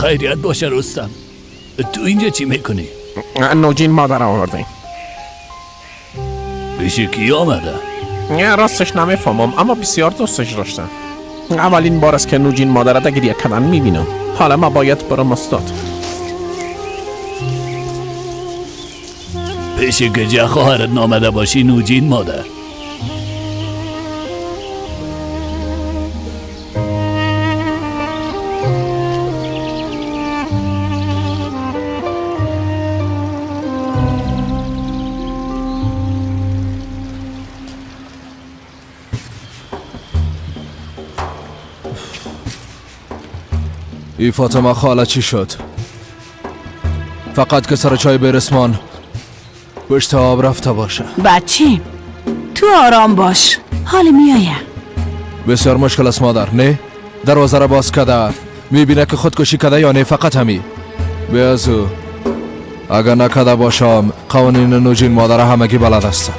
خیریت باشه رستم. تو اینجا چی میکنی؟ نوجین مادر آوردیم. پیش کی آمده؟ راستش نمیفهمم اما بسیار دوستش داشتم. اولین بار است که نوجین مادر گریه کردن میبینم. حالا ما باید برم استاد. پیش گجه خواهرت نامده باشی نوجین مادر. ای فاطمه خاله چی شد؟ فقط که سر چای برسمان پشت آب رفته باشه. بچه تو آرام باش، حال میایه. بسیار مشکل است مادر، نه؟ دروازه را باز کده میبینه که خودکشی کده یا نه فقط همی. بیازو اگر نکده باشم قوانین نوجین مادر همگی بلد است.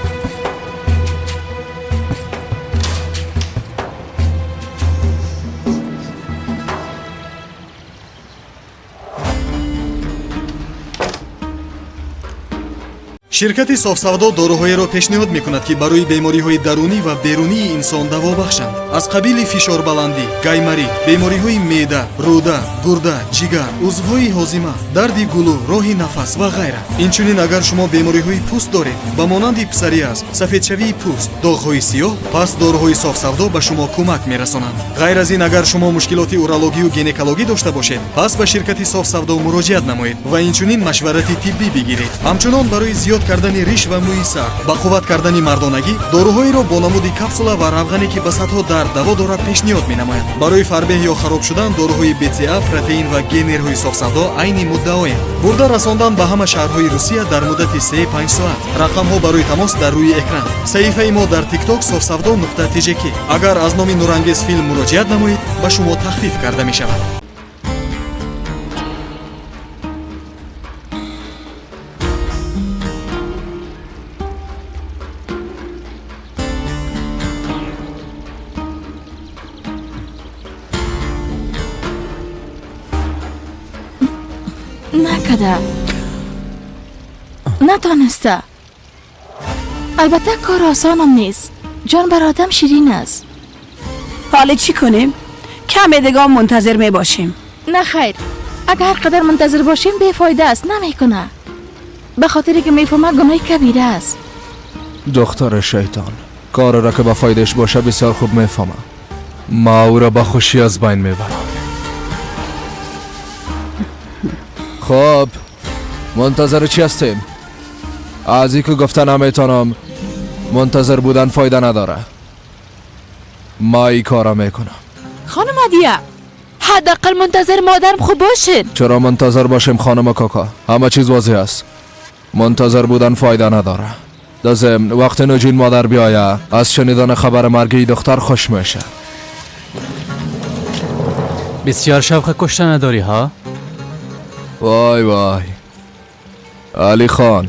ширкати софсавдо доруҳоеро пешниҳод мекунад ки барои бемориҳои дарунӣ ва берунии инсон даво бахшанд. аз қабили фишорбаландӣ, гаймарид, бемориҳои меъда, рӯда, гурда, ҷигар, узвҳои ҳозима, дарди гулӯ, роҳи нафас ва ғайра. инчунин агар шумо бемориҳои пӯст доред ба монанди псориаз, сафедшавии пӯст, доғҳои сиёҳ, пас доруҳои софсавдо ба шумо кӯмак мерасонанд. ғайр аз ин агар шумо мушкилоти урологию гинекологӣ дошта бошед, пас ба ширкати софсавдо муроҷиат намоед ва инчунин машварати тиббӣ бигиред. ҳамчунон барои зиёд кардани риш ва мӯи сар, ба қувват кардани мардонагӣ, доруҳоеро бо намуди капсула ва равғане ки ба сатҳо дард даво дорад пешниҳод менамоянд. барои фарбеҳ ё хароб шудан доруҳои БЦА, протеин ва генерҳои софсавдо айни муддаоянд. бурда расондан ба ҳама шаҳрҳои Русия дар муддати 3-5 соат. рақамҳо барои тамос дар рӯи экран. саҳифаи мо дар TikTok sofsavdo.tjk. агар аз номи нурангез филм муроҷиат намоед, ба шумо тахфиф карда мешавад. نکده نتانسته. البته کار آسانم نیست. جان بر آدم شیرین است. حالا چی کنیم؟ کم ادگاه منتظر می باشیم. نه خیر، اگر هر قدر منتظر باشیم بیفایده است، نمیکنه. به خاطری که میفهمه گناه کبیره است. دختر شیطان کار را که با فایدهش باشه بسیار خوب میفهمه. ما او را با خوشی از بین میبرم. خب منتظر چی هستیم؟ از این که گفتن نمیتونم، منتظر بودن فایده نداره. ما این کارا میکنم. خانم عدیه، حداقل منتظر مادرم خوب باشین. چرا منتظر باشیم خانم کاکا؟ همه چیز واضح است. منتظر بودن فایده نداره. در ضمن وقت نوجین مادر بیایه از شنیدن خبر مرگی دختر خوش میشه. بسیار شوق کشتن نداری ها؟ وای وای علی خان،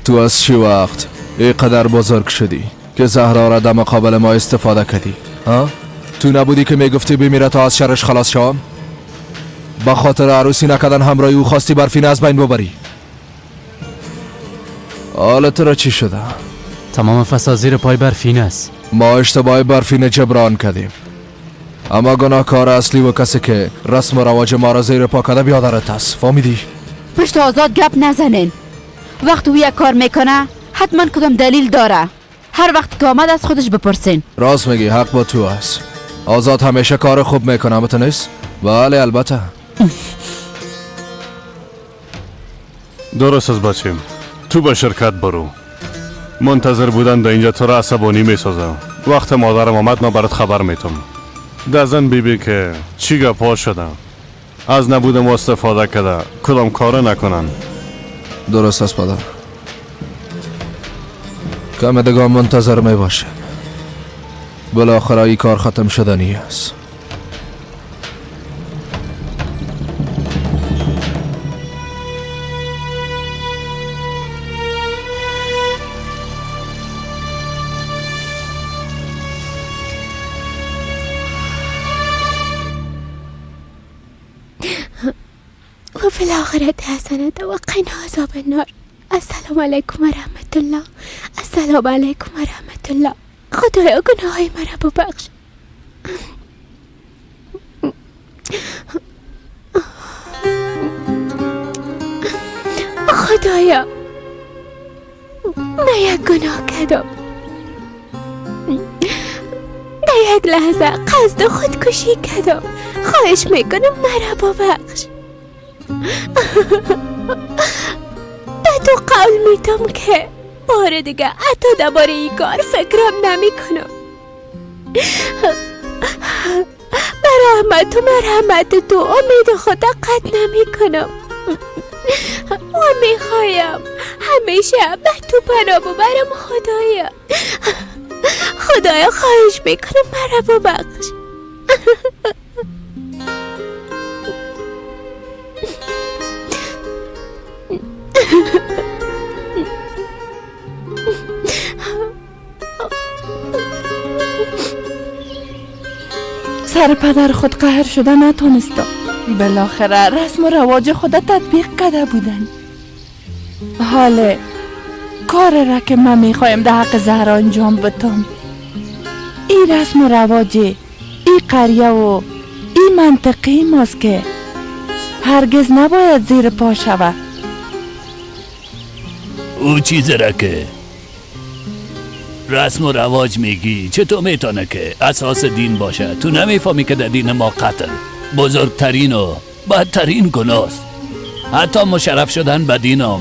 تو از چی وقت اینقدر بزرگ شدی که زهرا را در مقابل ما استفاده کردی؟ ها؟ تو نبودی که میگفتی بمیره تا از شرش خلاص شوم؟ با خاطر عروسی نکردن همراهی او خواستی برفینه از بین ببری. حالا تو را چی شده؟ تمام فساد زیر پای برفینه است. ما اشتباه برفینه جبران کردیم، اما گناهکار اصلی و کسی که رسم و رواج ما را زیر پا کرده بیادرت است. فهمیدی؟ پشت آزاد گپ نزنین. وقت او یک کار میکنه حتما کدام دلیل داره. هر وقت که آمد از خودش بپرسین. راست میگی، حق با تو است. آزاد همیشه کار خوب میکنه، البته نیست؟ بله البته. درست از بچیم، تو به شرکت برو. منتظر بودن در اینجا تو را عصبانی میسازم. وقت مادرم آمد ما برات خبر میتم. دزن بیبی که چی گپا شدم از نبود ما استفاده کرده کدام کار نکنن. درست است پدر. کم دیگه منتظر می باشه. بالاخره این کار ختم شدنی است. Huh. وفي الآخرة حسنة وقنا عذاب النار. السلام علیکم و رحمت الله. السلام علیکم و رحمت الله. خدایا گناههای مرا ببخش. خدایا من یک گناه کردم. در یک لحظه قصد خودکشی کردم. خواهش میکنم مرا ببخش. به تو قول میدم که بار دیگه حتی درباره این کار فکرم نمی کنم. به رحمت و مرحمت تو امید خدا قطع نمی کنم و میخوایم همیشه به تو پناه ببرم. خدایا خدایا خواهش میکنم مرا ببخش. سر پدر خود قهر شده نتونسته. بالاخره رسم و رواج خود تطبیق کرده بودن. حالا کار را که من میخوایم در حق زهرا انجام بدم، این رسم و رواج این قریه و این منطقه ماست که هرگز نباید زیر پا شود. او چیزی را که رسم و رواج میگی چطور میتونه که اساس دین باشه؟ تو نمیفهمی که در دین ما قتل بزرگترین و بدترین گناهست. حتی مشرف شدن به دینم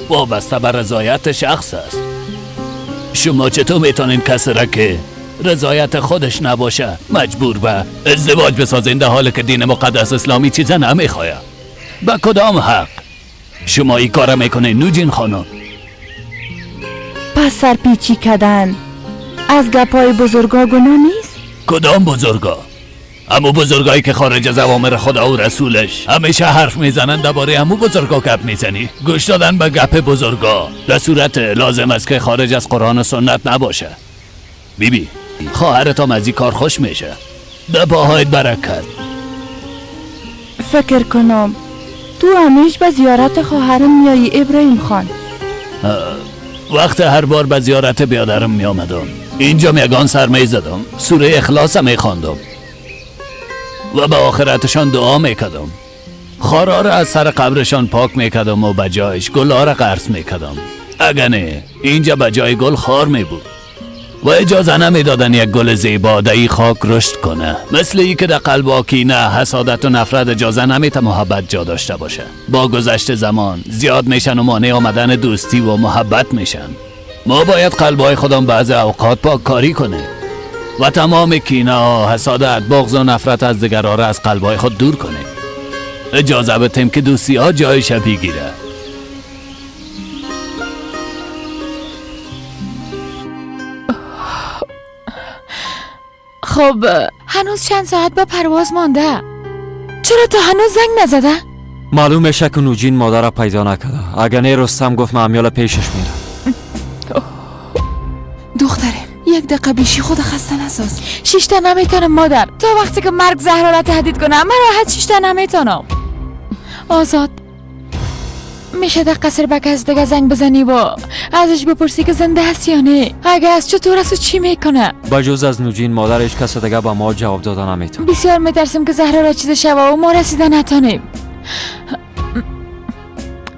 وابسته به رضایت شخص است. شما چطور میتونین کسی را که رضایت خودش نباشه مجبور به ازدواج بسازین در حالی که دین مقدس اسلامی چیزا نمیخواه؟ به کدام حق شما این کار میکنین نوجین خانم؟ پس سرپیچی کردن از گپای بزرگا گناه نیست؟ کدام بزرگا؟ همو بزرگایی که خارج از اوامر خدا و رسولش همیشه حرف میزنن درباره همو بزرگا گپ میزنی؟ گوش دادن به گپ بزرگا در صورت لازم است که خارج از قرآن و سنت نباشه. بیبی خواهرتم از این کار خوش میشه. در پاهایت برکت. فکر کنم تو همیش به زیارت خواهرم میایی ابراهیم خان. وقت هر بار به زیارت بیادرم می آمدم اینجا میگان سر می زدم، سوره اخلاص می خواندم و به آخرتشان دعا می کردم. خارا را از سر قبرشان پاک می کردم و به جایش گلا را قرص می کردم. اگر نه اینجا به جای گل خار می بود و اجازه نمی دادن یک گل زیبا در این خاک رشد کنه. مثل ای که در قلب کینه، حسادت و نفرت اجازه نمیته محبت جا داشته باشه. با گذشت زمان زیاد میشن و مانع آمدن دوستی و محبت میشن. ما باید قلبهای خودم بعض اوقات پاک کاری کنه و تمام کینه، حسادت، بغض و نفرت از دیگرها را از قلبهای خود دور کنه. اجازه بدیم که دوستی ها جایش بگیره. خب هنوز چند ساعت به پرواز مانده. چرا تا هنوز زنگ نزده؟ معلوم میشه که نوجین مادر را پیدا نکرده. اگر نه رستم گفت من امیال پیشش میرم. دختره یک دقیقه بیشی خود خسته نساز. شیشته نمیتونم مادر. تا وقتی که مرگ زهرا را تهدید کنم من راحت شیشته نمیتونم. آزاد میشه در قصر بک از دیگه زنگ بزنی و ازش بپرسی که زنده هست یا نه؟ اگه از چطور است و چی میکنه؟ بجز از نوجین مادر هیچ کس دیگه با ما جواب دادن نمیتونه. بسیار میترسم که زهرا را چیز شوه و ما رسیده نتانیم.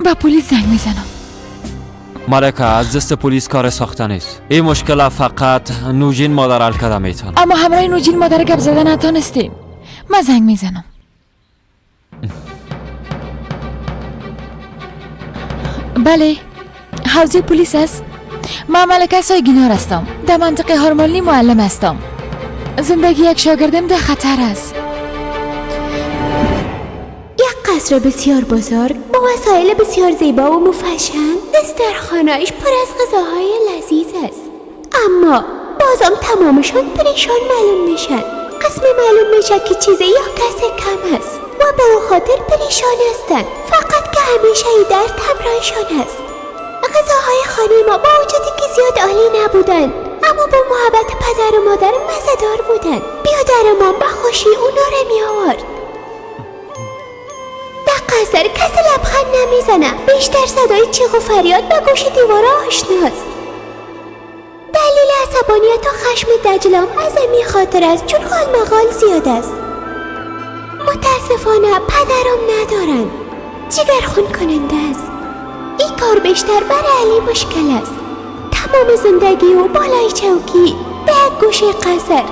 با پلیس زنگ میزنم. ملکه از دست پلیس کار ساخته نیست. این مشکل فقط نوجین مادر حل کرده میتونه. اما همراه نوجین مادر گپ زده نتانستیم. من زنگ میزنم. بله حوزه پلیس است. من ملکه سایگینار هستم. در منطقه هارمونی معلم هستم. زندگی یک شاگردم در خطر است. یک قصر بسیار بزرگ با وسایل بسیار زیبا و مفشن، دسترخوانه‌اش پر از غذاهای لذیذ است. اما بازم تمامشان پریشان معلوم میشن. قسمی معلوم میشه که چیزی یا کسی کم است و به او خاطر پریشان هستن. فقط که همیشه ای درد همراهشان است. غذاهای خانه ما با وجودی که زیاد عالی نبودن اما با محبت پدر و مادر مزه‌دار بودن. بیادرمان با خوشی اونا را می آورد. در قصر کسی لبخند نمیزنه، بیشتر صدای چیغ و فریاد به گوش دیوارا آشناست. دلیل عصبانیت و خشم دجلام از این خاطر است چون حال مقال زیاد است. متاسفانه پدرم ندارن، جگرخون کننده است. این کار بیشتر برای علی مشکل است. تمام زندگی و بالای چوکی به یک گوشه قصر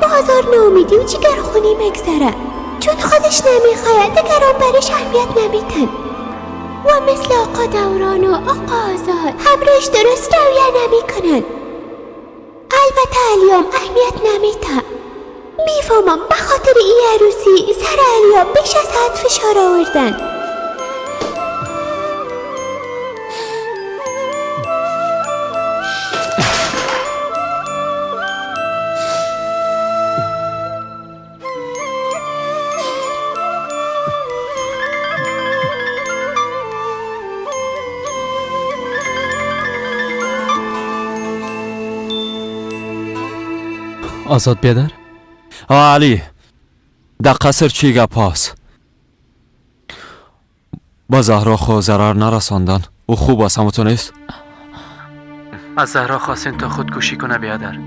بازار ناامیدی و جگرخونی مگذره، چون خودش نمیخواید دیگران برش اهمیت نمیدن و مثل آقا دوران و آقا آزاد همراهش درست رویه نمیکنن. البته علیام اهمیت نمیده. میفهمم به خاطر این عروسی سر علیام بیش از حد فشار آوردن. آزاد بیادر؟ علی در قصر چی گپ هست؟ با زهرا خو ضرر نرساندن او خوب است همون تو نیست؟ از زهرا خواستین تا خودکشی کنه بیادر،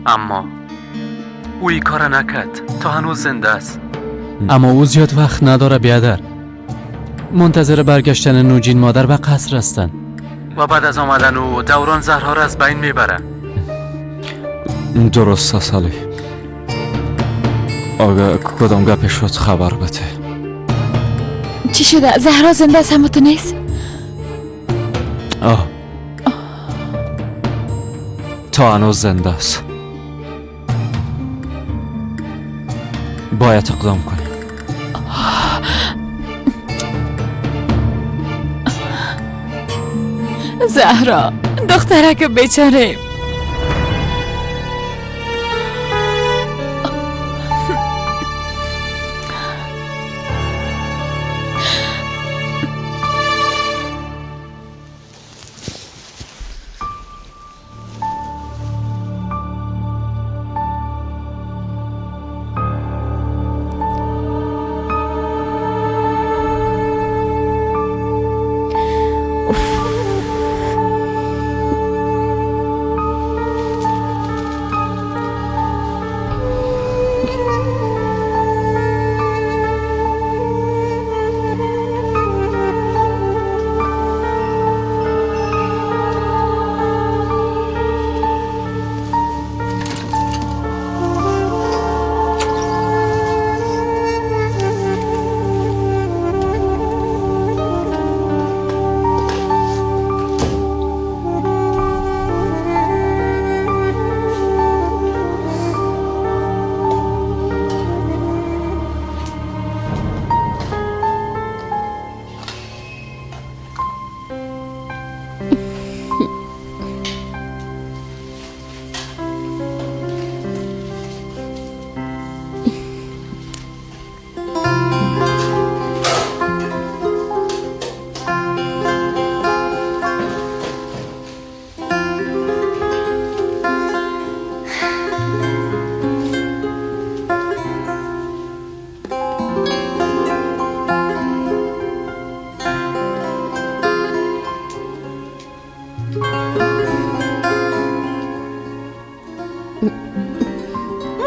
اما او این کار نکرد، تا هنوز زنده است. اما او زیاد وقت نداره بیادر، منتظر برگشتن نوجین مادر به قصر هستن و بعد از آمدن او دوران زهرا را از بین میبره. درست است علی. آگه کدام گپی شد خبر بده. چی شده؟ زهرا زنده است همون تو نیست؟ تا هنوز زنده است. باید اقدام کنیم. زهرا دخترک بیچاره.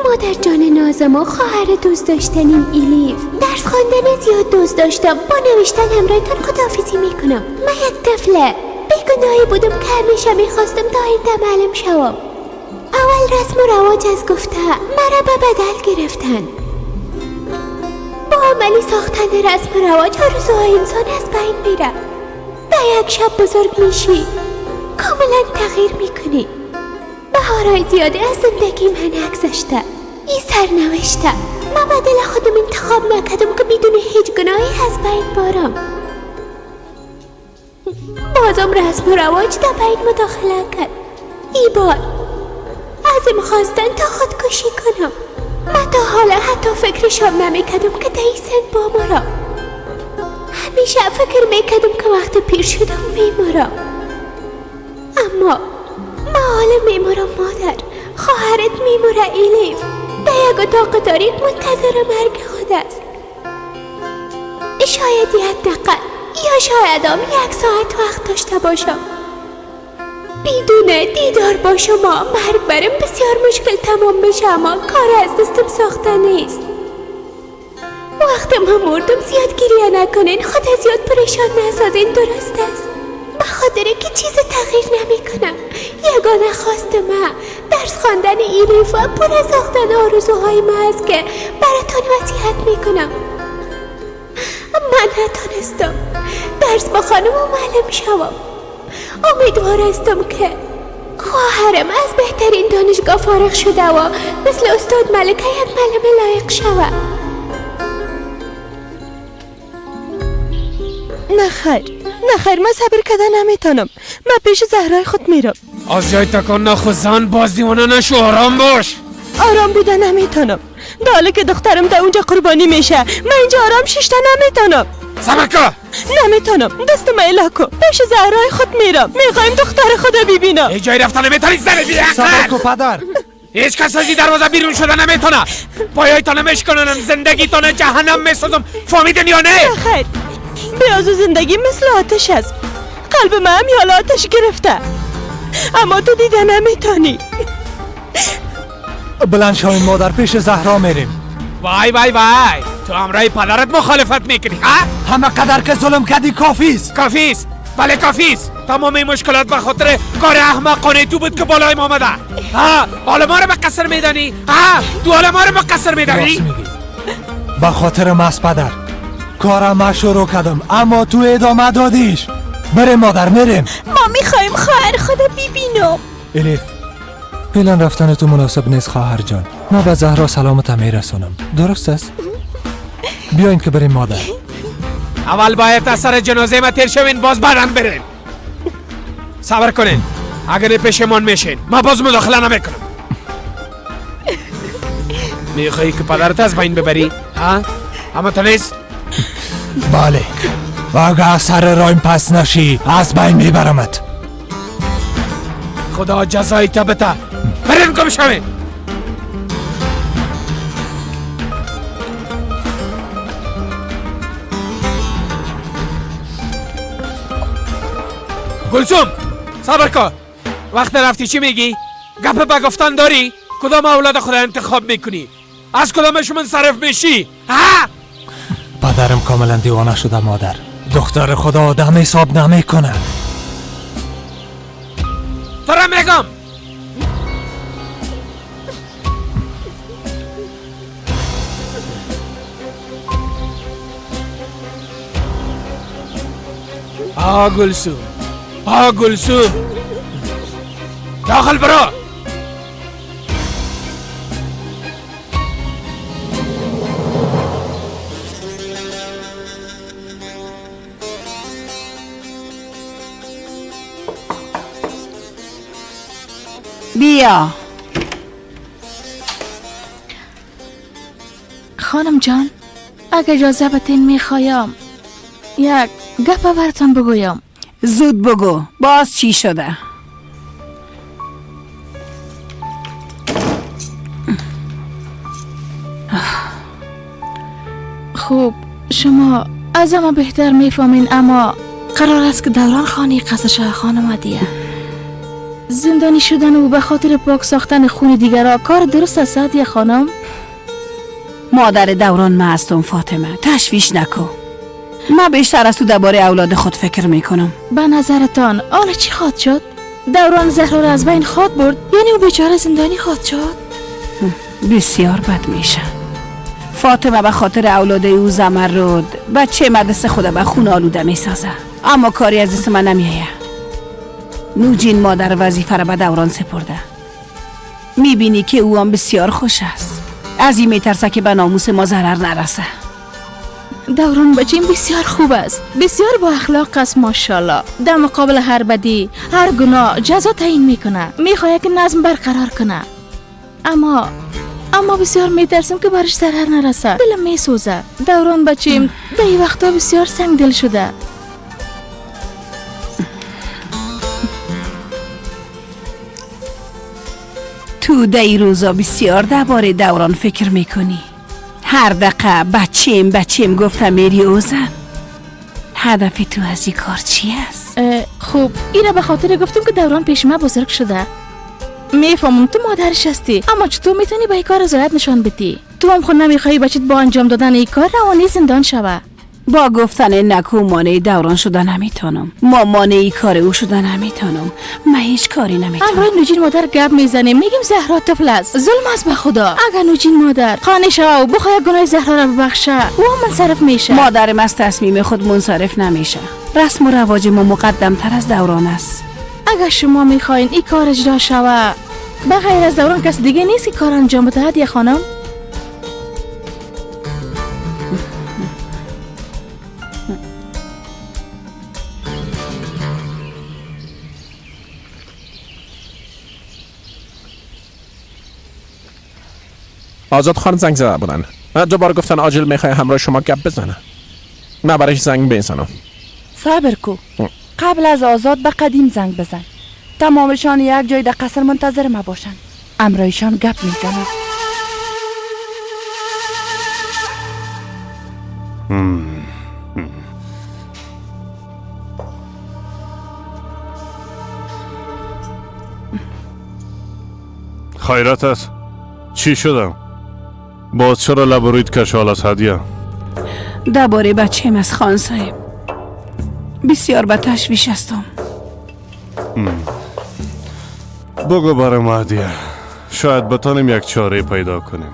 مادر جان نازم و خواهر دوست داشتنیم ایلیف، درس خواندن زیاد دوست داشتم. با نوشتن همراهتان خداحافظی میکنم. من یک طفله بیگناهی بودم که همیشه میخواستم تا آینده معلم شوم. اول رسم و رواج از گفته مرا به بدل گرفتن. با عملی ساختن رسم و رواج آرزوهای انسان از بین میره. به یک شب بزرگ میشی، کاملا تغییر میکنی. بهارهای زیاده از زندگی من نگذشته. این سرنوشته. من به دل خودم انتخاب نکردم که بدون هیچ گناهی از بین بارم. بازم رسم و رواج در بین مداخله کرد. ای بار ازم خواستن تا خودکشی کنم. من تا حالا حتی فکرشم نمیکردم که در این سن بمرم. همیشه فکر میکردم که وقت پیر شدم میمرم. اما من حالا میمرم مادر. خواهرت میمره ایلیف. در یک اتاق تاریک منتظر مرگ خود است. شاید حداقل یا شایدم 1 ساعت وقت داشته باشم. بدون دیدار با شما مرگ برم بسیار مشکل تمام بشه، اما کار از دستم ساخته نیست. وقتم هم مردم زیاد گریه نکنین، خود زیاد پریشان نسازین، درست است؟ به خاطر که چیز تغییر نمی کنم. یگانه خواست من درس خواندن ایلیف و پر از ساختن آرزوهای من است که براتون وصیت می کنم. من نتونستم درس با خانم و معلم شوم. امیدوار هستم که خواهرم از بهترین دانشگاه فارغ شده و مثل استاد ملکه یک معلم لایق شود. نخیر من صبر کردن نمیتونم. من پیش زهرای خود میرم. از جای تکان نخوزن باز دیوانه نشو، آرام باش. آرام بودن نمیتونم. حالا که دخترم در اونجا قربانی میشه من اینجا آرام شیشته نمیتونم. صبر کن. نمیتونم، دست من اله کن. پیش زهرای خود میرم. میخوایم دختر خود ببینم. ای جای رفتن نمیتونی زنه بی صبر کن پدر. هیچ کس از این دروازه بیرون شده نمیتونه. پایایتانه مشکنم، زندگیتانه جهنم میسازم. فهمیدین یا نه؟ خیر بیازو زندگی مثل آتش است. قلب من هم یالا آتش گرفته، اما تو دیده نمیتونی. بلند شوین مادر، پیش زهرا میریم. وای تو همراه پدرت مخالفت میکنی ها؟ همه قدر که ظلم کردی کافیست. بله کافیست. تمام این مشکلات به خاطر کار احمقانه تو بود که بالای ما آمده. ها حالا ما رو به قصر میدانی؟ ها تو حالا ما رو به قصر میدانی؟ به خاطر ماست پدر. کارم ما شروع کردم اما تو ادامه دادیش. بریم مادر میریم. ما میخوایم خواهر خدا ببینم. الیف فعلا رفتن تو مناسب نیست خواهر جان. ما به زهرا سلامت میرسونم، درست است؟ بیاین که بریم مادر. اول باید از سر جنازه ما تیر شوین، باز بعدن برین. صبر کنین، اگر پشیمان میشین ما باز مداخله نمیکنم. میخوایی که پدرت از بین ببری؟ ها؟ اما تو نیست؟ بله، اگه سر رایم پس نشی از بین میبرمت. خدا جزای تا بده. برین گم شوین. گلسوم صبر کن. وقت رفتی چی میگی؟ گپ به گفتن داری؟ کدام اولاد خدا انتخاب میکنی؟ از کدامش منصرف میشی؟ ها؟ پدرم کاملا دیوانه شده مادر. دختر خدا آدم حساب نمیکنه. تو را میگم گلسوم داخل برو. بیا. خانم جان اگه اجازه بتین میخوایم یک گپ براتون بگویم. زود بگو، باز چی شده؟ خوب شما از ما بهتر میفهمین، اما قرار است که دوران خانی قصر خانم دیه زندانی شدن و به خاطر پاک ساختن خون دیگرها کار درست است سعدیه خانم؟ مادر دوران من هستم فاطمه، تشویش نکن. من بیشتر از تو درباره اولاد خود فکر میکنم. به نظرتان حالا چی خواد شد؟ دوران زهرا را از بین خواد برد، یعنی او بیچاره زندانی خواد شد؟ بسیار بد میشه. فاطمه به خاطر اولاد او زمرد بچه مدرسه خود به خون آلوده میسازه، اما کاری از دست من نمیایه. نوجین مادر وظیفه را به دوران سپرده. میبینی که او هم بسیار خوش است. از این میترسه که به ناموس ما ضرر نرسه. دوران بچه بسیار خوب است، بسیار با اخلاق است ماشاءالله. در مقابل هر بدی، هر گناه جزا تعیین میکنه، میخواد که نظم برقرار کنه. اما بسیار میترسم که برش ضرر نرسه. دلم میسوزه. دوران بچه در این وقتا بسیار سنگ دل شده. تو در این روزا بسیار درباره دوران فکر میکنی. هر دقیقه بچیم گفتم میری اوزن. هدف تو از این کار چی است؟ خوب اینه به خاطر گفتم که دوران پیش ما بزرگ شده. میفهمم تو مادرش هستی، اما چطور میتونی با این کار رضایت نشان بدی؟ تو هم خود نمیخوایی بچت با انجام دادن این کار روانی زندان شوه. با گفتن نکو مانع دوران شدن نمیتونم، ما مانعی کار او شدن نمیتونم. من هیچ کاری نمیتونم. امروز نوجین مادر گپ میزنیم میگیم زهرا طفل است، ظلم است به خدا. اگر نوجین مادر خانه شو بخواد گناه زهرا را ببخشه او هم منصرف میشه. مادرم از تصمیم خود منصرف نمیشه. رسم و رواج ما مقدم تر از دوران است. اگر شما میخواین این کار اجرا شوه به غیر از دوران کس دیگه نیست که کار انجام بدهد یا خانم؟ آزاد خان زنگ زده بودن. دوباره گفتن آجل میخوای همراه شما گپ بزنه. من برایش زنگ بزنم. صبر کو. قبل از آزاد به قدیم زنگ بزن. تمامشان یک جای در قصر منتظر ما باشن. امرایشان گپ میزنن. خیرت است. چی شدم؟ باز چرا لب روید کشال از هدیه؟ درباره بچه‌ام از خان صاحب بسیار به تشویش هستم. بگو برای مهدیه، شاید بتانیم یک چاره پیدا کنیم.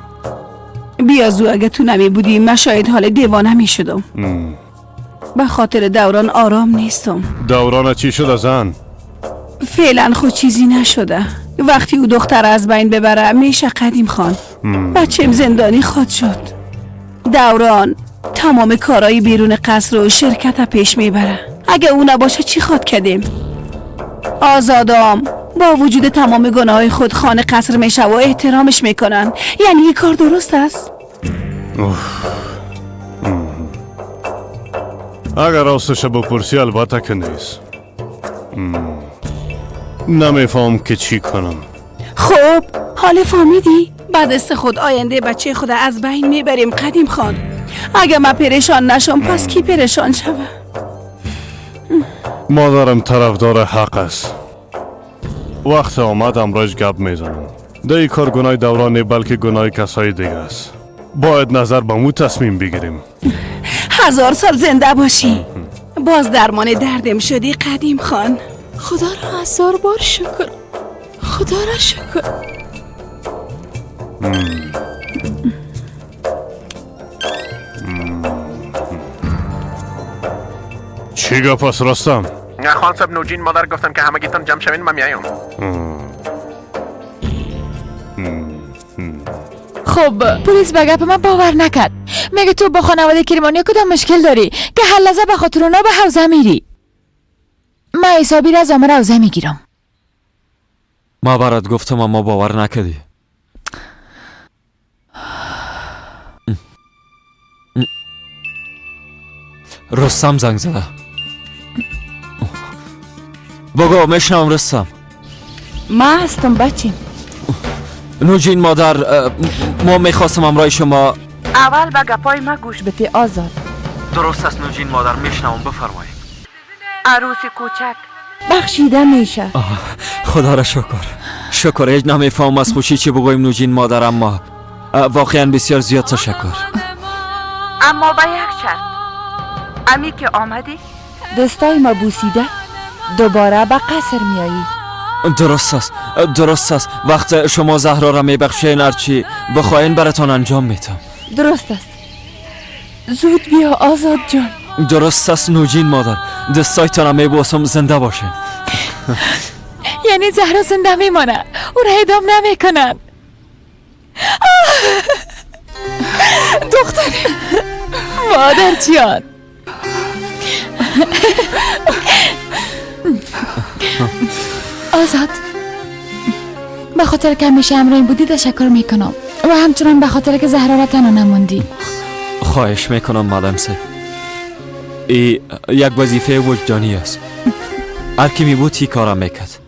بیا زو، اگه تو نمی بودی من شاید حال دیوانه می شدم. به خاطر دوران آرام نیستم. دوران چی شده زن؟ فعلا خود چیزی نشده. وقتی او دختر از بین ببره میشه قدیم خان. بچه‌م زندانی خواهد شد. دوران تمام کارهای بیرون قصر و شرکت پیش میبره. اگه او نباشه چی خواد کردیم؟ آزادام با وجود تمام گناه خود خانه قصر میشه و احترامش میکنن. یعنی این کار درست است؟ اگر راستش بپرسی البته که نیست. نمیفهم که چی کنم. خب حال فهمیدی؟ بعد از خود آینده بچه خود از بین میبریم قدیم خان. اگه من پریشان نشم پس کی پریشان شوه؟ مادرم طرفدار حق است. وقت آمد امروز گپ میزنم. در این کار گناه دوران بلکه گناه کسای دیگه است. باید نظر به مو تصمیم بگیریم. 1000 سال زنده باشی. باز درمان دردم شدی قدیم خان. خدا را 1000 بار شکر. خدا را شکر. چی گپ است رستم؟ خان صاحب نوجین مادر گفتن که همگیتان جمع شوین من میایم. خب پلیس به گپ من باور نکرد. میگه تو با خانواده کریمانی کدام مشکل داری که هر لحظه به خاطر اونا به حوزه میری. من حسابی را از امر حوزه میگیرم. ما برات گفتم اما باور نکردی. رستم زنگ زده. بگو میشنم رستم. من هستم بچیم. نوجین مادر ما میخواستم امرای شما. اول به گپای ما گوش بده آزاد. درست است نوجین مادر میشنم بفرمایید. عروس کوچک بخشیده میشه. خدا را شکر هیچ نمیفهم از خوشی چی بگویم نوجین مادر، اما واقعا بسیار زیاد تشکر. اما با یک شرط، امی که آمدی دستای ما بوسیده دوباره به قصر میایی. درست است وقت شما زهرا را میبخشین هرچی بخواین براتان انجام میتم. درست است. زود بیا آزاد جان. درست است نوجین مادر، دستایتان را میبوسم زنده باشین. یعنی زهرا زنده میمانه، او را اعدام نمیکنن. دختر مادر جان. آزاد به خاطر که همیشه همراهیم بودی تشکر میکنم و همچنان به خاطر که زهرا را تنها نموندی. خواهش میکنم مادام صاحب، ای یک وظیفه وجدانی است. هر کی می بود این کارم میکرد.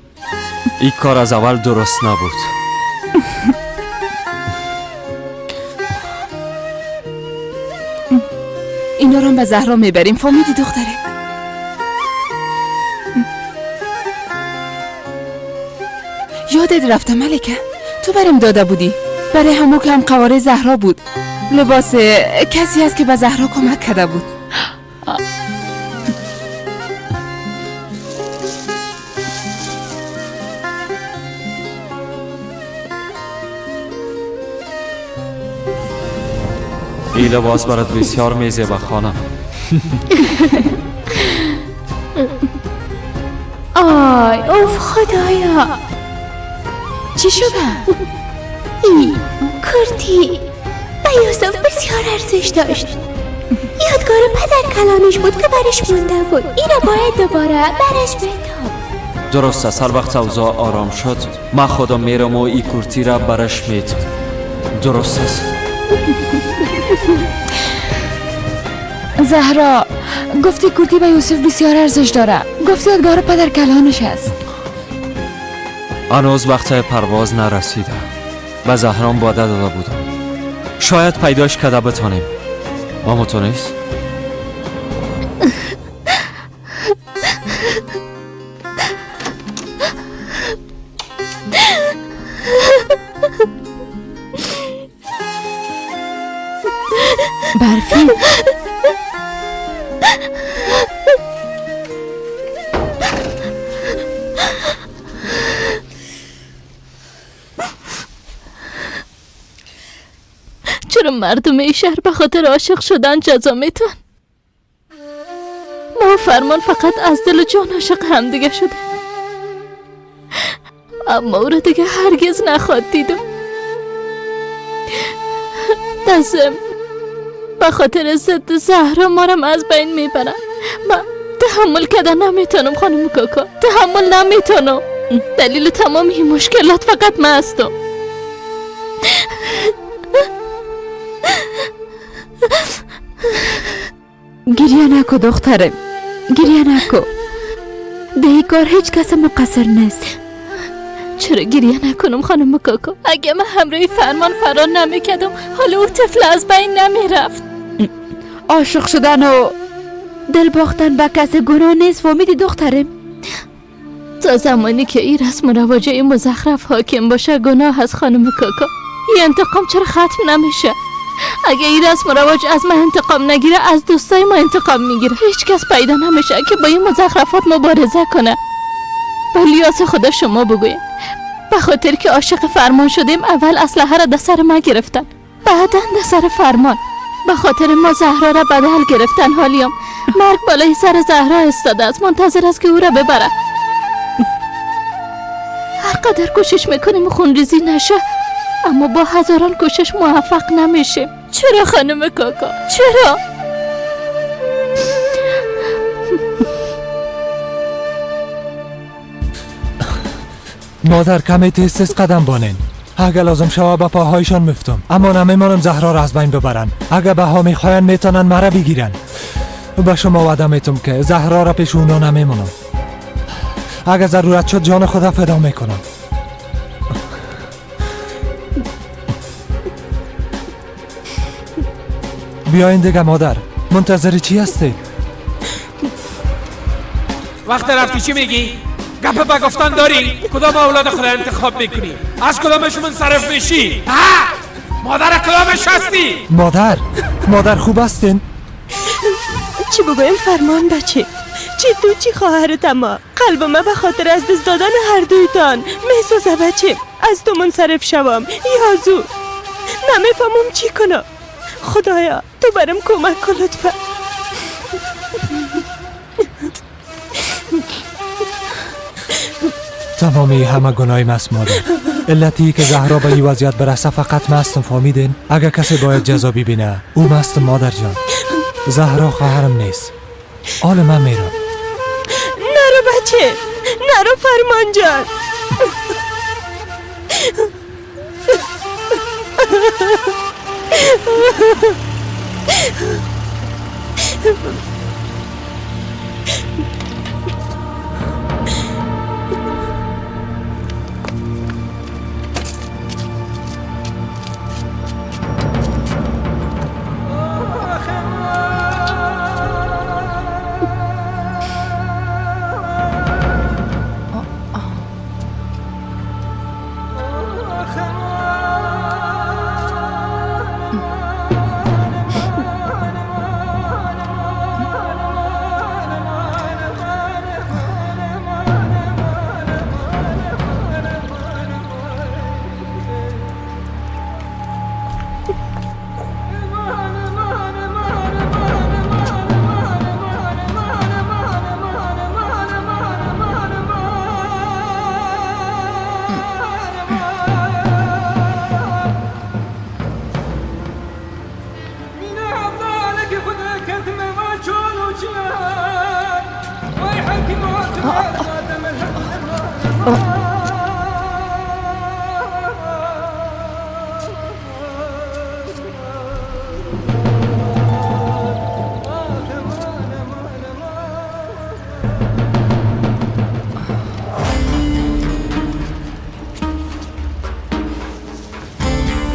این کار از اول درست نبود. اینا رو به زهرا میبریم. فهمیدی دختره؟ یادت رفته ملکه؟ تو برام داده بودی. برای همو که هم قواره زهرا بود. لباس کسی هست که به زهرا کمک کرده بود. این لباس برات بسیار میزیبه خانم. آی اوف خدایا، چی شده؟ این کرتی به یوسف بسیار ارزش داشت. یادگار پدر کلانش بود که برش مونده بود. اینو باید دوباره برش بتاب. درست است. هر وقت اوضاع آرام شد من خودم میرم و این کرتی را برش میتم. درست است. زهرا گفتی کرتی به یوسف بسیار ارزش داره. گفتی یادگار پدر کلانش هست. هنوز وقت پرواز نرسیده. به زهرام وعده داده بودم شاید پیداش کرده بتانیم. اما تو نیست؟ برفی چرا مردم این شهر به خاطر عاشق شدن جزا میتون؟ ما و فرمان فقط از دل و جان عاشق هم دیگه شده، اما او را دیگه هرگز نخواد دیدم. دستم به خاطر ضد زهرا مارم از بین میبرن. من تحمل کردن نمیتونم خانم کاکا، تحمل نمیتونم. دلیل تمام این مشکلات فقط من هستم. گریه نکو دخترم، گریه نکو. ده کار هیچ کس مقصر نیست. چرا گریه نکنم خانم کاکا؟ اگه من همراه فرمان فرار نمیکردم حالا او طفل از بین نمیرفت. عاشق شدن و دل باختن به کس گناه نیست. فهمیدی دخترم؟ تا زمانی که این رسم و رواج مزخرف حاکم باشه گناه هست خانم کاکا. این انتقام چرا ختم نمیشه؟ اگه این رسم و رواج از من انتقام نگیره از دوستای ما انتقام میگیره. هیچ کس پیدا نمیشه که با این مزخرفات مبارزه کنه. ولی از خدا شما بگوین به خاطر که عاشق فرمان شدیم اول اسلحه را در سر ما گرفتن، بعدا در سر فرمان. به خاطر ما زهرا را بدل گرفتن. حالیم مرگ بالای سر زهرا استاده است، منتظر است که او را ببره. هر قدر کوشش میکنیم خونریزی نشه، اما با هزاران کوشش موفق نمیشیم. چرا خانم کاکا؟ چرا؟ مادر کمی تیز قدم بانین. اگه لازم شوه به پاهایشان مفتم، اما نمیمانم زهرا را از بین ببرن. اگه به ها میخواین میتونن مرا بگیرن. به شما وعده میتم که زهرا را پیش اونا نمیمانم. اگه ضرورت شد جان خدا فدا میکنم. بیاین دیگه مادر، منتظر چی هستی؟ وقت رفتی چی میگی؟ گپ با گفتن داری؟ کدام اولاد خود انتخاب میکنی؟ از کدامش منصرف میشی؟ ها؟ مادر کدامش هستی؟ مادر خوب هستین؟ چی بگویم فرمان بچه؟ چی تو چی خواهرت؟ اما قلب من به خاطر از دست دادن هر دویتان محسوسه بچه. از تو منصرف شوم یا زو نمیفهمم چی کنم. خدایا تو برم کمک کن لطفا. تمامی همه گناهیم است مادر. علتی که زهرا به این وضعیت برسه فقط مستم. فهمیدین؟ اگه کسی باید جزا ببینه او مستم مادر جان. زهرا خواهرم نیست. آل من میرم. نرو بچه، نرو فرمان جان.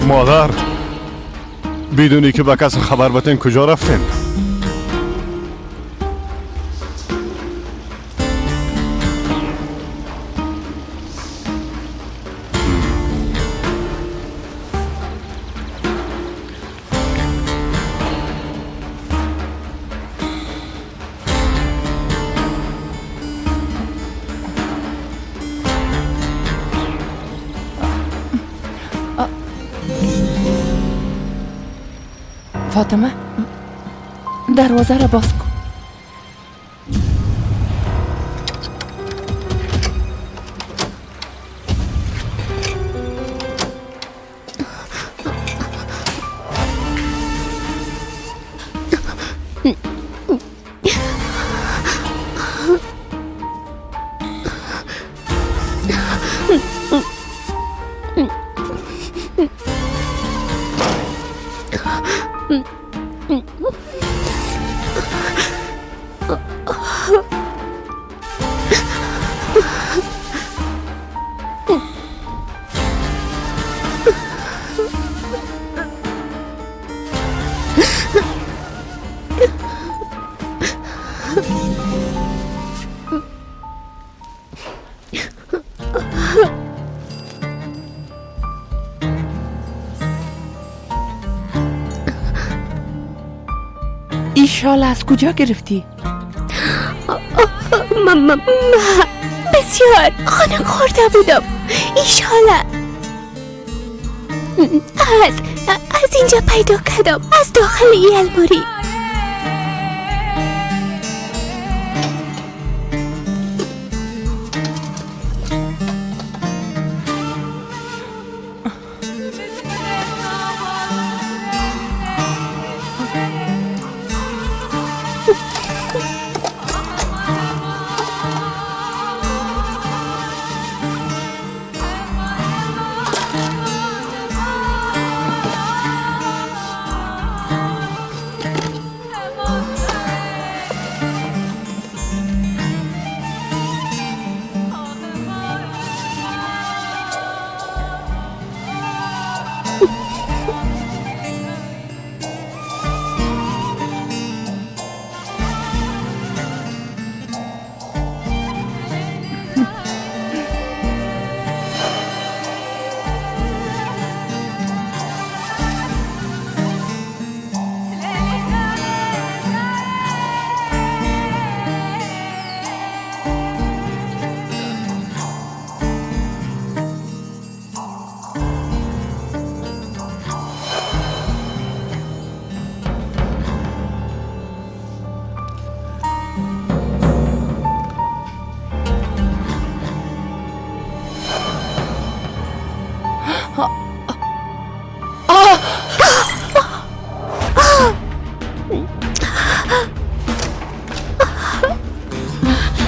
مادر بدونی که به کس خبر بتین کجا رفتین؟ فاطمه دروازه را باز کن. این شال از کجا گرفتی؟ بسیار خانم خورده بودم. این شال از اینجا پیدا کردم، از داخل این الماری.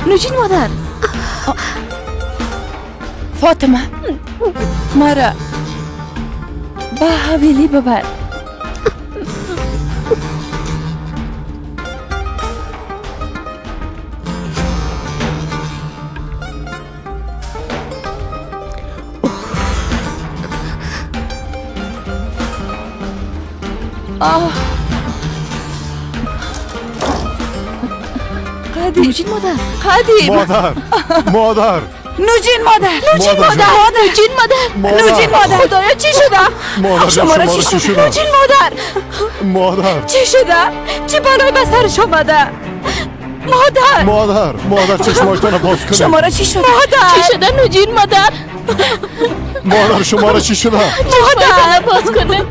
نوجین مادر. فاطمه مرا به حویلی ببر. قدیم نوجین مادر. قدیم مادر نوجین مادر. نوجین مادر. خدایا چی شده؟ شما را چی شده؟ نوجین مادر چی شده؟ چی بالای به سرش آمده؟ مادر چشمایتان رو باز کنید. شما را چی شده؟ چی شده نوجین مادر؟ مادر شما را چی شده؟ مادر باز کنه.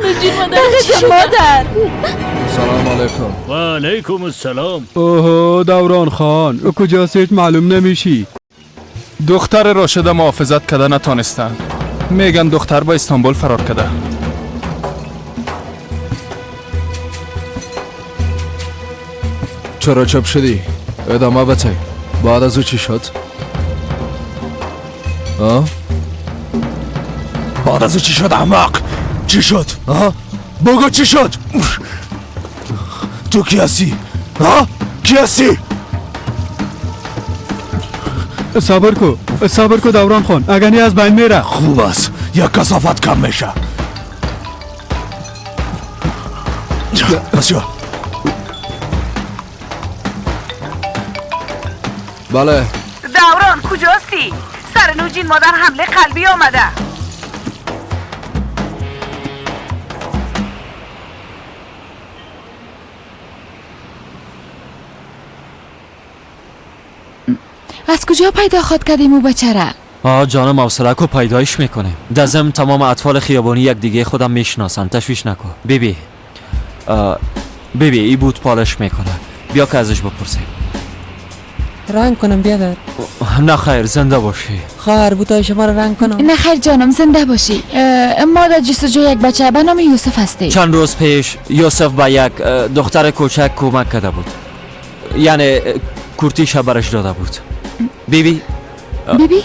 نوجین مادر چی شده؟ مادر. سلام علیکم. و علیکم السلام. اوه دوران خان کجاست هیچ معلوم نمیشی. دختر راشده محافظت کده نتانستن. میگن دختر با استانبول فرار کده. چرا چپ شدی؟ ادامه بده. بعد از او چی شد؟ ها؟ بعد از چی شد احمق؟ چی شد؟ ها؟ بگو چی شد؟ تو کی هستی؟ ها؟ کی هستی؟ صبر کو دوران خان، اگنی از بین میره. خوب است، یک کثافت کم میشه. بسیار. بله. دوران کجاستی؟ سر نوجین مادر حمله قلبی آمده. از کجا پیدا خود کردیم او بچره؟ جانم حوصله کو پیدایش میکنیم. دزم تمام اطفال خیابانی یک دیگه خودم میشناسن، تشویش نکن. بیبی ای بود پالش میکنه، بیا که ازش بپرسیم. رنگ کنم بیادر؟ نه خیر، زنده باشی. خواهر بوتای شما رو رنگ کنم؟ نه خیر جانم، زنده باشی. مادر جستجو یک بچه به نام یوسف هستی. چند روز پیش یوسف به یک دختر کوچک کمک کرده بود، یعنی کورتیش برش داده بود. بیبی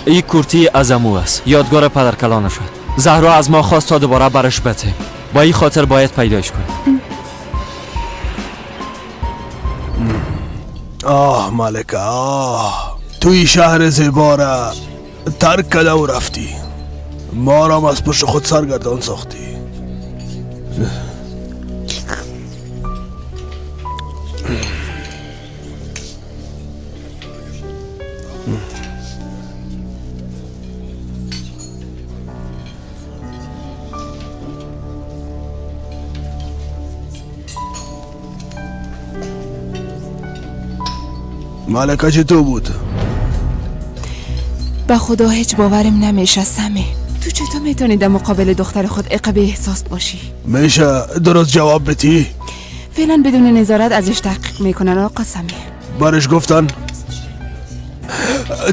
این کورتی از امو است، یادگار پدر کلانه شد. زهرا از ما خواست تا دوباره برش بته، با این خاطر باید پیدایش کنیم. ملکه توی شهر زیبا را ترک کده و رفتی، ما را از پشت خود سرگردان ساختی. ملکه چطور بود؟ به خدا هیچ باورم نمیشه سمی. تو چطور میتونی در مقابل دختر خود عقب احساس باشی؟ میشه درست جواب بدی؟ فعلا بدون نظارت ازش تحقیق میکنن آقا سمی. برش گفتن؟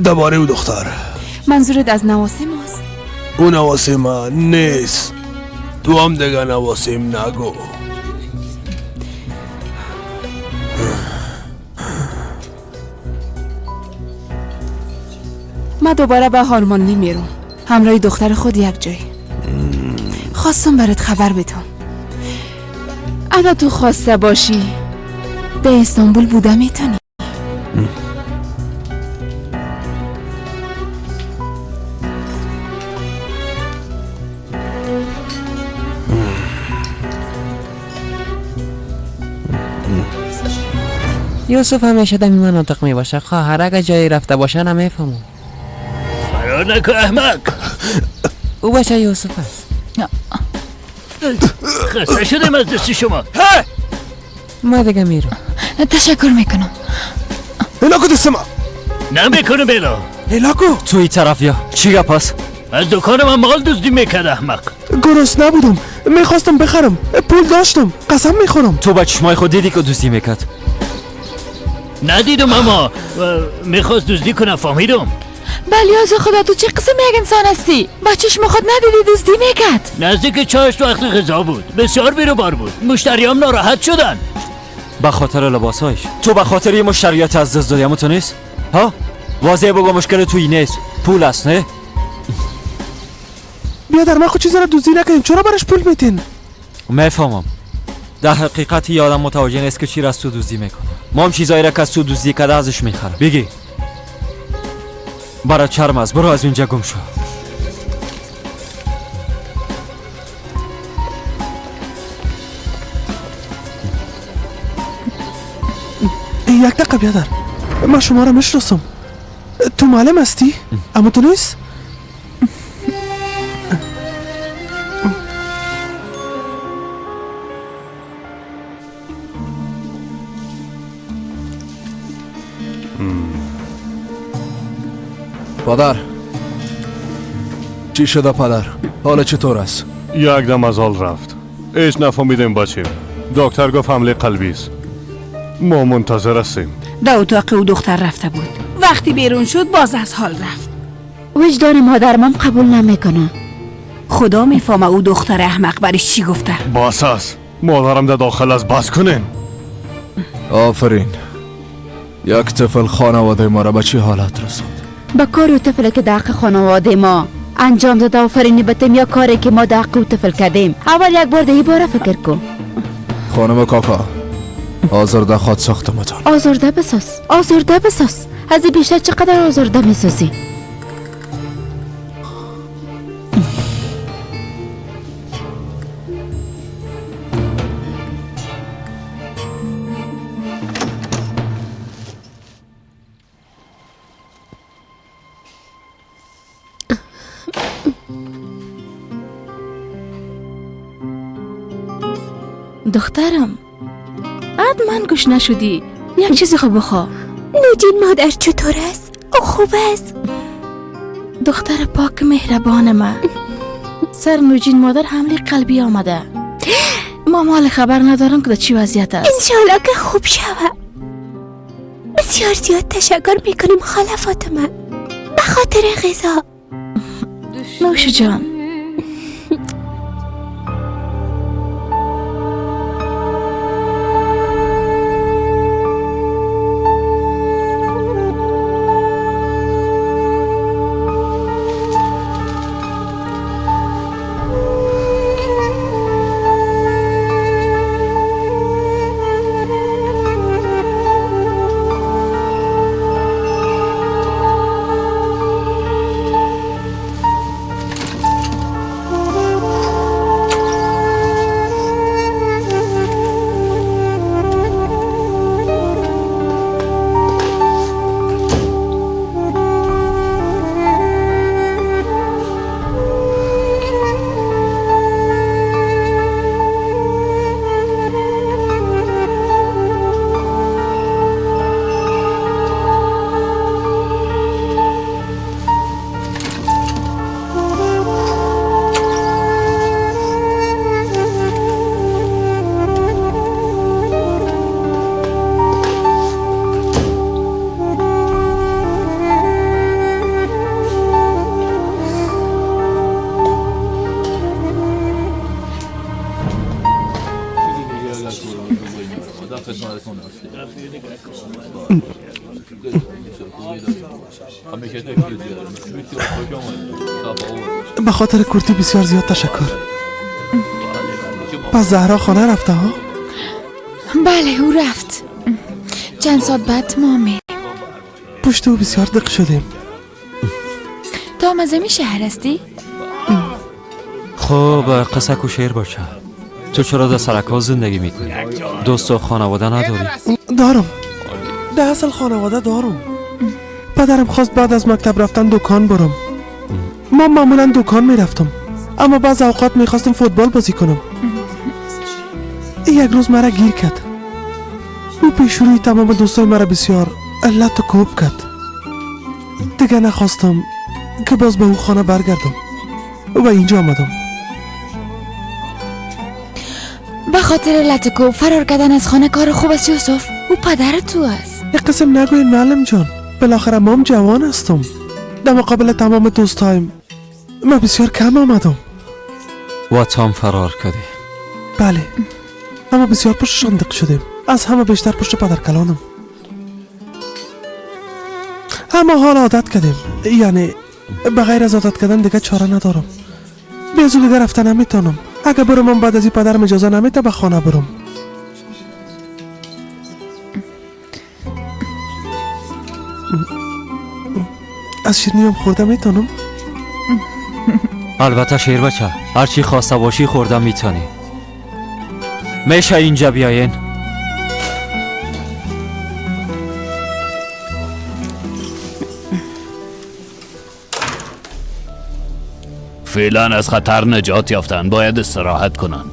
درباره او دختر منظورت از نواسم است؟ او نواسم نیست، تو هم دیگه نواسم نگو. من دوباره به هارمانی میرم همراه دختر خود یک جای. خواستم برات خبر بدم. اگه تو خواسته باشی در استانبول بوده میتونی. یوسف همیشه در این مناطق می باشه. خواهر اگه جایی رفته باشه نمیفهمم. فرار نکن احمق. او بچه یوسف است. خسته شدیم از دستی شما. ما دیگه میرم. تشکر میکنم. هلاکو دست ما نمیکنه بلا. هلاکو تو این طرف یا چی گپ است؟ از دکان من مال دزدی میکرد احمق. گرست نبودم، میخواستم بخرم، پول داشتم، قسم میخورم. تو با چشمای خود دیدی که دزدی میکرد؟ ندیدم اما میخواست دزدی کنه، فهمیدم. بلی از خدا تو چه قسم یک انسان هستی؟ با چشم خود ندیدی دزدی میکرد؟ نزدیک چاشت وقت غذا بود، بسیار بیروبار بود، مشتریام ناراحت شدن. به خاطر لباسایش؟ تو به خاطر یه مشتریات از دست دادی تو نیست؟ ها؟ واضح بگو مشکل توی نیست، پول است نه؟ بیادر من خود چیزی را دزدی نکنیم، چرا برش پول میتین؟ میفهمم. در حقیقت یه آدم متوجه نیست که چی را از تو دزدی میکنه. ما هم چیزایی را که از تو دزدی کرده ازش میخرم. بگی برای چرم است، برو از اینجا گم شو. یک دقیقه بیادر، من شما را میشناسم. تو معلم هستی؟ اما تو نیست؟ پدر چی شده پدر؟ حالا چطور است؟ یک دم از حال رفت، هیچ نفهمیدیم بچه. دکتر گفت حمله قلبی است. ما منتظر هستیم. در اتاق او دختر رفته بود، وقتی بیرون شد باز از حال رفت. وجدان مادرم قبول نمیکنه. خدا میفهمه او دختر احمق برش چی گفته. باس است، مادرم در داخل از بس کنین. آفرین، یک طفل خانواده ما را به چی حالت رساند. با کار و طفل که در حق خانواده ما انجام داده آفرینی بتیم یا کاری که ما در حق و طفل کردیم. اول یک بار دهی باره فکر کن. خانم کاکا آزرده خود ساختمتان. آزرده بساز. از این بیشتر چقدر آزرده میسازی؟ دخترم من گوش نشدی. یک چیزی خوب بخوا. نوجین مادر چطور است؟ او خوب است؟ دختر پاک مهربان من. سر نوجین مادر حمله قلبی آمده. ما مال خبر ندارم که در چی وضعیت است. انشالله که خوب شود. بسیار زیاد تشکر میکنیم خاله فاطمه به خاطر غذا. نوش جان. به خاطر کورتی بسیار زیاد تشکر. پس زهرا خانه رفته ها؟ بله او رفت. چند ساعت بعد ما میریم. پشت او بسیار دق شدیم. تو هم از این شهر هستی؟ خب قصه کو شعر باشه. تو چرا در سرکا زندگی میکنی؟ دوست و خانواده نداری؟ دارم. ده اصل خانواده دارم. پدرم خواست بعد از مکتب رفتن دکان برم. ما معمولا دکان میرفتم، اما بعض اوقات میخواستم فوتبال بازی کنم. یک روز مرا گیر کرد. او پیشروی تمام دوستای مرا بسیار علت و کوب کرد. دیگه نخواستم که باز به او خانه برگردم و اینجا آمدم. به خاطر علت کوب فرار کردن از خانه کار خوب است یوسف. او پدر تو است. یک قسم نگوین معلم جان. بالاخره مام جوان هستم. در مقابل تمام دوستایم من بسیار کم آمدم. و تام فرار کردی؟ بله، اما بسیار پشتشان دق شدیم. از همه بیشتر پشت پدر کلانم. اما حال عادت کردیم. یعنی بغیر از عادت کردن دیگه چاره ندارم. بیزو دیگه رفتن نمیتونم. اگه برم بعد از این پدرم اجازه نمیده به خانه برم. از شیرینیم خورده میتونم؟ البته شیر بچه، هرچی خواسته باشی خورده میتونی. میشه اینجا بیاین؟ فعلا از خطر نجات یافتن، باید استراحت کنن.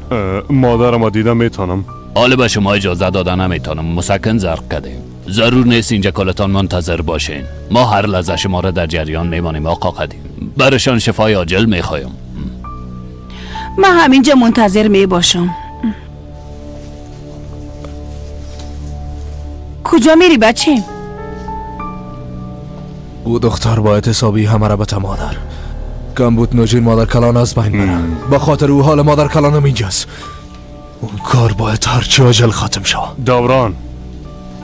مادرم دیدم میتونم. حالا به شما اجازه داده نمیتونم، مسکن زرق کردیم. ضرور نیست اینجا کلتان منتظر باشین. ما هر لحظه شما را در جریان میمانیم آقا قدیم. برشان شفای عاجل میخوایم. من همینجا منتظر میباشم. کجا میری بچه؟ او دختر باید حسابی همه را بته مادر. کم بود نوجین مادر کلان از بین بره. به خاطر او حال مادر کلانم اینجاست. اون کار باید هرچی عاجل ختم شود. دوران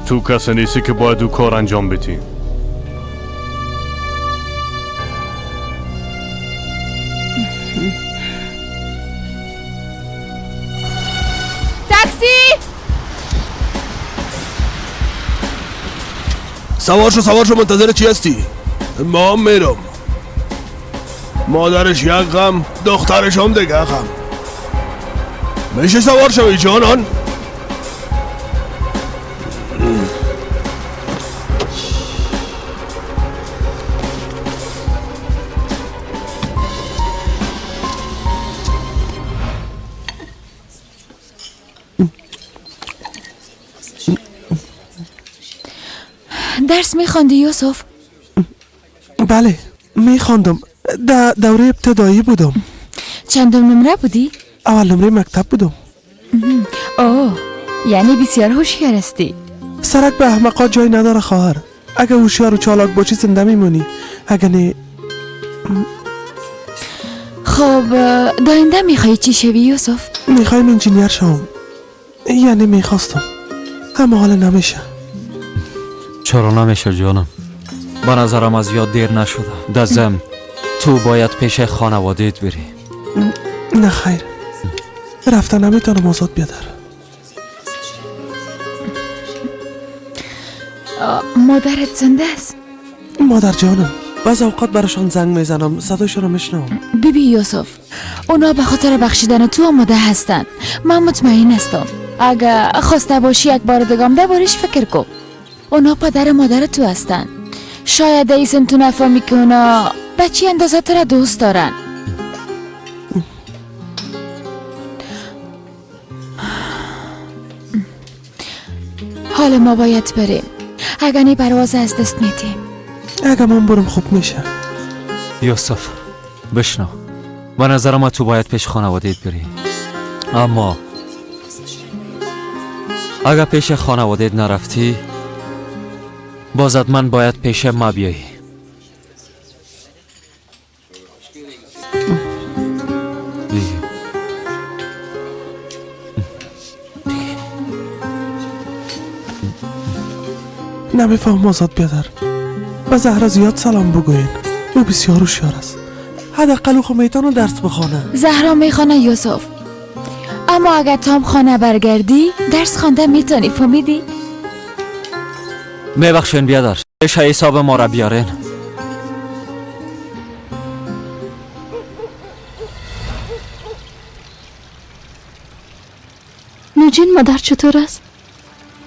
تو کسی نیستی که باید او کار انجام بدی. سوار شو منتظر چی هستی؟ ما میرم. مادرش یک غم، دخترش هم دیگه غم. میشه سوار شوی جانان؟ درس میخوندی یوسف؟ بله میخوندم. دوره ابتدایی بودم. چندم نمره بودی؟ اول نمره مکتب بودم. اوه یعنی بسیار هوشیار هستی. سرک به احمقا جای نداره خواهر. اگه هوشیار و چالاک باشی زنده میمونی، اگه نه. خب داینده میخوایی چی شوی یوسف؟ میخوایم انجینیر شوم. یعنی میخواستم، اما حالا نمیشه. چرا نمیشه جانم؟ به نظرم از یاد دیر نشده. دزم تو باید پیش خانوادهت بری. نه خیر، رفتن نمیتونم آزاد بیادر. مادرت زنده است؟ مادر جانم بعض اوقات براشان زنگ میزنم، صدایشون رو میشنوم. بیبی یوسف، اونا به خاطر بخشیدن تو آماده هستن. من مطمئن هستم اگه خواسته باشی یک بار دگم دربارش فکر کن. اونا پدر مادر تو هستن. شاید ایسن تو نفهمی که اونا بچی اندازه تو را دوست دارن. حالا ما باید بریم. اگه نی پرواز از دست میدیم. اگه من برم خوب میشه. یوسف بشنو، به نظرم تو باید پیش خانوادهت بری. اما اگه پیش خانوادهت نرفتی، بازد من باید پیش ما بیایی. نمیفهم آزاد بیادر. به زهرا زیاد سلام بگوین. او بسیار هوشیار است. حداقل او میتونه درس بخونه. زهرا میخونه یوسف، اما اگر تام خانه برگردی درس خوانده میتونی. فهمیدی؟ میبخشین بیادر، پیش حساب ما را بیارین. نوجین مادر چطور است؟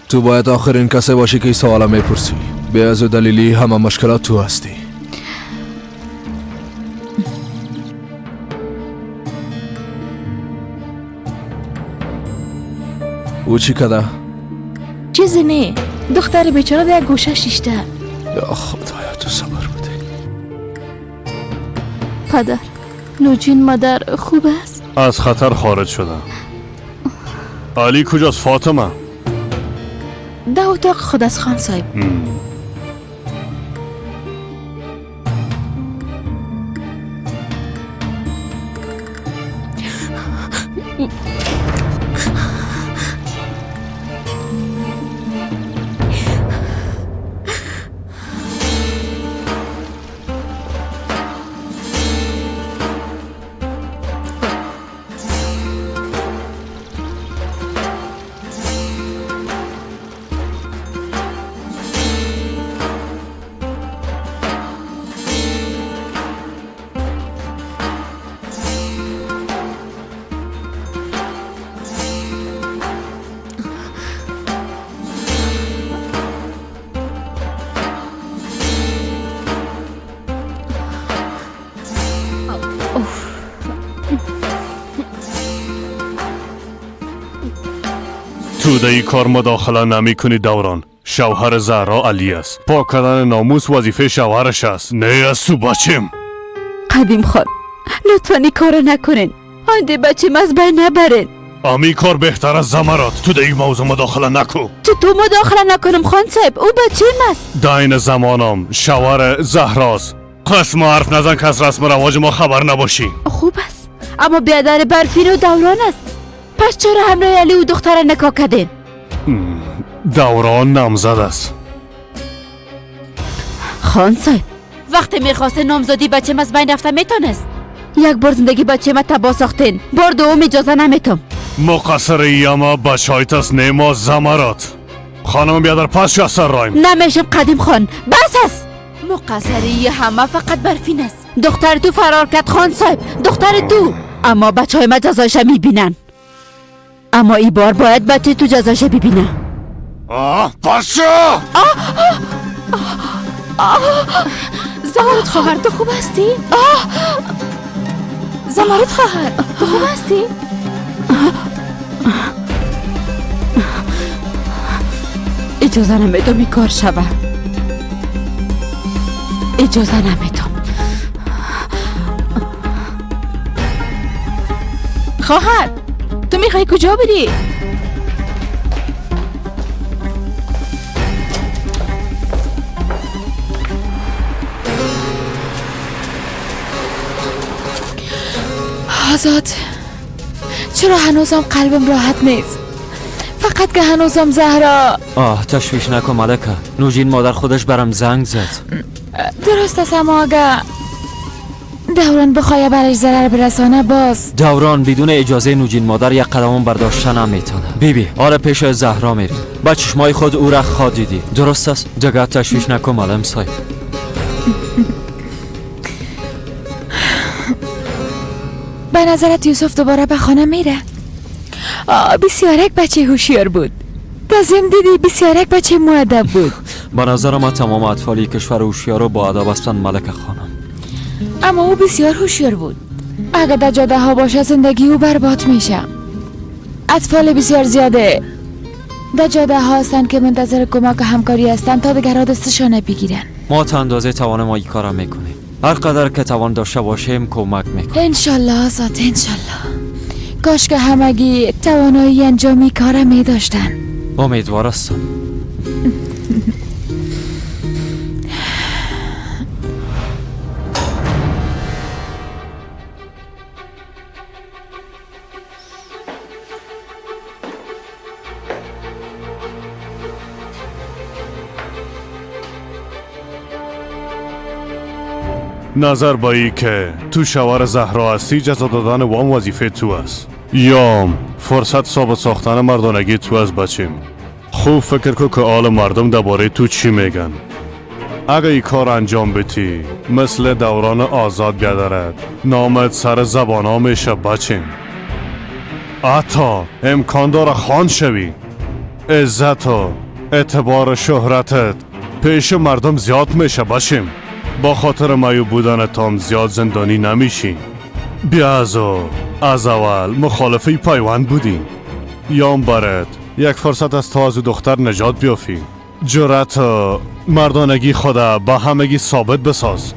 تو باید آخرین کسی باشی که این سوالا میپرسی. به از دلیلی همه مشکلات تو هستی. او چی کده؟ چیزی نه، دختر بیچاره در گوشه شیشته. یا خدایا تو صبر بودی. پدر، نوجین مادر خوب است؟ از خطر خارج شدم. علی کجاست؟ فاطمه در اتاق خود از خان صاحب. تو در این کار مداخله نمی کنی دوران. شوهر زهرا علی است. پاک کردن ناموس وظیفه شوهرش است، نه از تو بچم. قدیم خان لطفا این کار نکنین. آنده بچم از بین نبرین. امی کار بهتر از زمرات. تو در این موضوع مداخله نکن. تو مداخله نکنم خان صاحب، او بچم است. داین زمانم شوهر زهراست. قسم و حرف نزن که از رسم رواج ما خبر نباشی. خوب است، اما بیادر برفین و دوران است. پس چرا همراه علی و دختر نکاح کردین؟ دوران نامزد است. خان صاحب وقتی میخواسته نامزدی بچه از بین رفته میتونست. یک بار زندگی بچه ما تباه ساختین، بار دوم اجازه نمیتم. مقصر ایما بچایت است، نیما زمرات. خانم بیادر پس شو از سر رایم. نمیشم قدیم خان، بس است. مقصری همه فقط برفین است. دختر تو فرار کرد خان صاحب، دختر تو. اما بچه های ما جزایش میبینن. اما ای بار باید بچه تو جزایش ببینه. پس شو! زمارد خواهر تو خوب هستی؟ زمارد خواهر تو خوب هستی؟ اجازه نمیدم این کار شوه. اجازه نمیدم. خواهر تو میخوای کجا بری؟ آزاد، چرا هنوزم قلبم راحت نیست؟ فقط که هنوزم زهرا. تشویش نکن ملکه. نوجین مادر خودش برام زنگ زد. درست است، اما اگه دوران بخواه برش ضرر برسانه باز دوران بدون اجازه نوجین مادر یک قدمون برداشته نمیتونه. بیبی آره پیش زهرا میری. با چشمای خود او را خواد دیدی. درست است؟ دیگه تشویش نکن معلم صاحب. به نظرت یوسف دوباره به خانه میره؟ بسیار یک بچه هوشیار بود. تازم دیدی بسیار یک بچه مؤدب بود. به نظر ما تمام اطفالی کشور هوشیار و با ادب هستند ملکه خانم. اما او بسیار هوشیار بود. اگر در جاده ها باشه زندگی او برباد میشه. اطفال بسیار زیاده در جاده ها هستند که منتظر کمک و همکاری هستند تا دیگر دستشان بگیرن. ما تا اندازه توان ما این کارا میکنیم. هر قدر که توان داشته باشیم کمک میکنیم. انشالله آزاد، انشالله. کاش که همگی توانایی انجامی کار می داشتن. امیدوار هستم. نظر با ای که تو شوار زهرا هستی جزا دادن وام وظیفه تو است یا فرصت ثابت ساختن مردانگی تو از بچیم. خوب فکر کن که آل مردم درباره تو چی میگن. اگه ای کار انجام بدی مثل دوران آزاد بیادرد نامت سر زبان ها میشه بچیم. حتی امکان داره خان شوی. عزت و اعتبار شهرتت پیش مردم زیاد میشه بچیم. با خاطر معیوب بودن تام زیاد زندانی نمیشی. بیازو از اول مخالفه پیوند بودی. یام برد یک فرصت از تو از دختر نجات بیافی. جرأت و مردانگی خدا با همگی ثابت بساز.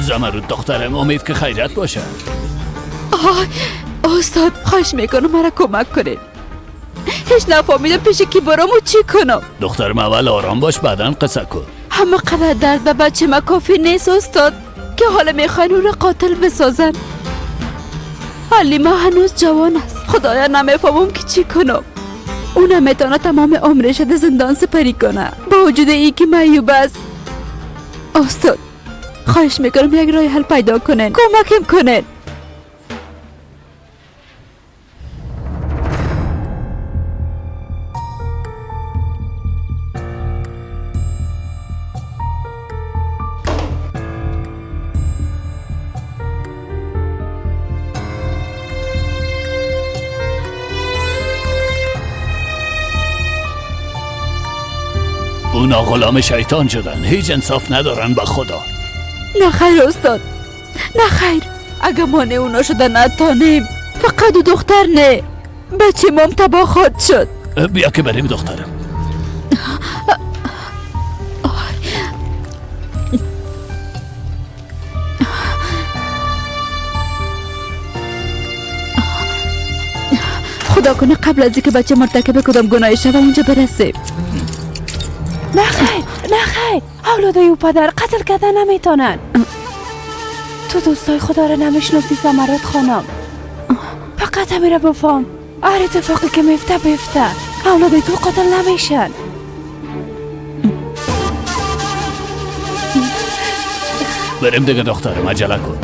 زمرد دخترم، امید که خیرت باشه. استاد خواهش میکنم مرا کمک کنید. هیچ نفهمیدم پیش کی برام و چی کنم. دخترم اول آرام باش بعدن قصه کن. همه قدر درد به بچه ما کافی نیست استاد که حالا میخواین او را قاتل بسازن. حالی ما هنوز جوان است. خدایا نمیفهمم که چی کنم. او نمیتونه تمام عمرش در زندان سپری کنه با وجود ای که معیوب است. استاد خواهش میکنم یک راه حل پیدا کنین، کمکم کنین. اونا غلام شیطان شدن، هیچ انصاف ندارن با خدا. نه خیر استاد، نه خیر. اگه مانع اونا شدن نتانیم فقط دختر نه بچه مام تباه خود شد. بیا که بریم دخترم. خدا کنه قبل از اینکه بچه مرتکب کدام گناهی شود اونجا برسیم. نه خیر، نه خیر. اولادای او پدر قتل کردن نمیتونن. تو دوستای خدا رو نمیشناسی سمرات خانم. فقط همین رو بفهم. هر اتفاقی که میفته بیفته، اولادای تو قاتل نمیشن. بریم دیگه دخترم، عجله کن.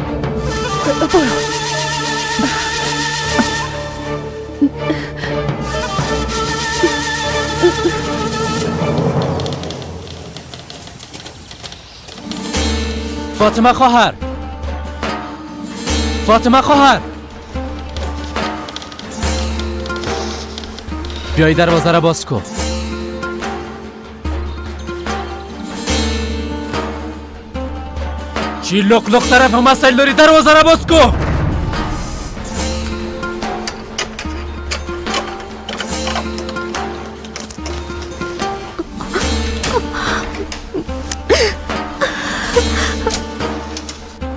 فاطمه خواهر، فاطمه خواهر، بیایی دروازه را باز کن. چی لق لق طرف مسائل داری؟ دروازه را باز کن.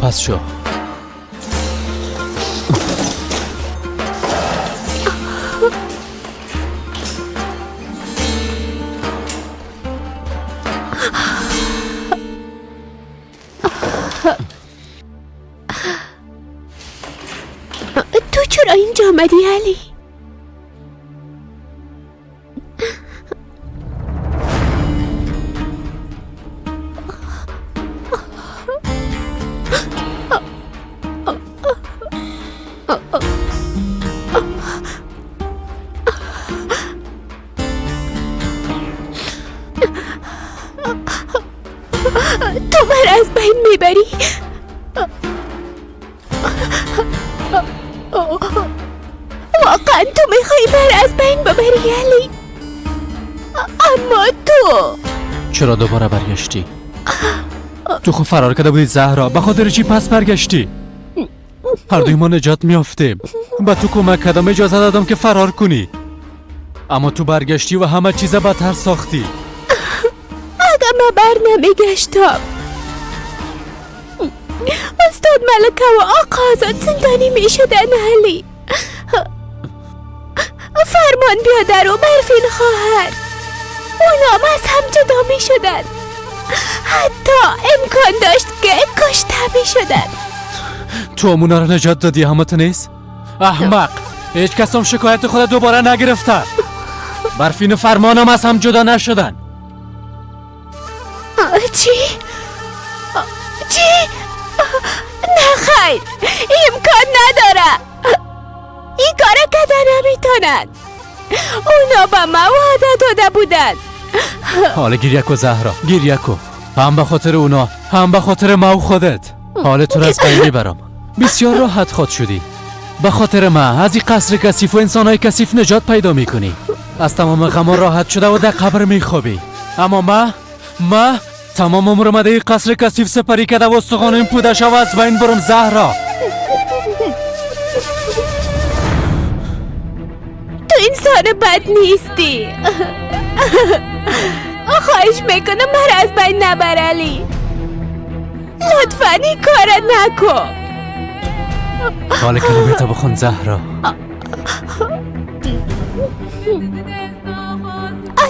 پس شو. تو چرا اینجا آمدی علی؟ تو من از بین میبری؟ واقعا تو میخوای من از بین ببری علی؟ اما تو چرا دوباره برگشتی؟ تو خود فرار کرده بودی زهرا، به خاطر چی پس برگشتی؟ هر دوی ما نجات میافتیم. به تو کمک کردم، اجازه دادم که فرار کنی، اما تو برگشتی و همه چیز بدتر ساختی. اگه من بر نمیگشتم استاد ملکه و آقا آزاد زندانی میشدن علی. فرمان بیادر و برفین خواهر اونا از هم جدا میشدن، حتی امکان داشت که کشته میشدن. تو امونا رو نجات دادی، همه تو نیست؟ احمق، هیچ کس هم شکایت خود دوباره نگرفته. برفین و فرمانم از هم جدا نشدن. چی؟ چی؟ نه خیر، امکان نداره. این کار کده نمیتونن. اونا با ما وعده داده بودن. حالا گریه کو زهرا، گریه کو. هم به خاطر اونا، هم به خاطر ما و خودت. حال تو را از بین میبرم. بسیار راحت خود شدی. به خاطر ما از این قصر کثیف و انسانهای کثیف نجات پیدا میکنی. از تمام غم راحت شده و در قبر میخوابی. اما ما تمام عمر مده این قصر کثیف سپری کرده و استخوانم پوده شو و از بین برم زهرا. تو انسان بد نیستی. خواهش میکنم من از بین نبر علی. لطفاً این کار نکن. حال کلمه بخون زهرا.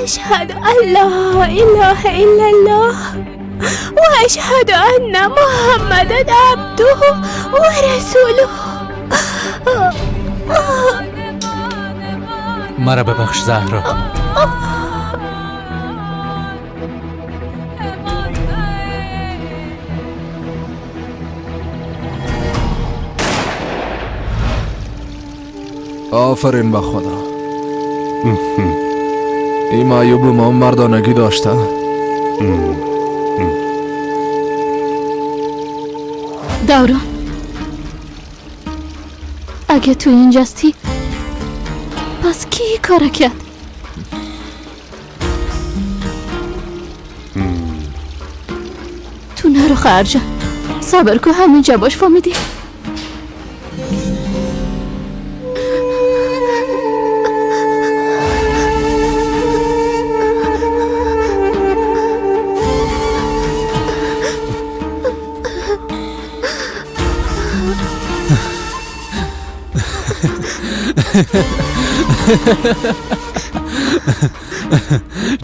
اشهد ان لا اله الا الله و اشهد ان محمد عبده و رسوله. مرا ببخش زهرا. آفرین به خدا. این معیوب ما مردانگی داشته. دوران، اگه تو اینجاستی پس کی کار کرد؟ تو نرو خرجه، صبر کن، همینجا باش، فهمیدی؟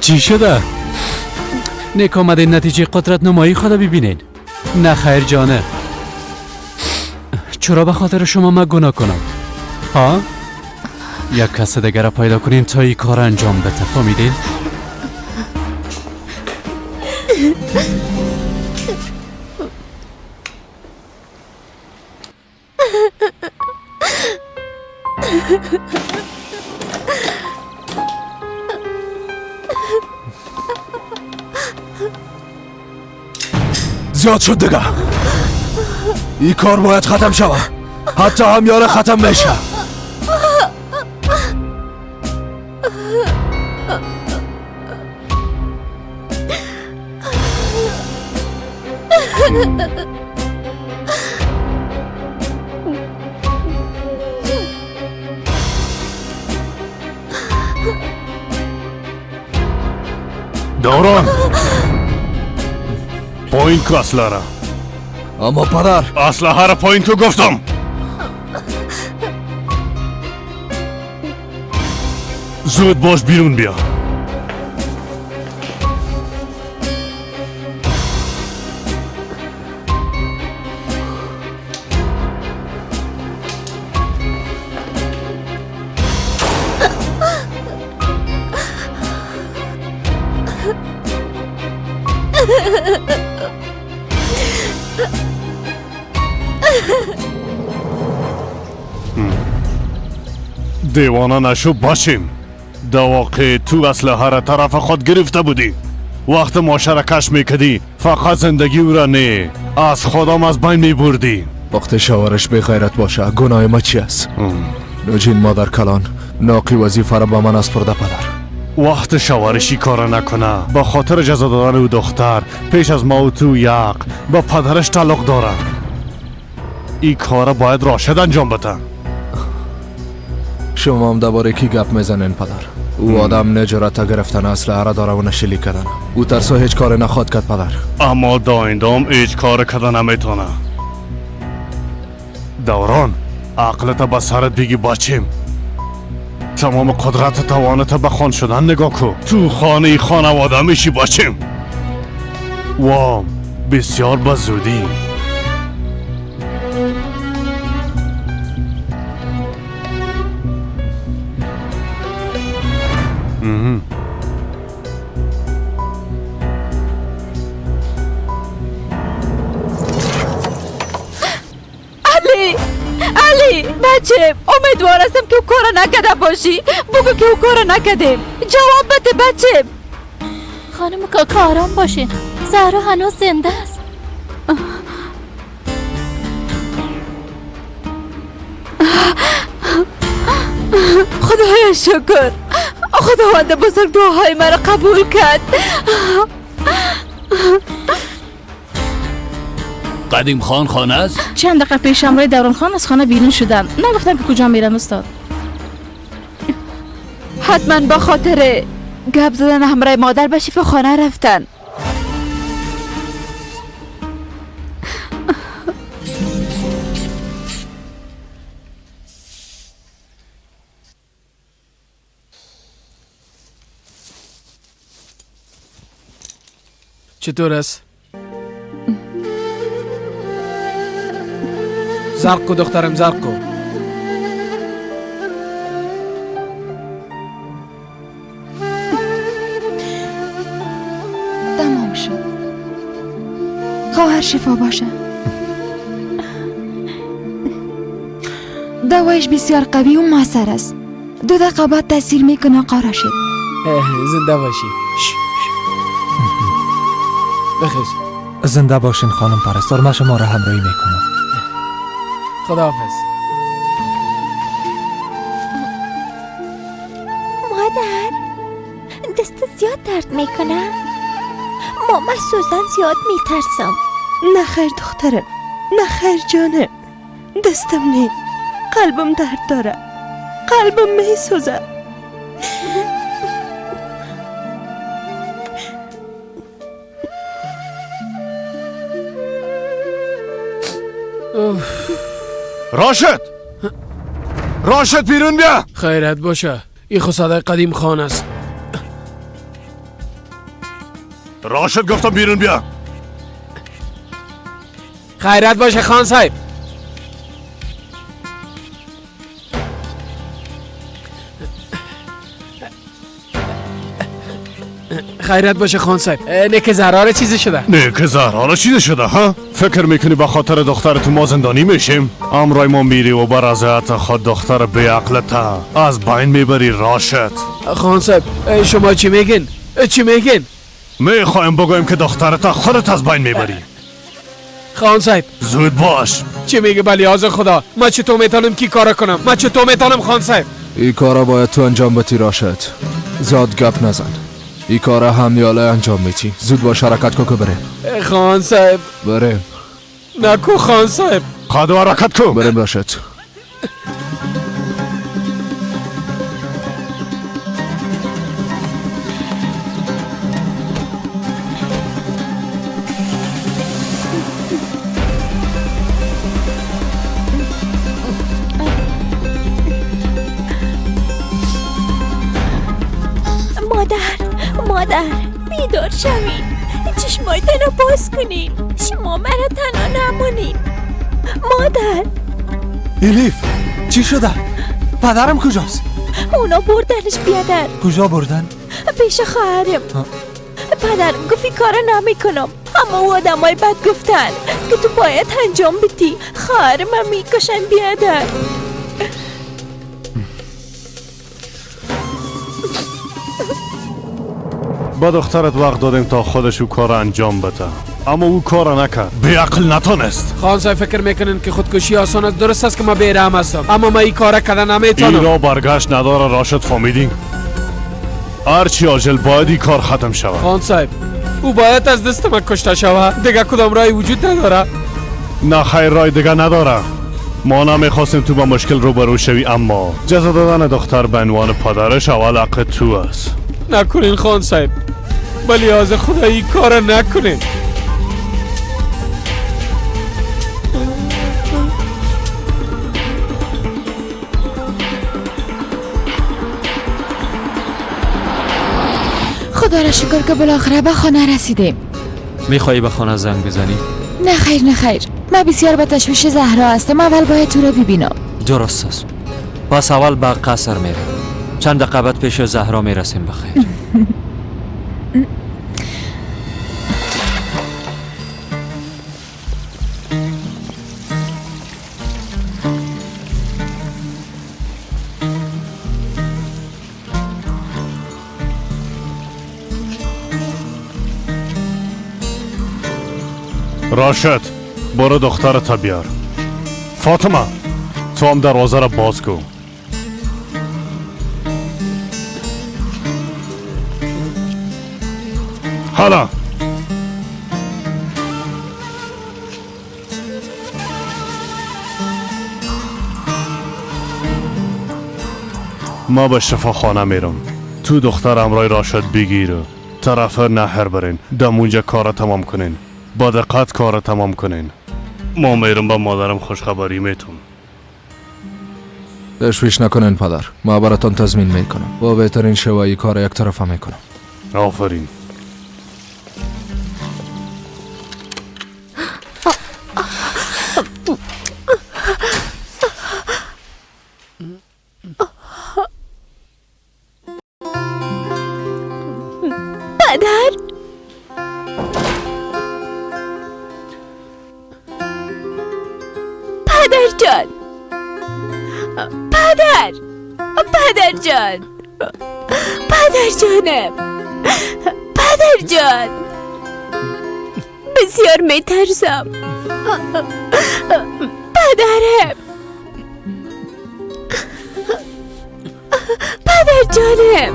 چی شده؟ نیک آمده نتیجه قدرت نمایی خدا ببینین. نه خیر جانه، چرا به خاطر شما من گناه کنم؟ ها؟ یک کس دیگر را پیدا کنین تا این کار انجام بده، فهمیدین؟ زیاد شد دیگه. این کار باید ختم شوه. حتی همیاره ختم میشه. دوران پایین کو اسلحه را. اما پدر اسلحه را پایین کو گفتم. زود باش بیرون بیا. دیوانه نشو باشیم. در واقع تو اسلحه را طرف خود گرفته بودی. وقت مشارکش میکدی فقط زندگی او را نه از خودم از بین میبردی. وقت شوارش به غیرت باشه گناه ما چی است؟ نوجین مادر کلان ناقی وظیفه را به من اسپرده پدر. وقت شوارشی کار نکنه به خاطر جزا دادن او دختر پیش از ما و تو یک با پدرش تعلق داره. این کار باید راشد انجام بده. شما هم درباره کی گپ میزنین پدر؟ او آدم نجرت گرفتن اسلحه را داره و نشلی کردن. او ترسا هیچ کار نخواد کرد پدر. اما دایندام هیچ کار کردن نمیتونه. دوران عقلت به سرت بگی بچیم. تمام قدرت توانت به خان شدن نگاه کو. تو خانه خانواده میشی بچیم. و بسیار بزودی. علی بچه امیدوار هستم که او کار نکده باشی. بگو که او کار نکده. جواب بده بچه. خانم کاکا آرام باشین. زهرا هنوز زنده است. خدایا شکر. خداوند بزرگ دعاهای مرا قبول کرد. قدیم خان خانه است؟ چند دقیقه پیش همراه دوران خان از خانه بیرون شدن. نگفتن که کجا میرن استاد. حتما با خاطر گپ زدن همراه مادر به شفا خانه رفتن. چطور است؟ زرق کو دخترم زرق کو. تمام شد. خواهر شفا باشه. دوایش بسیار قوی و موثر است. 2 دقیقه بعد تاثیر میکنه قاره شد. زنده باشی. بخیر. زنده باشین خانم پرستار. من شما را همراهی میکنم. خداحافظ. مادر دست زیاد درد میکنه. ماما سوزن زیاد میترسم. نه خیر دخترم، نه خیر جانم. دستم نه، قلبم درد داره. قلبم میسوزه. راشد! راشد بیرون بیا! خیرت باشه. این خود صدای قدیم خان است. راشد گفتم بیرون بیا. خیرت باشه خان صاحب. خیرت باشه خان صاحب. نک زهرا چیزی شده؟ نه که زهرا چیزی شده ها؟ فکر میکنی به خاطر دخترت ما زندانی میشیم؟ امرای ما میری و بر رضایت خود دختر بیعقلتا از بین میبری راشد. خان صاحب شما چی میگین؟ چی میگین؟ میخوایم بگویم که دخترت خودت از بین میبری. خان صاحب زود باش. چی میگه بلیاز خدا؟ ما چطور میتونم کی کارا کنم؟ ما چطور میتونم خان صاحب؟ این کارا باید تو انجام بدی راشد. زاد گپ نزن. این کارا همیاله انجام میدی. زود باش حرکت کو که بریم. خان صاحب بریم. نکو خان صاحب. قد و حرکت کو. بریم راشد. مادر بیدار شوید. چشمایتان رو باز کنین. شما مرا تنها نمونین. مادر. الیف چی شده؟ پدرم کجاست؟ اونا بردنش بیادر. کجا بردن؟ پیش خواهرم. پدر گفتی کارا نمیکنم، اما او آدمای بد گفتن که تو باید انجام بدی. خواهرم هم میکشن بیادر. با دخترت وقت دادیم تا خودش او کار انجام بده، اما او کار نکرد. بیعقل نتونست. خان صاحب فکر میکنین که خودکشی آسان است. درست است که ما بیرحم هستم، اما ما این کار کردن نمیتونم. این را برگشت نداره راشد. فهمیدین؟ هرچی عاجل باید این کار ختم شود. خان صاحب او باید از دست من کشته شود. دیگه کدام راهی وجود نداره. نه خیر، رای دیگه نداره. ما نمیخواستیم تو با مشکل روبرو شوی، اما جزا دادن دختر به عنوان پدرش اول حق تو است. نکنین خان صاحب، ولی از خدا این کار نکنین. خدا را شکر که بالاخره به خانه رسیدیم. میخوایی به خانه زنگ بزنی؟ نه خیر نه خیر، من بسیار به تشویش زهرا هستم. اول باید تو را ببینم. درست است. پس اول به قصر میریم. چند دقیقه بعد پیش زهرا میرسیم. بخیر. راشد برو دخترت بیار. فاطمه تو هم دروازه را باز کن. حالا ما به شفاخانه میرم. تو دختر امرای راشد بگیر و طرف نهر برین. دمونجا کار تمام کنین. با دقت کار تمام کنین. ما میرم با مادرم خوشخبری میتون. تشویش نکنین پدر، ما براتون تضمین میکنم. با بهترین شوایی کار یک طرفه میکنم. آفرین. پدر جان، پدر جان، پدر جانم، پدر جان، بسیار میترسم. پدرم، پدر جانم.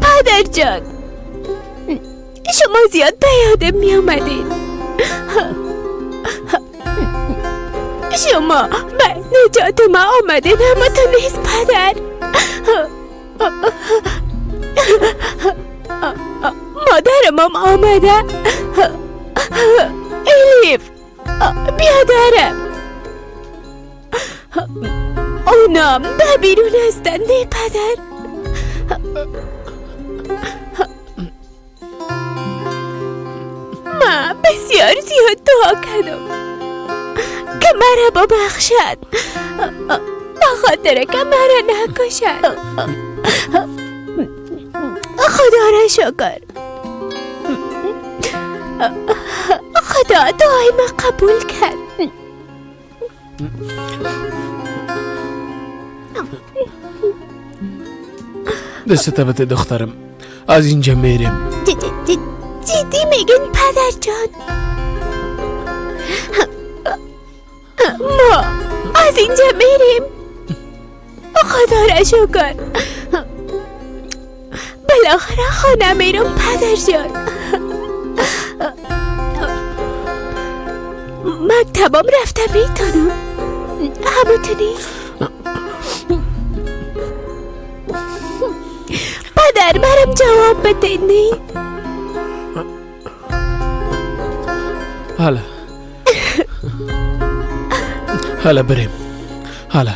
پدر جان، شما زیاد به یادم می آمدین. شما به نجات ما آمدین، اما تو نیست پدر. مادرم آمده. الیف بیادرم، اونام به بیرون هستن. نه پدر، ما به بسیار زیاد دعا کردم که مرا ببخشد، بخاطر که مرا نکشد. خدا را شکر، خدا دعای ما قبول کرد. دست بده دخترم، از اینجا میریم. جدی میگین پدر جان؟ ما از اینجا میریم؟ خدا را شکر، بالاخره خانه میرم پدر جان. مکتبم رفته میتونم، اما تو نیست. پدر برم جواب بده. نی حالا بریم. حالا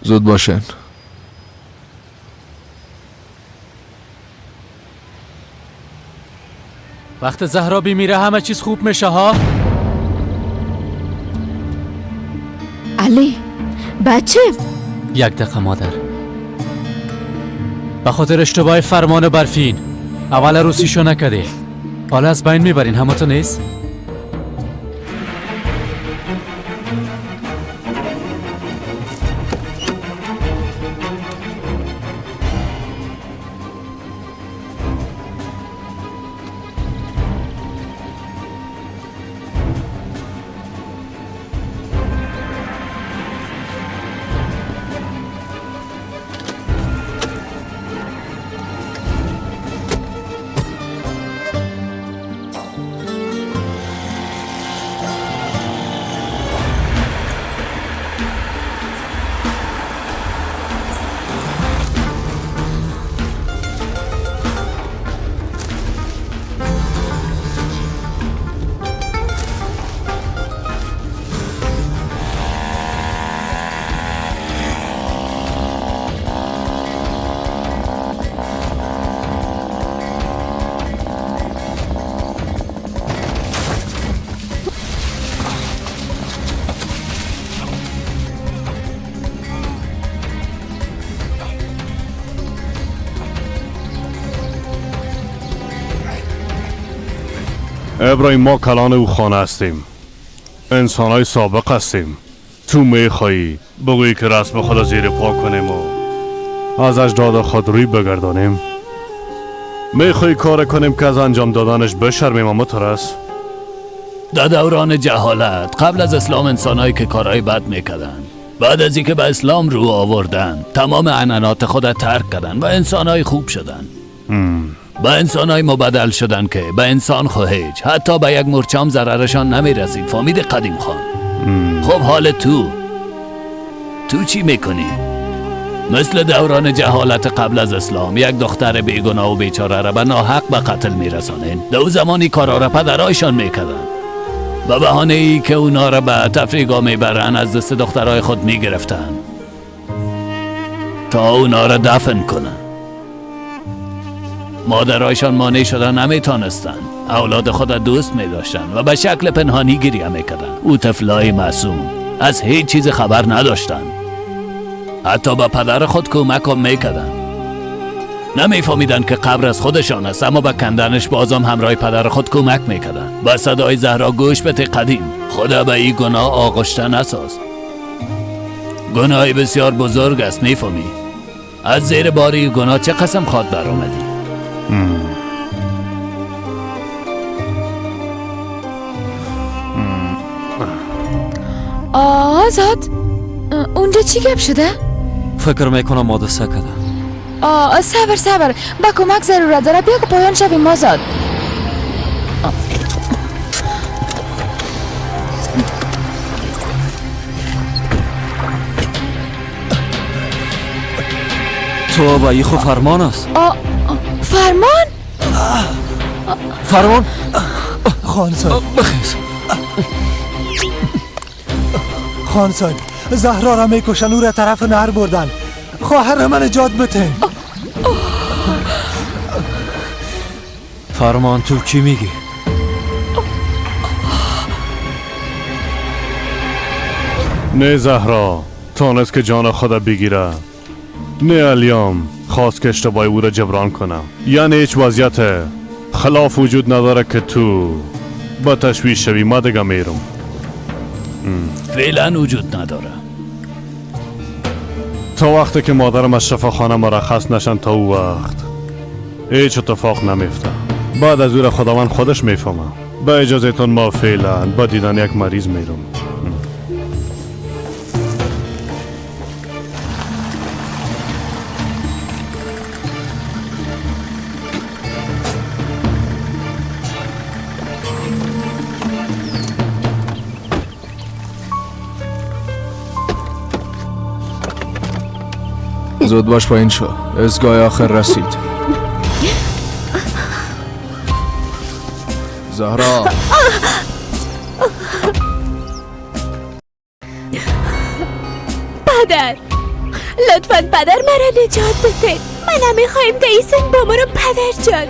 زود باشین. وقت زهرا میره همه چیز خوب میشه ها. علی بچه، یک دقیقه مادر، به خاطر اشتباه فرمان برفین اول روسیشو نکده، حالا از بین میبرین، همه تو نیست؟ ابراهیم، ما کلان او خانه هستیم، انسانهای سابق هستیم. تو میخوایی بگویی که رسم خدا زیر پا کنیم و از اجداد خود روی بگردانیم؟ میخوایی کار کنیم که از انجام دادنش بشرمیم اما ترس؟ در دوران جهالت قبل از اسلام انسانهایی که کارهای بد میکردن، بعد از اینکه به اسلام رو آوردن تمام عنعنات خود ترک کردن و انسانهای خوب شدن. با انسانهای مبدل شدن که به انسان هیچ، حتی به یک مرچام ضررشان نمیرسید. فهمید قدیم خان؟ خب حال تو چی میکنی؟ مثل دوران جهالت قبل از اسلام یک دختر بیگناه و بیچاره را به ناحق به قتل میرسانین. دو زمانی کارا را پدرایشان میکردن، به بهانه ای که اونا را به تفریگاه میبرن از دست دخترای خود میگرفتن تا اونا را دفن کنن. مادرایشان مانع شدن نمیتونستن، اولاد خود دوست میداشتن و به شکل پنهانی گریه میکردن. او طفلای معصوم از هیچ چیز خبر نداشتن، حتی به پدر خود کمک هم میکردن. نمیفهمیدن که قبر از خودشان است، اما به کندنش بازم همراه پدر خود کمک میکردن. با صدای زهرا گوش بده قدیم، خدا به این گناه آغشته نساز. گناهی بسیار بزرگ است، میفهمی؟ از زیر باری گناه چه قسم خواد برآمدی؟ آزاد اونجا چی گپ شده؟ فکر میکنم حادثه کرده. صبر با کمک ضرورت داره، بیا که پایان شویم آزاد. تو با ایخو فرمان است. فرمان؟ فرمان؟ خانزاد بخیز. خانزاد زهرا را میکشن، او را طرف نهر بردن. خواهر من نجات بتین. فرمان تو چی میگی؟ نه زهرا تانست که جان خدا بگیره، نه الیام خواست که اشتباه او را جبران کنم. یعنی هیچ وضعیت خلاف وجود نداره که تو با تشویش شوی. ما دیگه میرم. فعلا وجود نداره. تا وقتی که مادرم از شفاخانه مرخص نشن تا او وقت هیچ اتفاق نمیفته. بعد از او را خداوند خودش میفهمه. با اجازهتون ما فعلا با دیدن یک مریض میرم. زود باش پایین شو، ازگاه آخر رسید. زهرا پدر لطفاً پدر مرا نجات بده. من نمیخوایم دیسن بمرم پدر جان.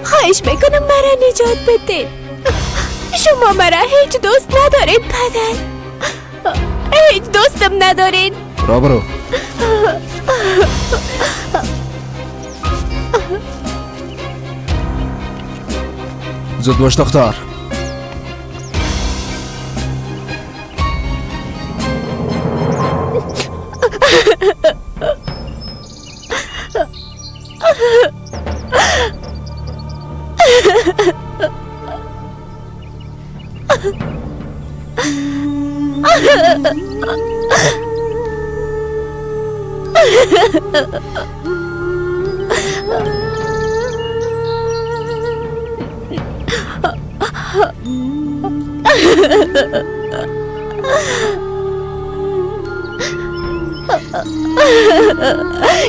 خواهش میکنم مرا نجات بده. شما مرا هیچ دوست ندارین پدر. هیچ دوستم ندارین. را برو. زود باش دختر.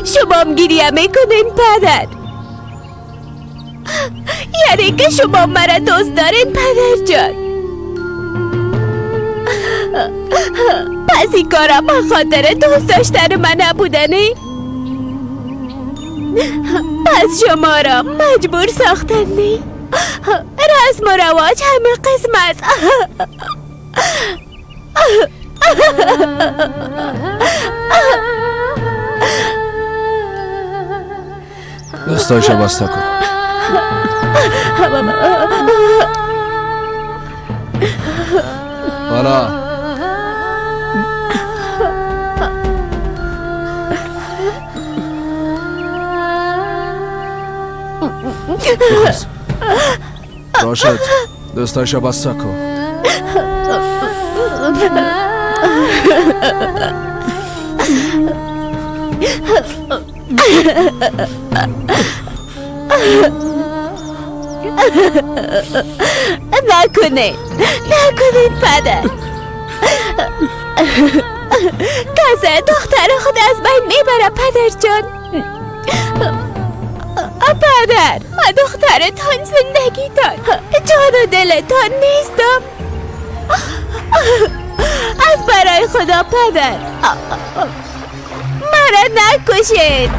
شما گریه میکنین پدر؟ یعنی که شما مرا دوست دارین پدر جان؟ پس این کارا به خاطر دوست داشتن من نبودنی؟ پس شما را مجبور ساختنی؟ رسم و رواج همه قسمت. دستایشو بسته کن. حالا راشد دستایشو بسته کن. نکنین پدر. کسه دختر خود از بین میبره پدر جان. پدر من دخترتان زندگیتان جان و دلتان نیستم. از برای خدا پدر مرا نکشید.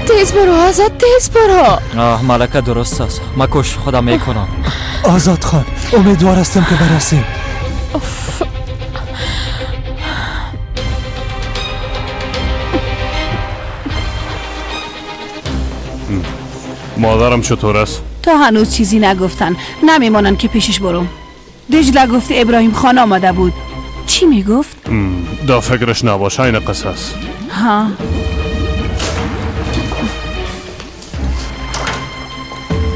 تیز برو آزاد، تیز برو. ملکه درست است. مکش خودم میکنم. آزاد خان امیدوار هستم که برسیم. مادرم چطور است؟ تا هنوز چیزی نگفتن، نمیمانن که پیشش برم. دجله گفت ابراهیم خان آمده بود. چی میگفت؟ دا فکرش نباش، این قصص. ها.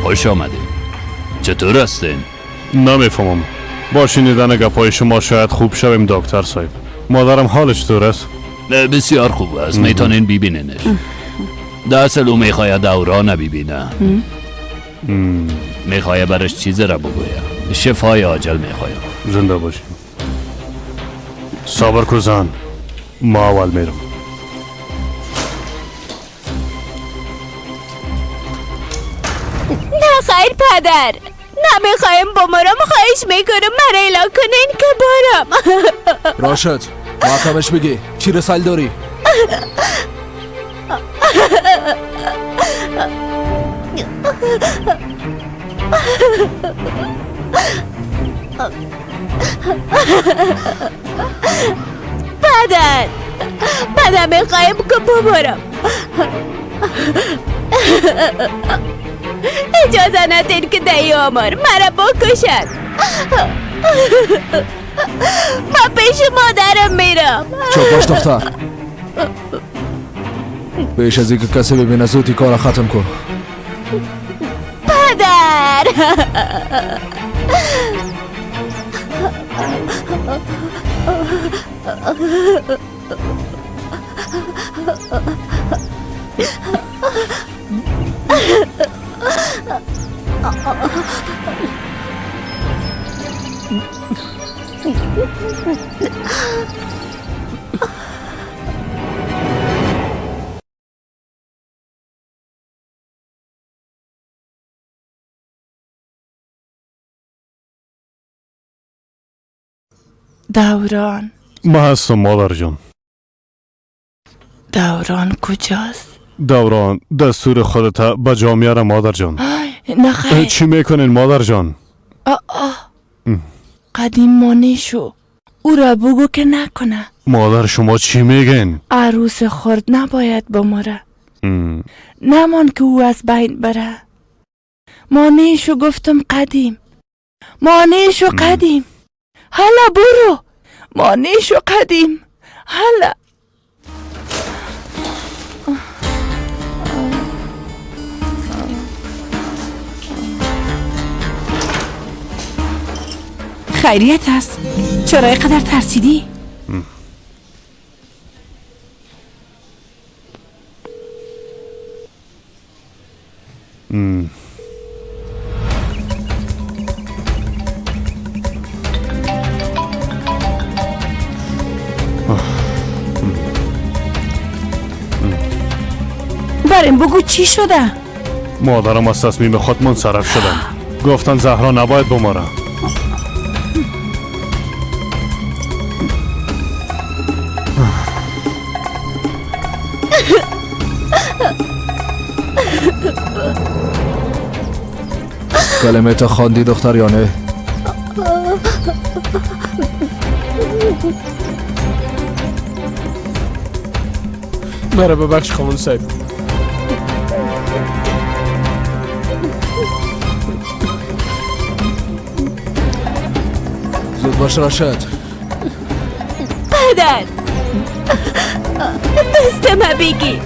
خوش آمدین. چطور هستین؟ نمیفهمم. با شنیدن گپای شما شاید خوب شویم دکتر صاحب. مادرم حالش چطور است؟ بسیار خوب است، میتونین ببینینش. در اصل او میخواید دوران ببینه. میخواید برش چیز را بگوید. شفای عاجل میخواید. زنده باشیم. صبر کن زن، ما اول میرم. نه خیر پدر، نمیخوایم بمارم، خواهش میکنم مرا اعلام کنین که بارم. راشد محکمش بگی چی رسال داری؟ پدر میخوایم که بمارم. اجازه ندین که دایی آمار مرا بکشد. من پیش مادرم میرم. چوب باش دختر. پیش از اینکه کسی ببینه زودی کار ختم کن. پدر دوران ما هستم مادر جان. دوران کجاست؟ دوران دستور خودت به جامعه مادر جان. نه خیر. چی میکنین مادر جان؟ قدیم مانی شو، او را بگو که نکنه. مادر شما چی میگین؟ عروس خرد نباید بمره. نمان که او از بین بره. مانیشو گفتم قدیم، مانیشو قدیم. حالا برو مانیشو قدیم. حالا خیریت است؟ چرا اینقدر ترسیدی؟ بریم بگو چی شده؟ مادرم از تصمیم خود منصرف شدن. گفتن زهرا نباید بماره. کلمه تا خواندی دختر یا نه؟ مرا ببخش خانم صاحب. زود باش راشد. پدر دست ما بگی،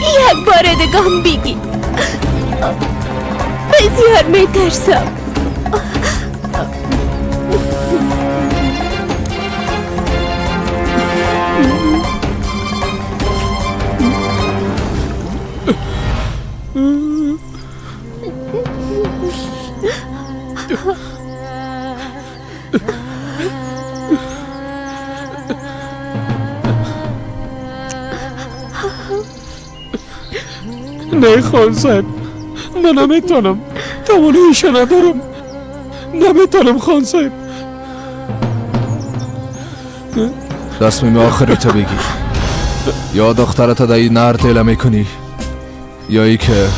یک بار دگم بگی. بسیار میترسم. نه خان صاحب، من نمیتونم، تواناییش ندارم. نمیتونم خان صاحب. تصمیم آخری تو بگی. یا دخترت در این نهر تیله میکنی یا ای که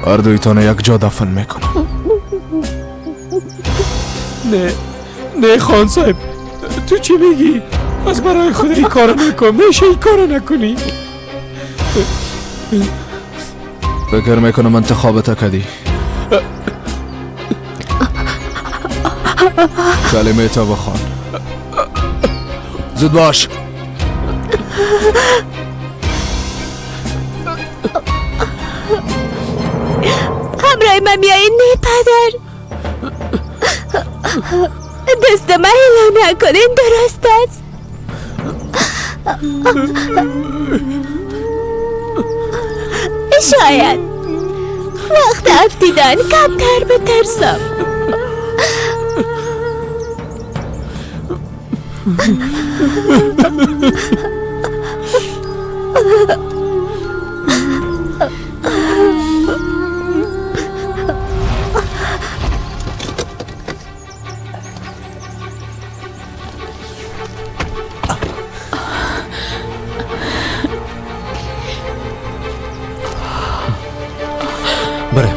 هر دویتانه یک جا دفن میکنم. نه خان صاحب، تو چی میگی؟ از برای خود این کارو نکن. میشه این کارو نکنی. فکر میکنم انتخابت کردی. کلمه تا بخوان. زود باش. همراه من میایی؟ نه پدر، دست من هلا نکنین. درست است. شاید وقت افتیدن کمتر بترسم. بره.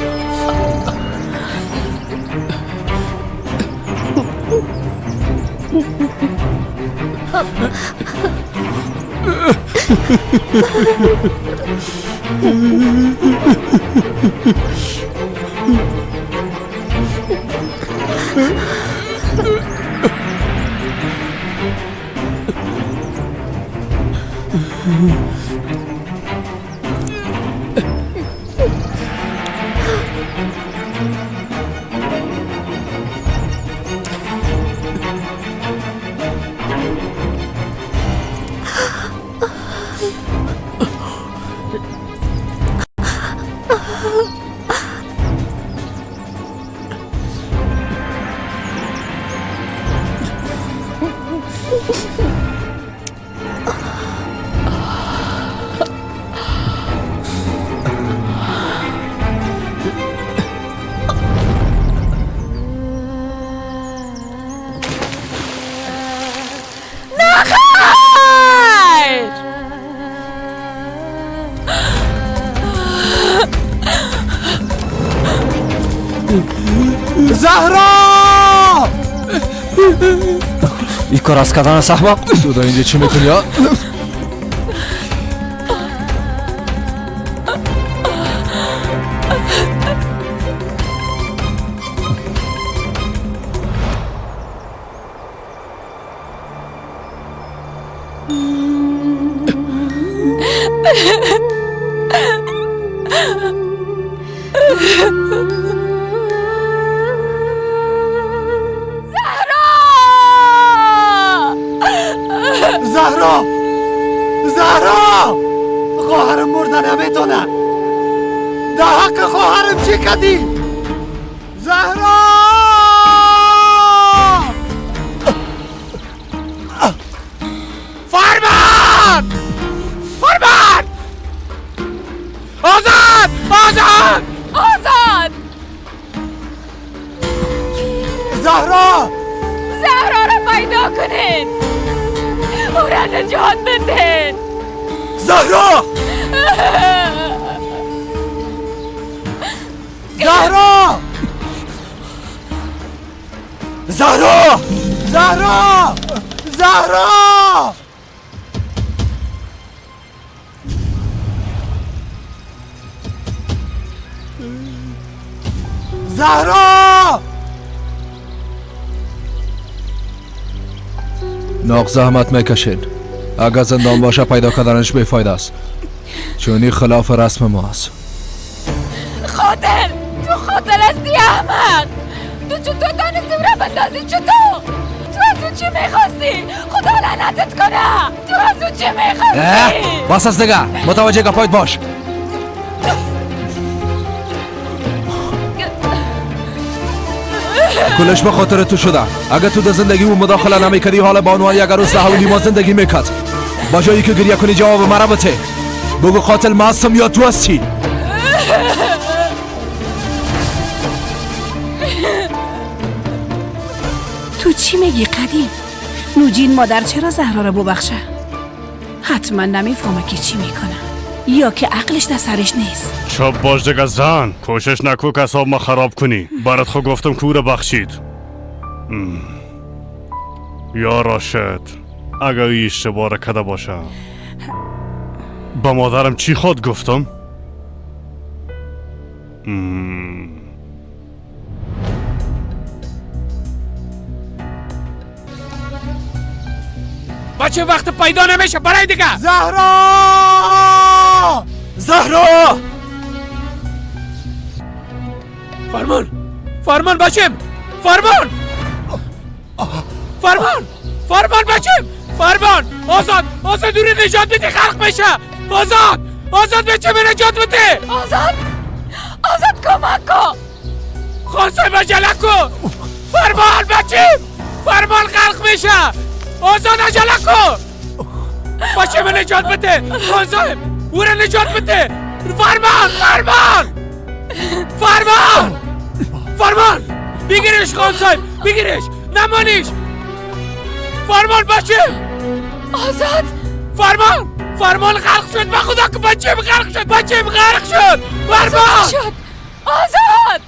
زهرا! این کار از کردن است احمق. تو دا اینجا چی میکنی ها؟ زهرا! زهرا! خواهرم مردن نمیتونه. ده حق خواهرم چی کردی؟ زهرا! فرمان! فرمان! آزاد! آزاد! آزاد! زهرا! زهرا را پیدا کنین. او را نجات بدین. زهرا! زهرا! زهرا! زهرا! زهرا! زهرا! ناق زحمت میکشین. اگر زندان باشه پیدا کردنش بیفاید است، چون این خلاف رسم ماست. خاطر! تو خاطر هستی احمق! تو چطور دانستی او را بندازی؟ چطور؟ تو از اون چی میخواستی؟ خدا لعنتت کنه! تو از اون چی میخواستی؟ بس از دیگه متوجه گپایت باش. کلش به خاطر تو شده. اگه تو در زندگی اون مداخله نمیکردی حالا بانوانی اگر روز حولی ما زندگی میکرد. با جایی که گریه کنی جواب مرا بده. بگو قاتل ما هستم یا تو هستی. تو چی میگی قدیم؟ نوجین مادر چرا زهرا را ببخشه؟ حتما نمیفهمه که چی میکنه یا که عقلش در سرش نیست. چوب باش دیگه زن. کوشش نکو که حساب ما خراب کنی. برات خود گفتم که او را بخشید. یا راشد اگر این اشتباه را کده باشم با مادرم چی خود گفتم؟ بچه وقت پیدا نمیشه برای دیگه. زهرا فرمان بچم، فرمان بچم، فرمان آزاد دوری نجات بده، خلق میشه. آزاد بچه من نجات بده. آزاد کمک کن. خانصاحب عجله کن. فرمان بچم، فرمان خلق میشه. آزاد عجله کن. بچه من نجات بده. خانصاحب او را نجات بده. فرمان بگیرش خانصاحب، بگیرش نمانیش. فرمان بچه. آزاد فرمان غرق شد. به خدا که بچه غرق شد. فرمان شد. آزاد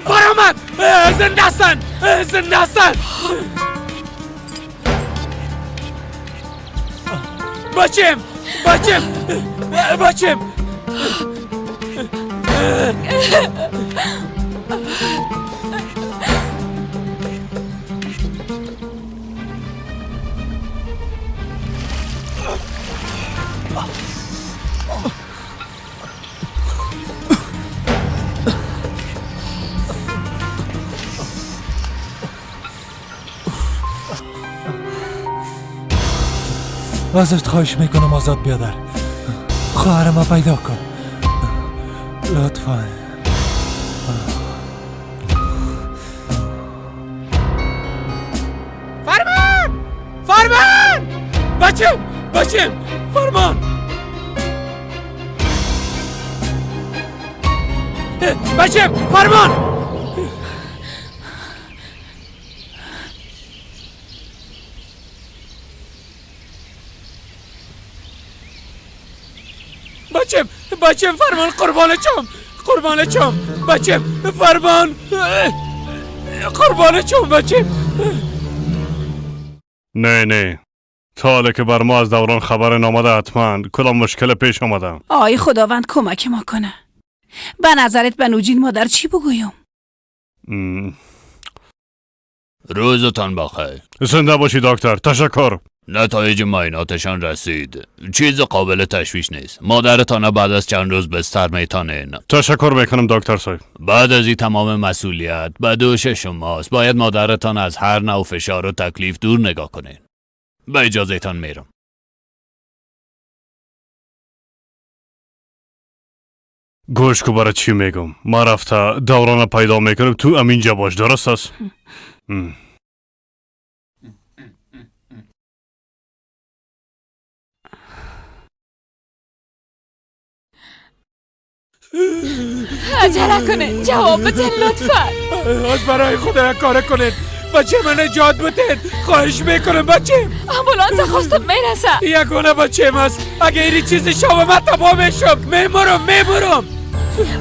برآمد. زنده هستن. بچم ازت خواهش میکنم آزاد بیادر، خواهرم رو پیدا کن لطفا. فرمان بچم فرمان بچم فرمان قربان چم بچم فرمان قربان چم بچم. نه تا حالا که بر ما از دوران خبر نامده حتما کلا مشکل پیش آمده. آی خداوند کمک ما کنه. به نظرت به نوجین مادر چی بگویم؟ روزتان بخیر. زنده باشی دکتر. تشکر. نتایج معایناتشان رسید. چیز قابل تشویش نیست. مادرتان بعد از چند روز بستر میتانین. تشکر میکنم دکتر صاحب. بعد از این تمام مسئولیت به دوش شماست. باید مادرتان از هر نوع فشار و تکلیف دور نگاه کنین. به اجازه تان میرم. گوش کو برای چی میگم. ما رفته دوران پیدا میکنم تو امینجا باش. درست است؟ عجله کنه جواب بده لطفا. از برای خدا کار کنید. بچه من نجات بدید. خواهش میکنم بچه. امبولانس خواستم میرسه. یگونه بچه است. اگه این چیزی شما من تمام میشم. میمورم.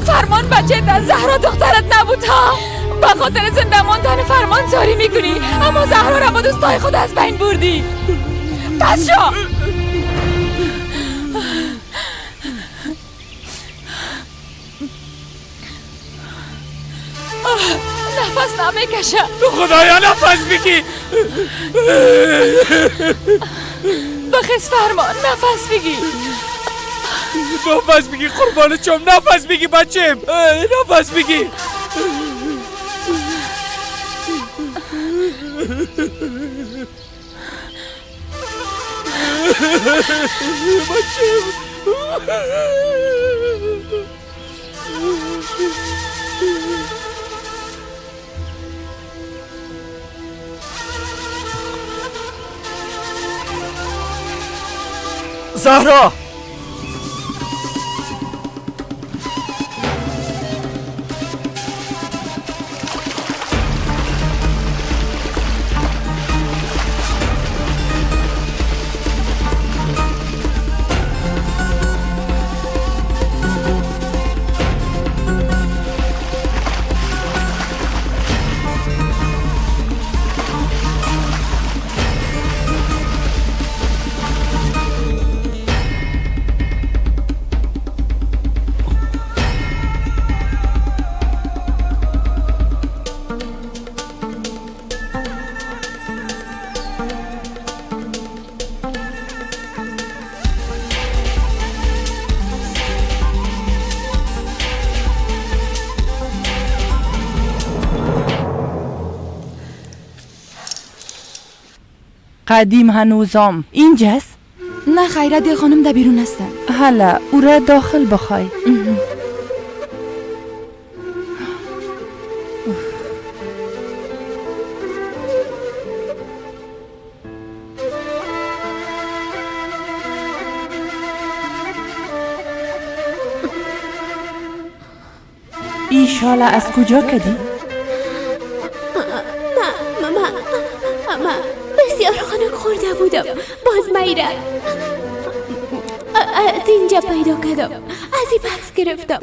فرمان بچه در زهرا دخترت نبود ها. به خاطر زنده ماندن فرمان زاری میکنی، اما زهرا را با دوستای خود از بین بردی. پس شو. نفس نمیکشه. خدایا نفس بگی. بخیز فرمان نفس بگی. نفس بگی قربان چم. نفس بگی بچم. نفس بگی. بچم. زهرا قدیم هنوزام اینجاست؟ نه خیرت دی خانم در بیرون هستن. حالا او را داخل بخوای. این شاله از کجا کدی؟ ماما بسیار خنک خورده بودم، باز میره از اینجا پیدا کردم، از این بکس گرفتم.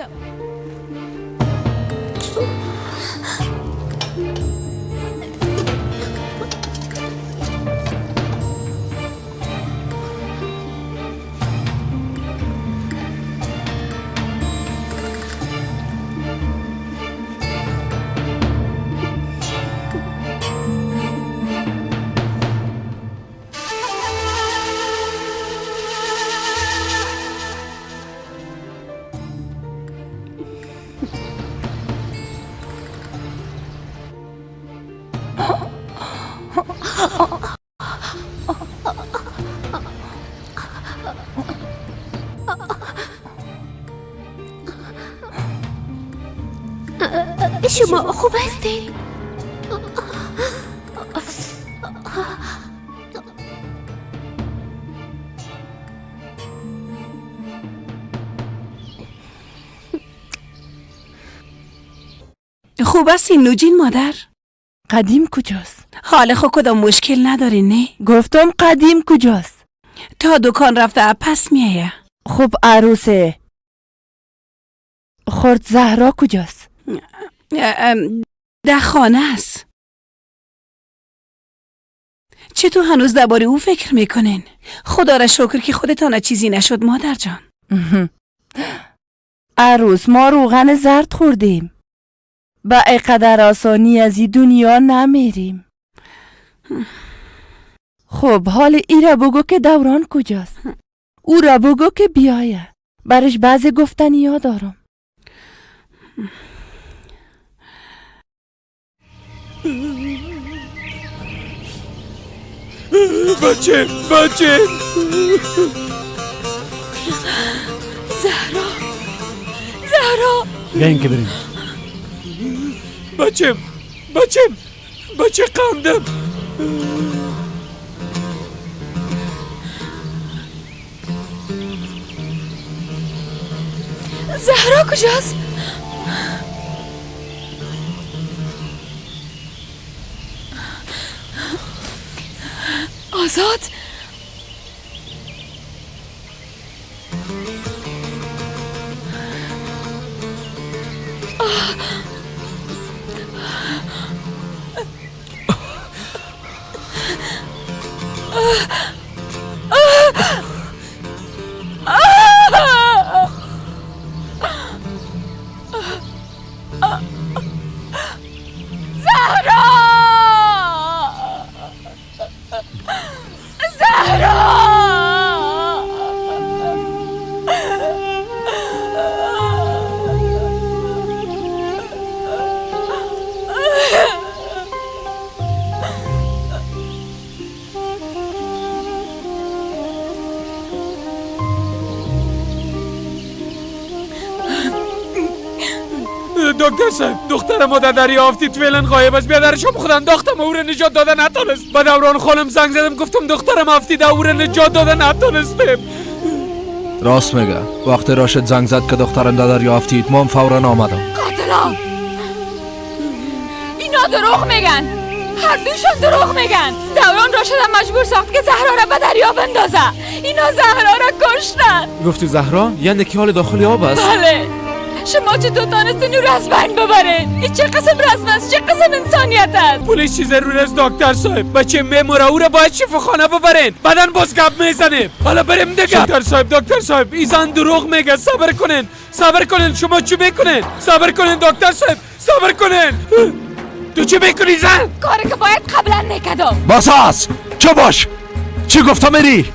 شما خوب هستین؟ خوب هستین نوجین مادر؟ قدیم کجاست؟ حال خود کدام مشکل ندارین نه؟ گفتم قدیم کجاست؟ تا دکان رفته پس میایه. خب عروسه خورد زهرا کجاست؟ در خانه است. چطور هنوز درباره او فکر میکنین؟ خدا را شکر که خودتان چیزی نشد مادر جان. عروس ما روغن زرد خوردیم، با اینقدر آسانی از این دنیا نمیریم. خب حال ای را بگو که دوران کجاست؟ او را بگو که بیایه، برش بعضی گفتنی ها دارم. بچه زهرا بیاین که بریم. بچه قندم. زهرا کجاست؟ آزاد؟ دکتر صاحب دختر ما در دریافتید فعلا غایب است. بیادرشم خودم داختم او را نجات داده نتونست. با دوران خانم زنگ زدم گفتم دخترم افتید او را نجات داده نتونستیم. راست میگه. وقتی راشد زنگ زد که دخترم در دریا افتید من فورا آمدم. قاتلا اینا دروغ میگن، هر دوشون دروغ میگن. دوران راشدم مجبور ساخت که زهرا را به دریا بندازه. اینا زهرا را کشتن. گفتی زهرا؟ یعنی که حال داخل آب است؟ بله. شما چطور تانستین او را از بین ببرین؟ این چه قسم رسم است؟ چه قسم انسانیت است؟ پلیس چی ضرور است دکتر صاحب؟ بچه میموره او را باید شفاخانه ببرین، بعدن باز گپ میزنیم. حالا بریم دیگه. دکتر صاحب ایزان دروغ میگه. صبر کنین. شما چی میکنین؟ صبر کنین دکتر صاحب، صبر کنین. تو چی میکنی زن؟ کاری که باید قبلا میکردم. باساس چه باش؟ چی گفتم میری؟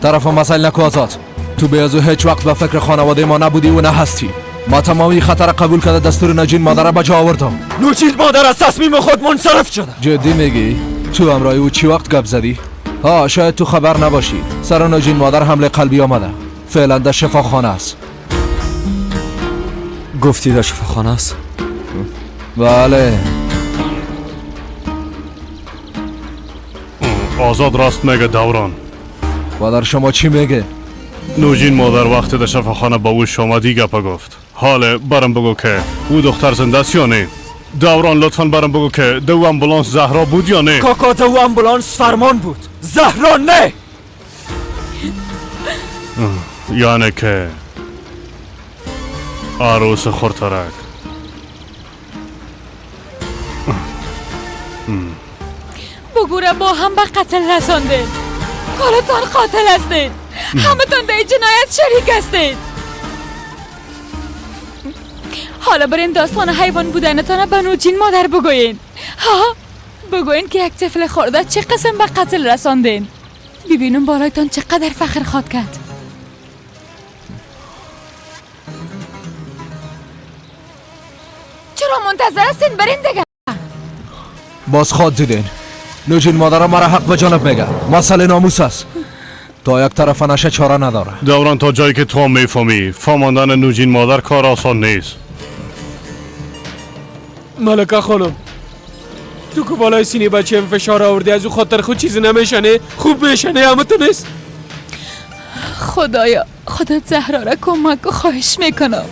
طرف مسئله نکو آزاد. تو بیازو هیچ وقت به فکر خانواده ما نبودی و نه هستی. ما تمامی خطر قبول کرده دستور نوجین مادر به جا آوردم. نوجین مادر از تصمیم خود منصرف شده. جدی میگی؟ تو همراه او چی وقت گپ زدی؟ ها شاید تو خبر نباشی. سر نوجین مادر حمله قلبی آمده. فعلا در شفاخانه است. گفتی در شفاخانه است؟ بله. آزاد راست میگه دوران. مادر شما چی میگه؟ نوجین مادر وقتی در شفاخانه با او شمادی گپا گفت. حالا برم بگو که او دختر زنده است یا نه؟ دوران لطفاً برم بگو که دو امبولانس زهرا بود یا نه؟ کاکا دو امبولانس فرمان بود، زهرا نه. یعنی که عروس خورترک بگوره با هم به قتل رساندین. کارتان قاتل هستین. همه تان در جنایت شریک هستین. حالا برین داستان حیوان بودنتان به نوجین مادر بگوین. ها بگوین که یک طفل خورده چه قسم به قتل رساندین. ببینم بالایتان چقدر فخر خواد کرد. چرا منتظر هستین؟ برین دیگه. باز خواد دیدین. نوجین مادر مرا حق به جانب میگه. مسئله ناموس است. تا یک طرف نشه چاره نداره. دوران تا جایی که تو میفهمی فهماندن نوجین مادر کار آسان نیست. ملکه خانم تو که بالای سینی بچه هم فشار آوردی از او خاطر خود چیزی نمیشنه خوب میشنه همه تو نیست. خدایا خودت زهرا را کمک و خواهش میکنم.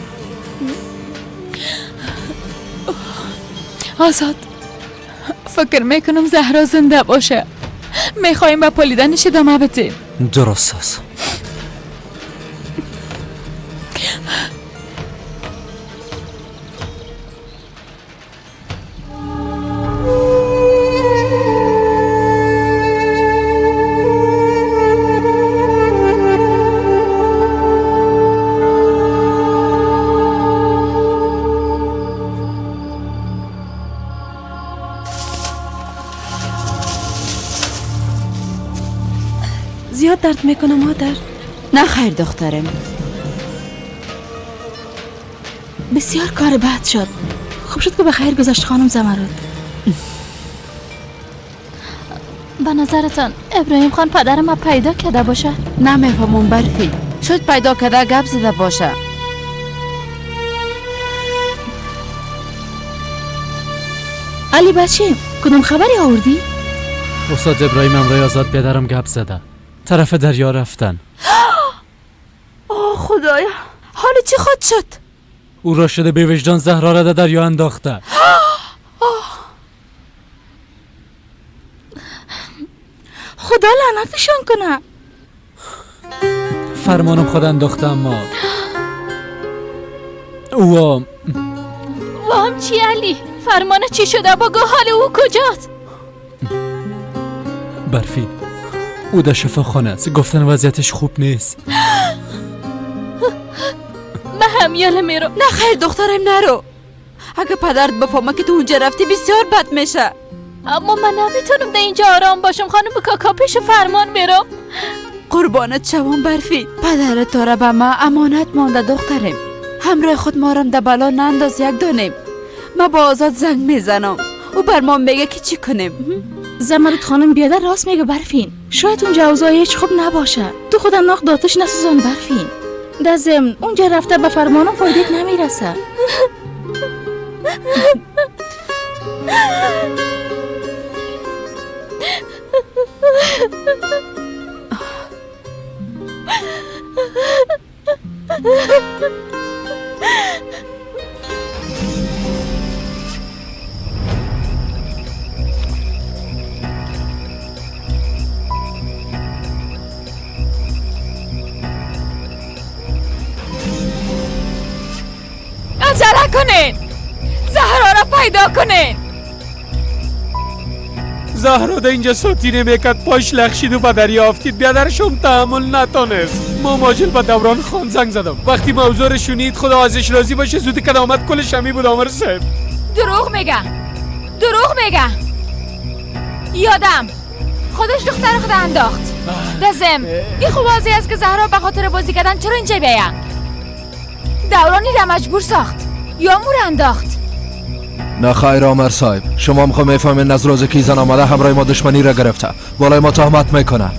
آزاد فکر میکنم زهرا زنده باشه. میخوایم به پلیدنش ادامه بدیم. درست است. زیاد درد میکنه مادر؟ نه خیر دخترم. بسیار کار بد شد. خوب شد که به خیر گذشت خانم زمرد. به نظرتان ابراهیم خان پدر ما پیدا کرده باشه؟ نمیفهمم برفی. شاید پیدا کرده گپ زده باشه. علی بچیم کدوم خبری آوردی؟ استاد ابراهیم امرای آزاد پدرم گپ زده. طرف دریا رفتن. اوه خدایا حالا چی خود شد؟ او را شده به وجدان زهرا را در دریا انداخته. خدا لعنتشان کنه. فرمانم خود انداخته اما او وام چی علی؟ فرمان چی شده؟ بگو حال او کجاست؟ برفی او در شفاخانه است. گفتن وضعیتش خوب نیست. من هم یاله میرو. نه خیر دخترم نرو. اگه پدرت بفهمه که تو اونجا رفتی بسیار بد میشه. اما من نمیتونم در اینجا آرام باشم. خانم کاکا پیش فرمان میرم. قربانت شوم برفی. پدرت تو را به ما امانت مانده دخترم. همراه خود مارم در بلا ننداز یک دونیم. ما با آزاد زنگ میزنم. او بر ما میگه که چی کنیم. زمرد خانم بیادر راست میگه برفین. شاید اونجا اوضاع هیچ خوب نباشه. تو خود ناق داتش نسوزان برفین. در ضمن اونجا رفته به فرمانم فایدت نمیرسه. عجله کنین. زهرا را پیدا کنین. زهرا در اینجا سوتی نمیکرد. پاش لخشید و به دریا افتید. بیادرشم تحمل نتانست. ما ماجل به دوران خان زنگ زدم. وقتی موضوع رو شنید خدا ازش راضی باشه زودی که آمد کل شمی بود آمر صاحب. دروغ میگه. یادم خودش دختر خود انداخت. دزم این خوب واضح است که زهرا به خاطر بازی کردن چرا اینجا بیاید. دورانی را مجبور ساخت یا مور انداخت. نه خیر آمر صاحب، شما میخوام میفهمین از روز که زن آمده همراه ما دشمنی را گرفته، بالای ما تهمت میکنه.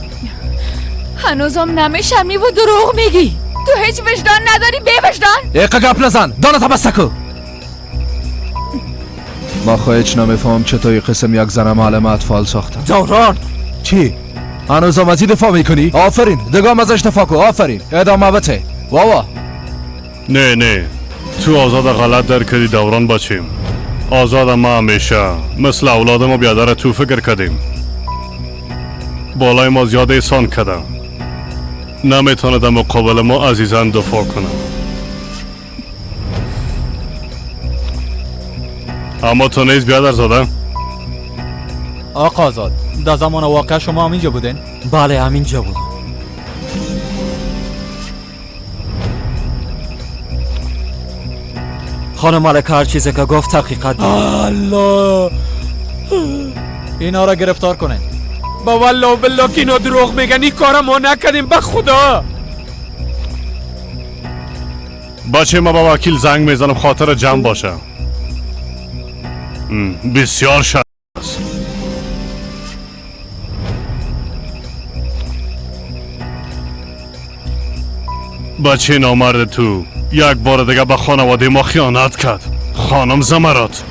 هنوزم نمیشرمی و دروغ میگی. تو هیچ وجدان نداری بی وجدان؟ ایقا گپ نزن، دانتا بستکو. ما خو هیچ نمیفهم چطور این قسم یک زن معلم اطفال ساخته. دوران چی؟ هنوزم از این دفاع میکنی؟ آفرین، دگام ازش دفاع کو، آفرین، ادامه بته. واوا نه تو آزاد غلط در کردی دوران بچیم. آزاد ما همیشه مثل اولاد ما بیادر تو فکر کردیم. بالای ما زیاد احسان کردم، نمیتونه در مقابل ما عزیزان دفاع کنه. اما تو نیز بیادر زاده؟ آقا آزاد، در زمان واقع شما همینجا بودین؟ بله همینجا بود. خانم ملکه هر چیزی که گفت حقیقت بود. الله، اینا را گرفتار کنین. با والله و بالله که اینا دروغ میگن، این کارا ما نکردیم به خدا. بچه ما با وکیل زنگ میزنم خاطر جمع باشه. بسیار شد است. بچه نامرد تو یک بار دیگه به خانواده ما خیانت کرد. خانم زمرات.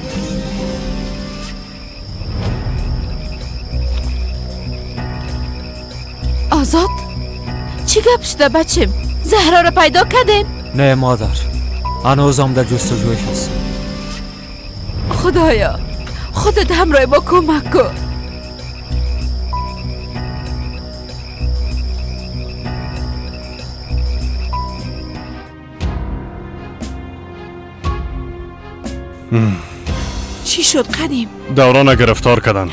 آزاد؟ چی گپ شده بچیم؟ زهرا رو پیدا کردین؟ نه مادر، هنوزم در جستجویش هست. خدایا خودت همراه با کمک کن. چی شد قدیم؟ دوران گرفتار کردن.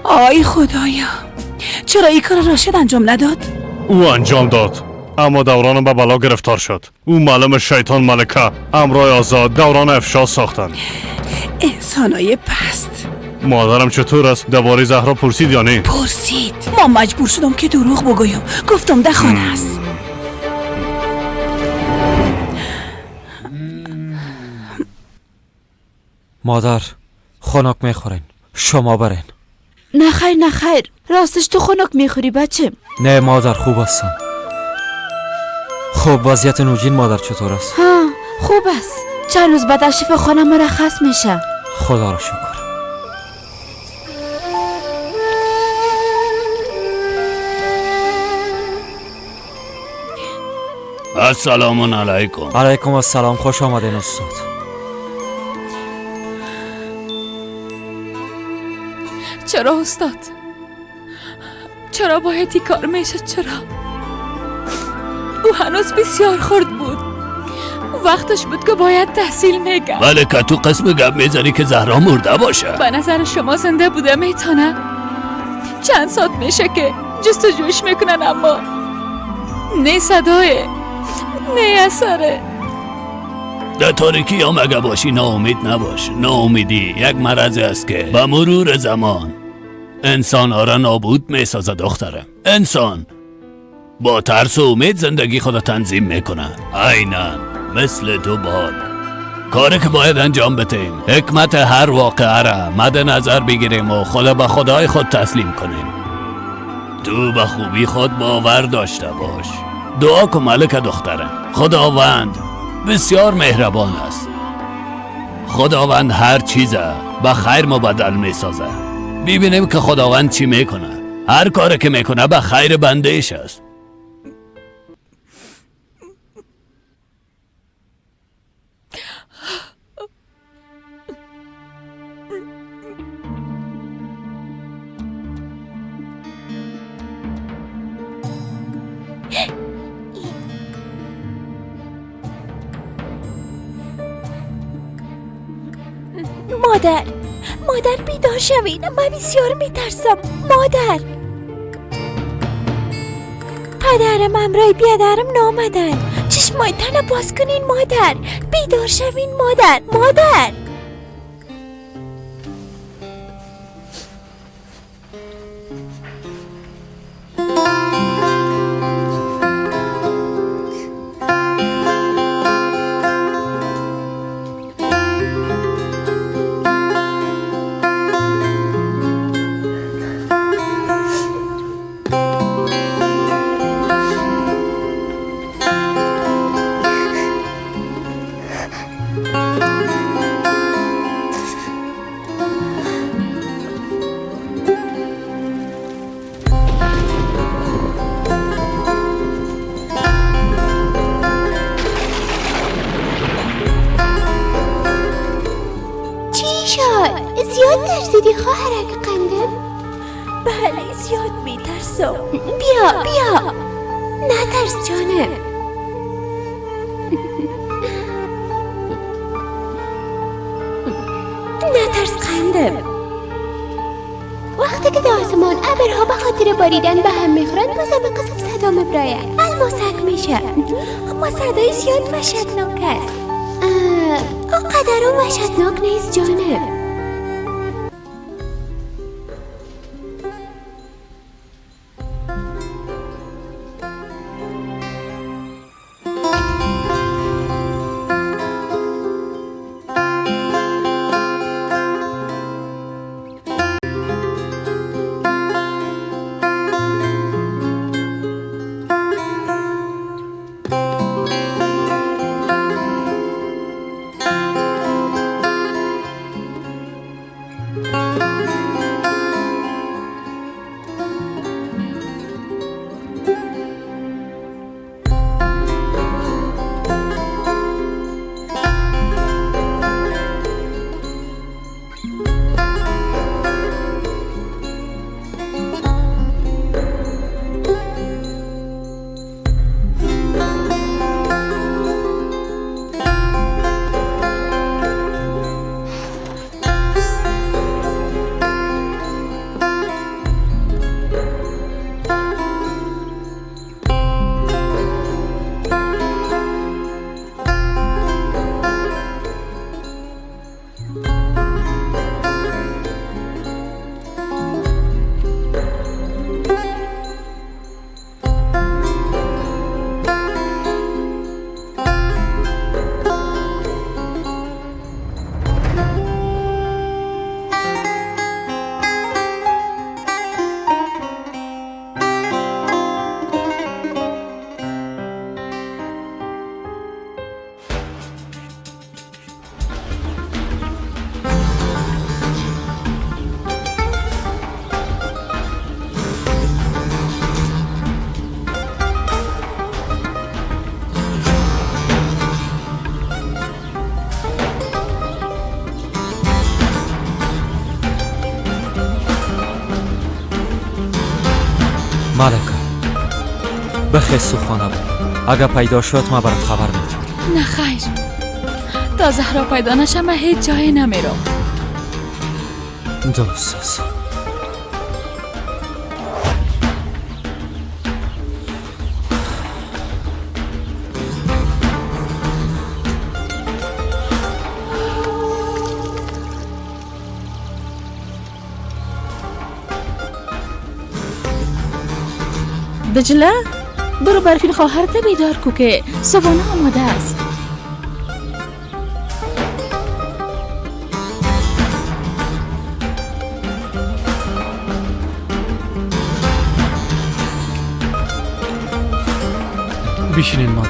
آی خدایا، چرا این کار راشد انجام نداد؟ او انجام داد، اما دوران به بلا گرفتار شد. او معلم شیطان ملکه امرای آزاد دوران افشا ساختن. انسانای پست. مادرم چطور است؟ درباره زهرا پرسید یا نه؟ پرسید. ما مجبور شدم که دروغ بگویم. گفتم در خانه است. مادر خنک میخورین، شما برین. نه خیر راستش تو خنک میخوری بچم؟ نه مادر خوب هستم. خب وضعیت نوجین مادر چطور است؟ ها خوب است، چند روز بعد از شفا خانه مرخص میشه. خدا را شکر. السلام علیکم. علیکم السلام، خوش آمدین استاد. چرا استاد؟ چرا باید این کار میشد؟ چرا؟ او هنوز بسیار خرد بود. وقتش بود که باید تحصیل میکرد. ولی که تو قسم گپ میزنی که زهرا مرده باشه. به نظر شما زنده بوده میتونه؟ چند ساعت میشه که جستجوش میکنن اما نه صدای نه اثره. در تاریکی هم اگه باشی ناامید نباش. ناامیدی یک مرض است که با مرور زمان انسان ها را نابود میسازه دخترم. انسان با ترس و امید زندگی خود تنظیم میکنه. عیناً مثل تو باد. کاری که باید انجام بدیم حکمت هر واقعه را مد نظر بگیریم و خود به خدای خود تسلیم کنیم. تو به خوبی خود باور داشته باش. دعا کن ملکه دخترم. خداوند بسیار مهربان است. خداوند هر چیزه به خیر مبدل میسازه. ببینیم که خداوند چی میکنه. هر کاری که میکنه به خیر بندهش است. مادر بیدار شوین، من بسیار میترسم. مادر، پدرم امرای بیادرم نامدن. چشمایتان باز کنین مادر. بیدار شوین مادر. زیاد ترسیدی خواهرک قندم؟ بله زیاد میترسم. بیا نترس جانم. نترس قندم. وقتی که در آسمان ابرها به خاطر باریدن به هم میخورند بازم قصف صدا مبراید الماسک میشه، اما صدای زیاد وحشتناک است. قدرم وحشتناک نیست جانم. ملکه بخیر سوخانه بود. اگه پیدا شد ما برات خبر میدم. نه خیر، تا زهرا پیدا نشه من هیچ جایی نمیرم. درست است. دجله برو برفین خواهرت بیدار کو که صبحانه آماده است. بشینین مادر.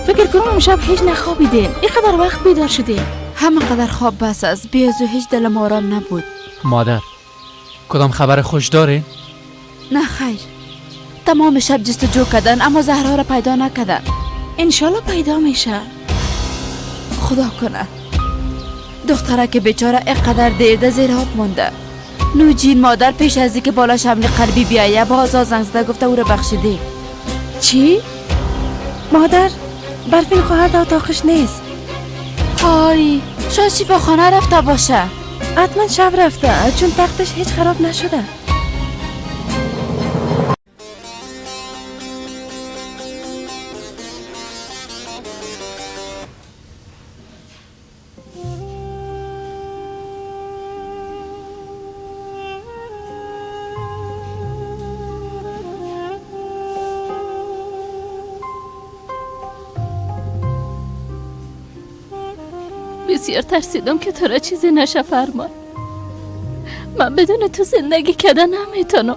فکر کنم امشب هیچ نخوابیدین. اینقدر وقت بیدار شدین. همه قدر خواب بس است. بیازو هیچ دلم آرام نبود. مادر کدام خبر خوش دارین؟ نه خیر، تمام شب جستجو کردن اما زهرا را پیدا نکردن. انشالله پیدا میشه. خدا کنه دختره که بیچاره اینقدر دیر ده زیر آب مونده. نوجین مادر پیش از اینکه بالاش حمله قلبی بیایه بازا زنگ زده گفته او را بخشیدی. چی؟ مادر برفین خواهر در اتاقش نیست. آی شاید شفاخانه رفته باشه. حتما شب رفته چون تختش هیچ خراب نشده. بسیار ترسیدم که تو را چیزی نشه فرمان. من بدون تو زندگی کردن نمیتونم.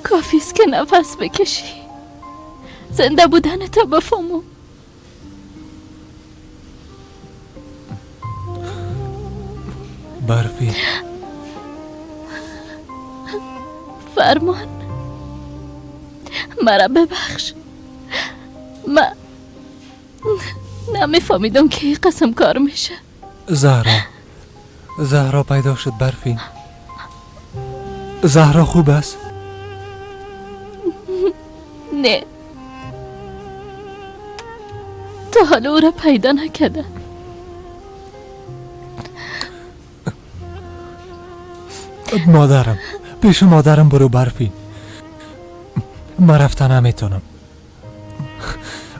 کافیست که نفس بکشی، زنده بودن تو بفهمم. برفی. فرمان مرا ببخش. من نمیفهمیدم که این قسم کار میشه. زهرا پیدا شد برفی. زهرا خوب است؟ نه، تا حالا او را پیدا نکرده. مادرم، پیش مادرم برو برفی. من رفتن نمیتونم.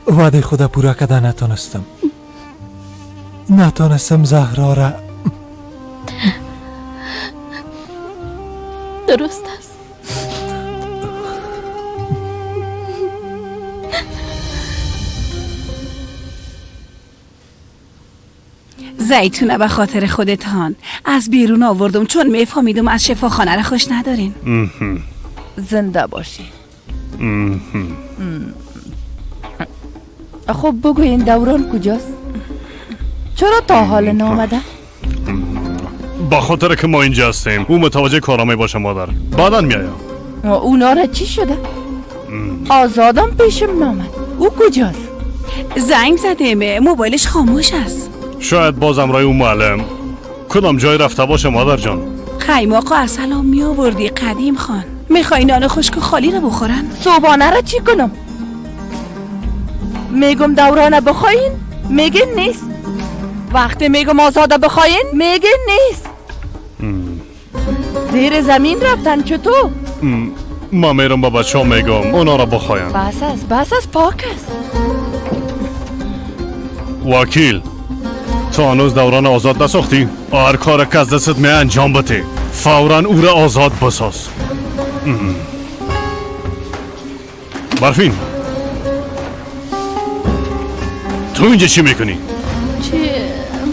وعده خدا پورا کده نتونستم زهرا را. درست است. زیتونه به خاطر خودتان از بیرون آوردم چون میفهمیدم از شفاخانه را خوش ندارین. زنده باشی. خب بگوین دوران کجاست؟ چرا تا حال نامده؟ با خاطر که ما اینجا هستیم او متوجه کارامه باشه مادر. بعداً میایم. اونا را چی شده؟ آزادم پیشم نامد. او کجاست؟ زنگ زده، موبایلش خاموش است. شاید بازم رای اون معلم کدام جای رفته باشه مادر جان. خیماق و اصل هم می آوردی قدیم خان. میخوای نان خشک و خالی رو بخورن؟ صبحانه را چی کنم؟ میگم دورانه بخواین؟ میگه نیست. وقتی میگم آزاده بخواین؟ میگه نیست. زیر زمین رفتن چطور؟ ما میرم با بچه ها میگم اونا را بخواین. بس است پاک است. وکیل تو هنوز دوران آزاد نساختی؟ هر کار که از دستت می انجام بده فوراً او را آزاد بساز. برفین تو اینجا چی میکنی؟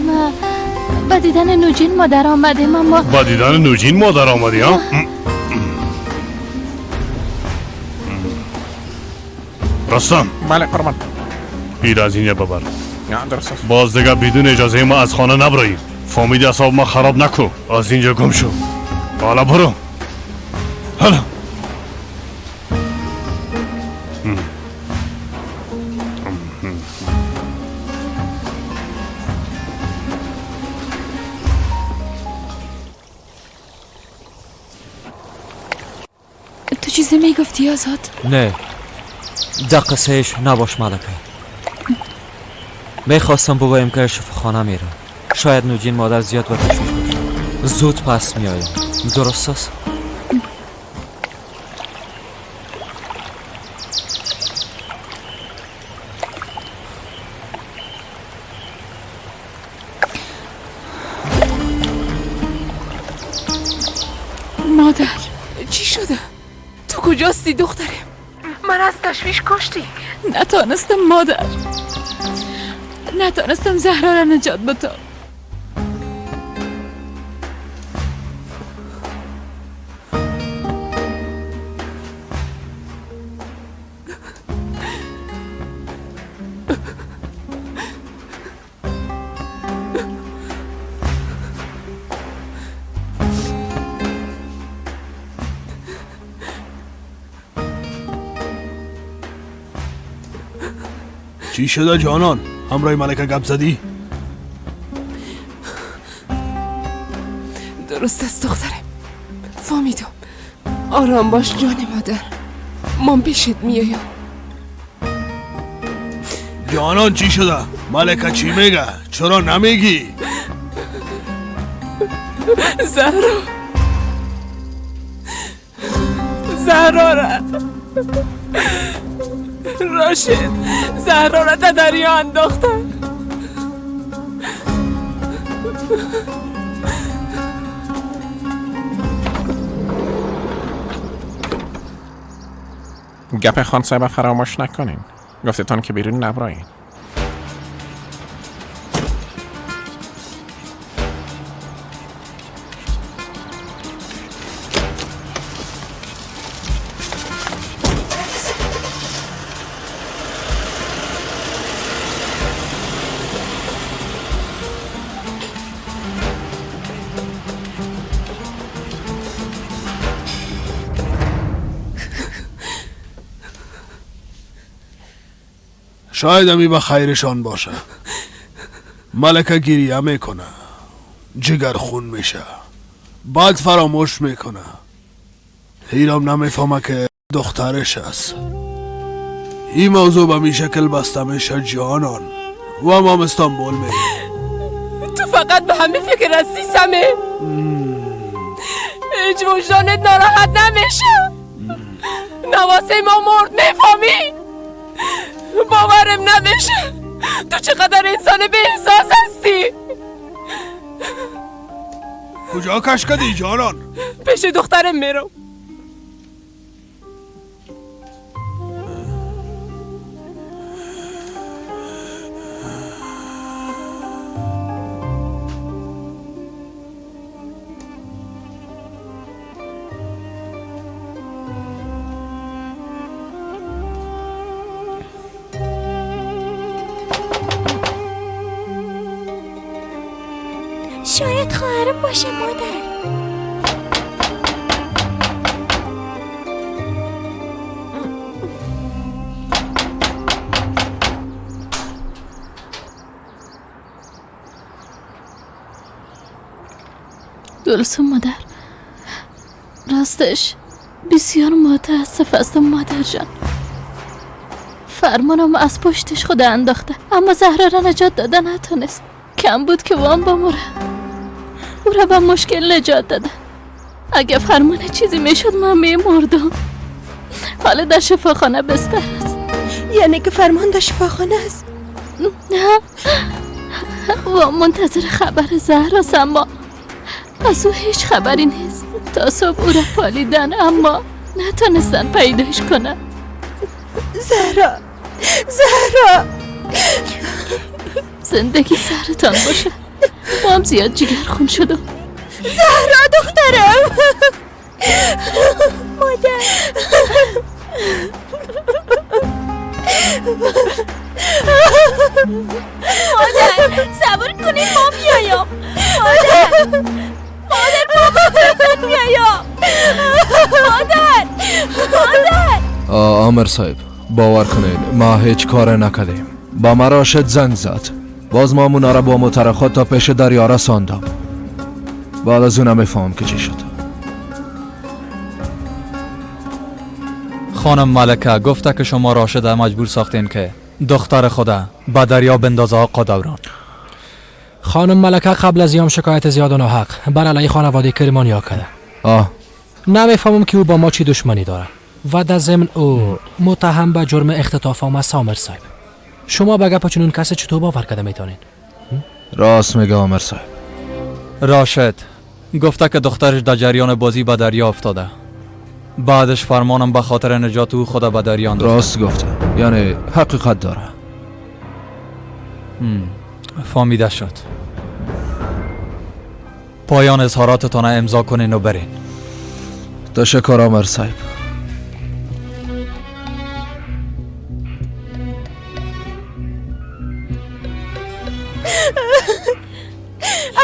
ما با دیدن نوجین مادر آمدیم. اما با دیدن نوجین مادر آمدی ها؟ رستم. بله قربان. این از اینجا ببر. درست است. باز دیگه بدون اجازه ما از خانه نبرایی. فهمیدی اصاب ما خراب نکو. از اینجا گم شو. حالا برو. حالا تو چیزی میگفتی آزاد؟ نه دقیقش نباش ملکه. میخواستم بگویم که شفاخانه میرم. شاید نوجین مادر زیاد به تشویش باشه. زود پس میایم. درست است؟ مادر چی شده؟ تو کجاستی دخترم؟ من از تشویش کشتی. نتانستم مادر. نتانستم زهرا را نجات بدم. چی شده جانان؟ همراه ملکه گپ زدی؟ درست است دخترم. فهمیدم. آرام باش جان مادر. من پیشت میایم. جانان چی شده؟ ملکه چی میگه؟ چرا نمیگی؟ زهرا را راشد زهرا را در دریا انداختن. گپ خان صاحب فراموش نکنین. گفتتان که بیرون نبرایین. شاید امی به خیرشان باشه. ملکه گریه میکنه، جگر خون میشه، بعد فراموش میکنه. هیرم نمیفهمه که دخترش است. این موضوع به می شکل بسته میشه جانان و ما استانبول میریم. تو فقط به همه فکر هستی سمه. هیچ وجدانت ناراحت نمیشه؟ نواسه ما مرد میفهمی؟ باورم نمیشه تو چقدر انسان به احساس هستی. کجا کش کدی جانان؟ پیش دخترم میرم. شاید خواهرم باشه مادر. گلسوم مادر، راستش بسیار متاسف هستم مادر جان. فرمانم از پشتش خود انداخته، اما زهرا را نجات داده نتونست. کم بود که وام بموره. او را به مشکل نجات داده. اگه فرمان چیزی میشد من میمردم. حالا در شفاخانه بستر است. یعنی که فرمان در شفاخانه است؟ نه، وام منتظر خبر زهراست، اما از او هیچ خبری نیست. تا صبح او را پالیدن اما نتونستن پیداش کنن. زهرا، زهرا، زندگی سرتان باشه. ما هم زیاد جگرخون شدم. زهرا دخترم. مادر. مادر صبر کنین ما میایم. مادر، مادر بابا میایم. مادر، مادر. آمر صاحب باور کنین ما هیچ کار نکردیم. با ما راشد زنگ زد، باز ما اونا را با مترخات تا پیش دریا رساندم. بعد از اون نمیفهم که چی شد. خانم ملکه گفته که شما راشد مجبور ساختین که دختر خدا به دریا بندازه. آقا دوران، خانم ملکه قبل از یام شکایت زیاد و ناحق بر علیه خانواده کرمانیا کرده. نمیفهمم که او با ما چی دشمنی داره و در ضمن او متهم به جرم اختطاف آمد. سامر صاحب شما به گپ چنون کسی چطور باور کرده میتونین؟ راست میگه آمر صاحب. راشد گفته که دخترش در جریان بازی به دریا افتاده. بعدش فرمانم به خاطر نجات او خود به دریا انداخته. راست گفته، یعنی حقیقت داره. فهمیده شد. پایان اظهاراتتان امضا کنین و برین. تشکر آمر صاحب.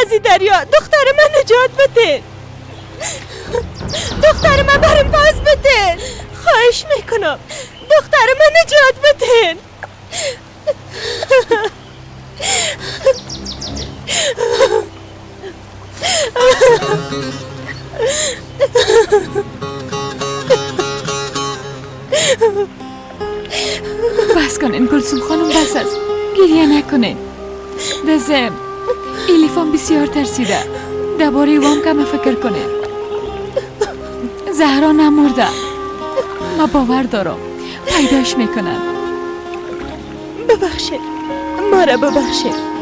از این دریا دختر من نجات بده. دختر من برم باز بده. خواهش میکنم دختر من نجات بده. بس کنین گلسوم خانم، بس است. گریه نکنین. دزم ایلیفان بسیار ترسیده. درباره وام کم فکر کنین. زهرا نمرده. ما باور دارم پیداش میکنن. ببخشید، ما را ببخشید.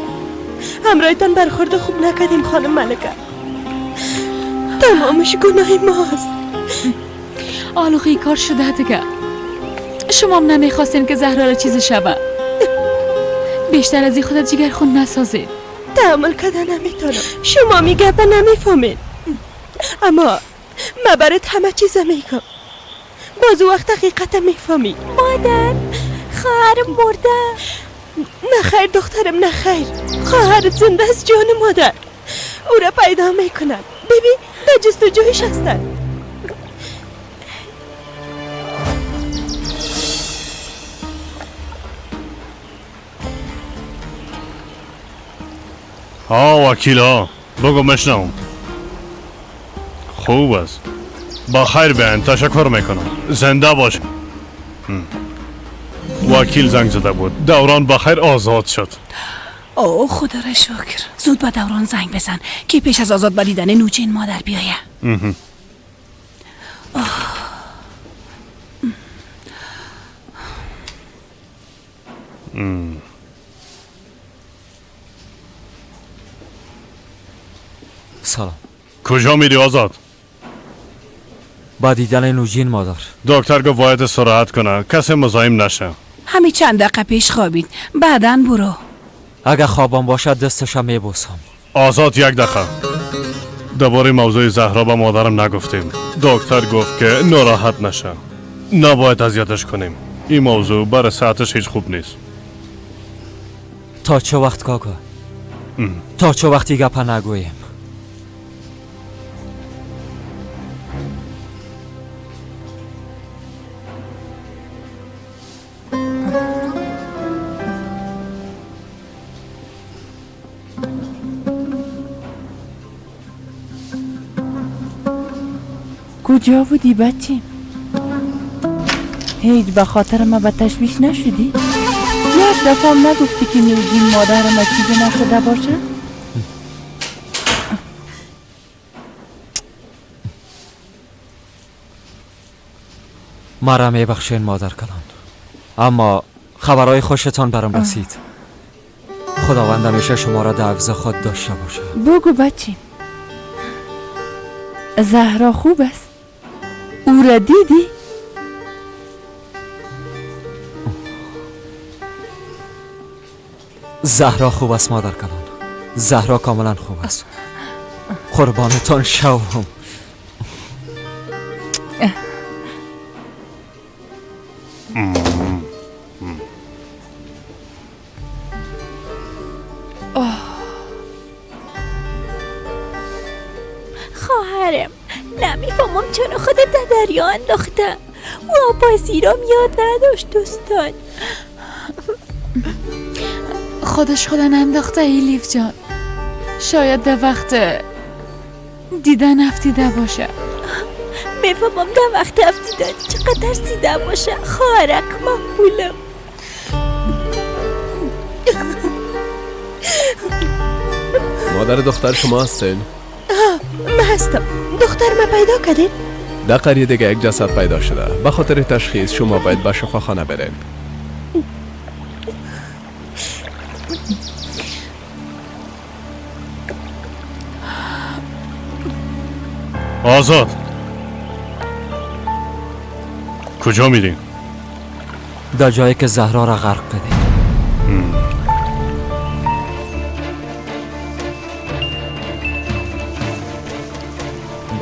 همراهتان برخورد خوب نکردیم خانم ملکه. تمامش گناه ماست. آلوخی کار شده دیگه. شما هم نمیخواستین که زهرا را چیزی شوه. بیشتر از این خودت جگر خون نسازید. تحمل کردن نمیتونم. شما میگه به نمیفهمین، اما من برات همه چیز میگم. باز وقت حقیقت میفهمی. مادر، خواهرم مرده. نه خیر دخترم، نه خیر. خواهرت زنده است جان مادر. او را پیدا میکنن. ببین در جستجویش هستن. وکیلا بگو مشنوم. خوب است. با خیر بیاین. تشکر میکنم. زنده باش. وکیل زنگ زده بود. دوران بخیر آزاد شد. اوه خدا را شکر. زود به دوران زنگ بزن که پیش از آزاد با دیدن نوچین مادر بیایه. سلام. کجا میری آزاد؟ با دیدن نوجین مادر. دکتر گفت باید استراحت کنه. کسی مزاحم نشه. همین چند دقیقه پیش خوابید. بعداً برو. اگه خوابم باشد دستشم میبوسم. آزاد یک دقیقه. درباره موضوع زهرا به مادرم نگفتیم. دکتر گفت که ناراحت نشه. نباید اذیتش کنیم. این موضوع برای صحتش هیچ خوب نیست. تا چه وقت کاکا؟ تا چه وقتی گپا نگوییم؟ کجا بودی بچه؟ هیچ به خاطر ما به تشویش نشدی؟ یک دفعه هم نگفتی که نوجین مادر ما چیزی نشده باشه؟ مرا میبخشین مادر کلان، اما خبرهای خوشتان برام رسید. خداوند همیشه شما را در حفظ خود داشته باشه. بگو بچه، زهرا خوب است؟ او را دیدی؟ زهرا خوب است مادر کلان. زهرا کاملا خوب است. قربانتان شوم. خواهرم نمیفهمم چرا خودت در دریا انداخته و بازیرم یاد نداشت دوستان. خودش خدا ننداخته ایلیف جان. شاید در وقت دیدن افتیده باشه. میفهمم در وقت افتیدن چقدر سیده باشه. خواهرک مقبولم. مادر دختر شما هستین؟ من هستم. دختر ما پیدا کردین؟ در قریه دیگه یک جسد پیدا شده. به خاطر تشخیص شما باید به شفاخانه برین. آزاد کجا میرین؟ در جایی که زهرا را غرق کردیم.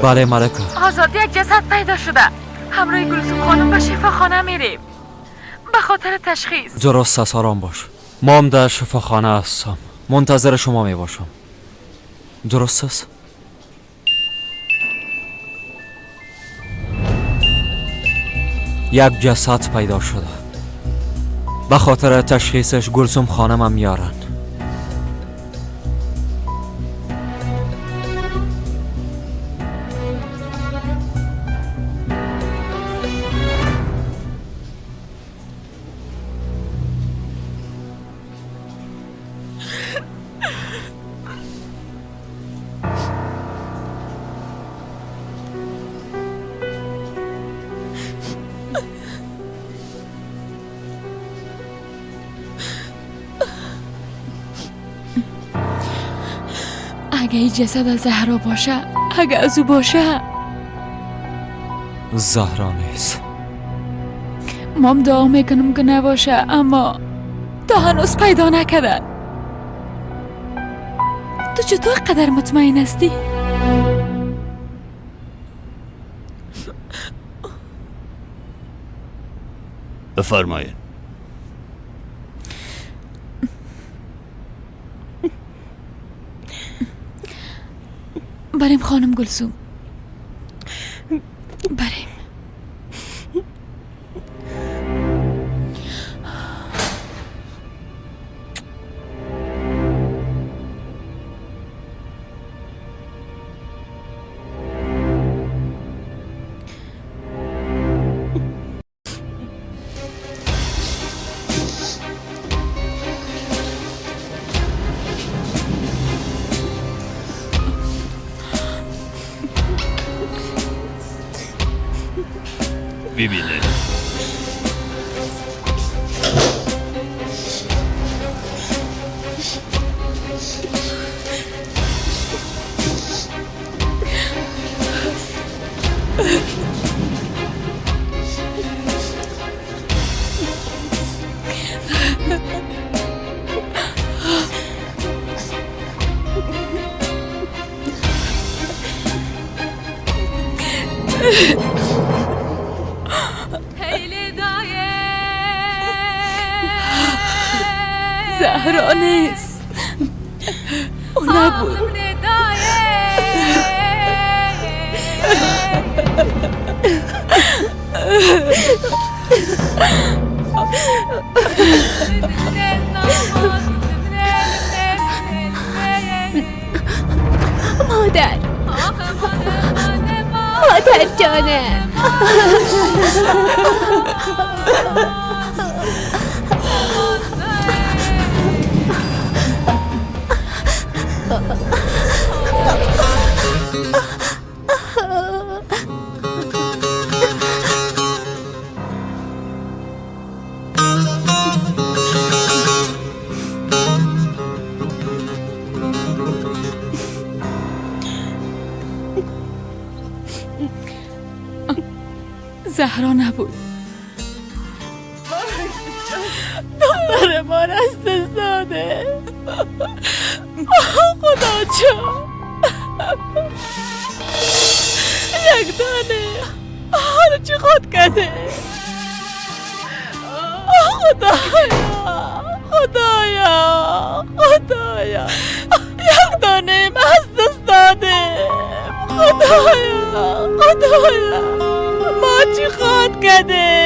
بله ملکه. آزاد یک جسد پیدا شده. همراه گلسوم خانم به شفاخانه میریم به خاطر تشخیص. درست است، آرام باش. ما هم در شفاخانه هستم. منتظر شما می باشم. درست است؟ یک جسد پیدا شده. به خاطر تشخیصش گلسوم خانم هم میارن. اگه این جسد از زهرا باشه، اگه از او باشه، زهرا نیست. مام دعا میکنم که نباشه، اما تا هنوز پیدا نکردن. تو چطور قدر مطمئن هستی؟ بفرمایید. بریم خانم گلسوم، بریم. ببینه. زهرا نیست، او نبود. مادر، مادر جانم. زهرا نبود. دختر ما را از دست داده. خدا جان، یک دانه حالا چی خود کرده؟ خدایا یک دانه ما از دست داده. خدایا ما چی خود کرده؟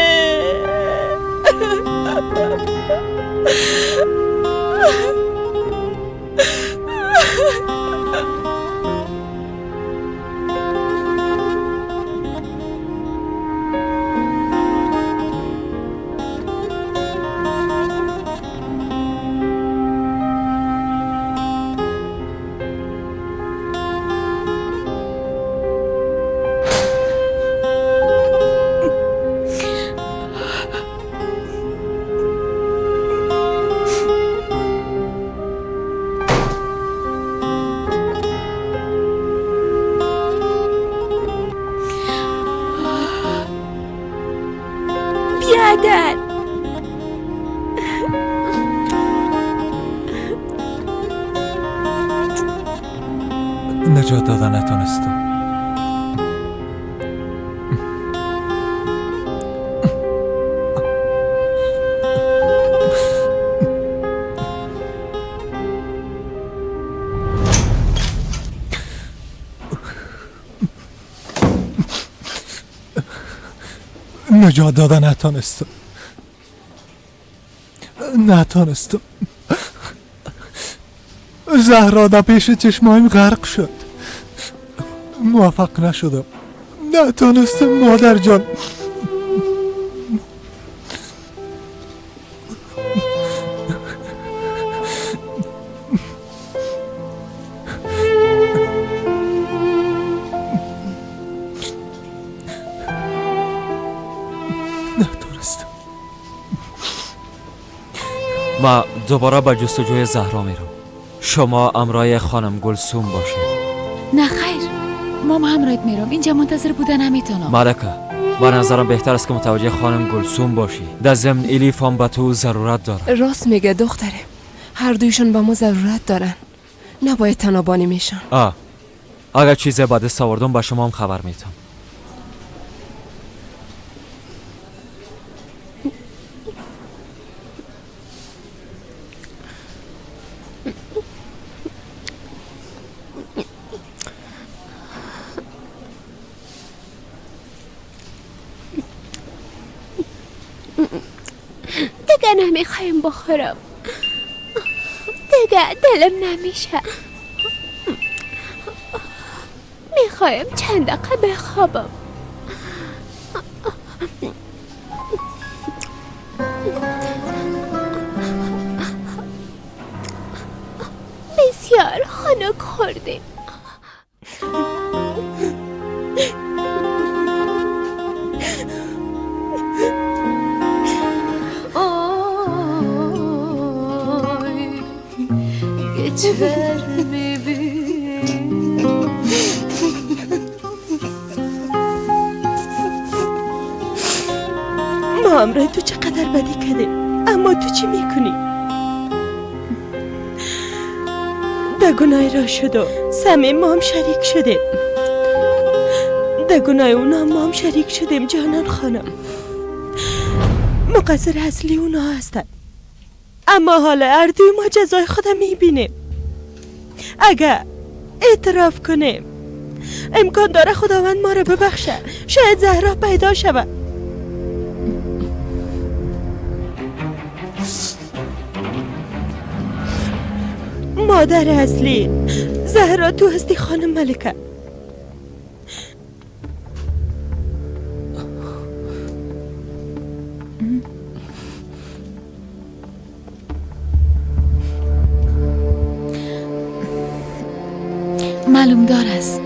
بیادر، نجات دادن نتونستم. نجات دادن نتونستم. زهرا در پیش چشمایم غرق شد. موفق نشدم. نتونستم مادر جان. ما دوباره به جستجوی زهرا میرم. شما همراه خانم گلسوم باشید. نه خیر، ما همراهت میرم. اینجا منتظر بودن نمیتونم. ملکه، به نظرم بهتر است که متوجه خانم گلسوم باشی. در ضمن الیف هم به تو ضرورت داره. راست میگه دختره، هر دویشون به ما ضرورت دارن. نباید تنابانی میشن. اگر چیزی بعد دست آوردم به شما هم خبر میتم. دیگه نمیخوایم بخورم. دیگه دلم نمیشه. میخوایم چند دقیقه بخوابم. بسیار خنک خوردیم. ما همراه تو چقدر بدی کردیم، اما تو چی میکنی؟ در گناه را شد و صمیم ما هم شریک شدیم. در گناه اونا ما هم شریک شدیم جانان خانم. مقصر اصلی اونا هستن، اما حالا اردوی ما جزای خودم میبینیم. اگر اعتراف کنیم امکان داره خداوند ما رو ببخشه، شاید زهرا پیدا شود. مادر اصلی زهرا تو هستی خانم ملکه. معلوم دار است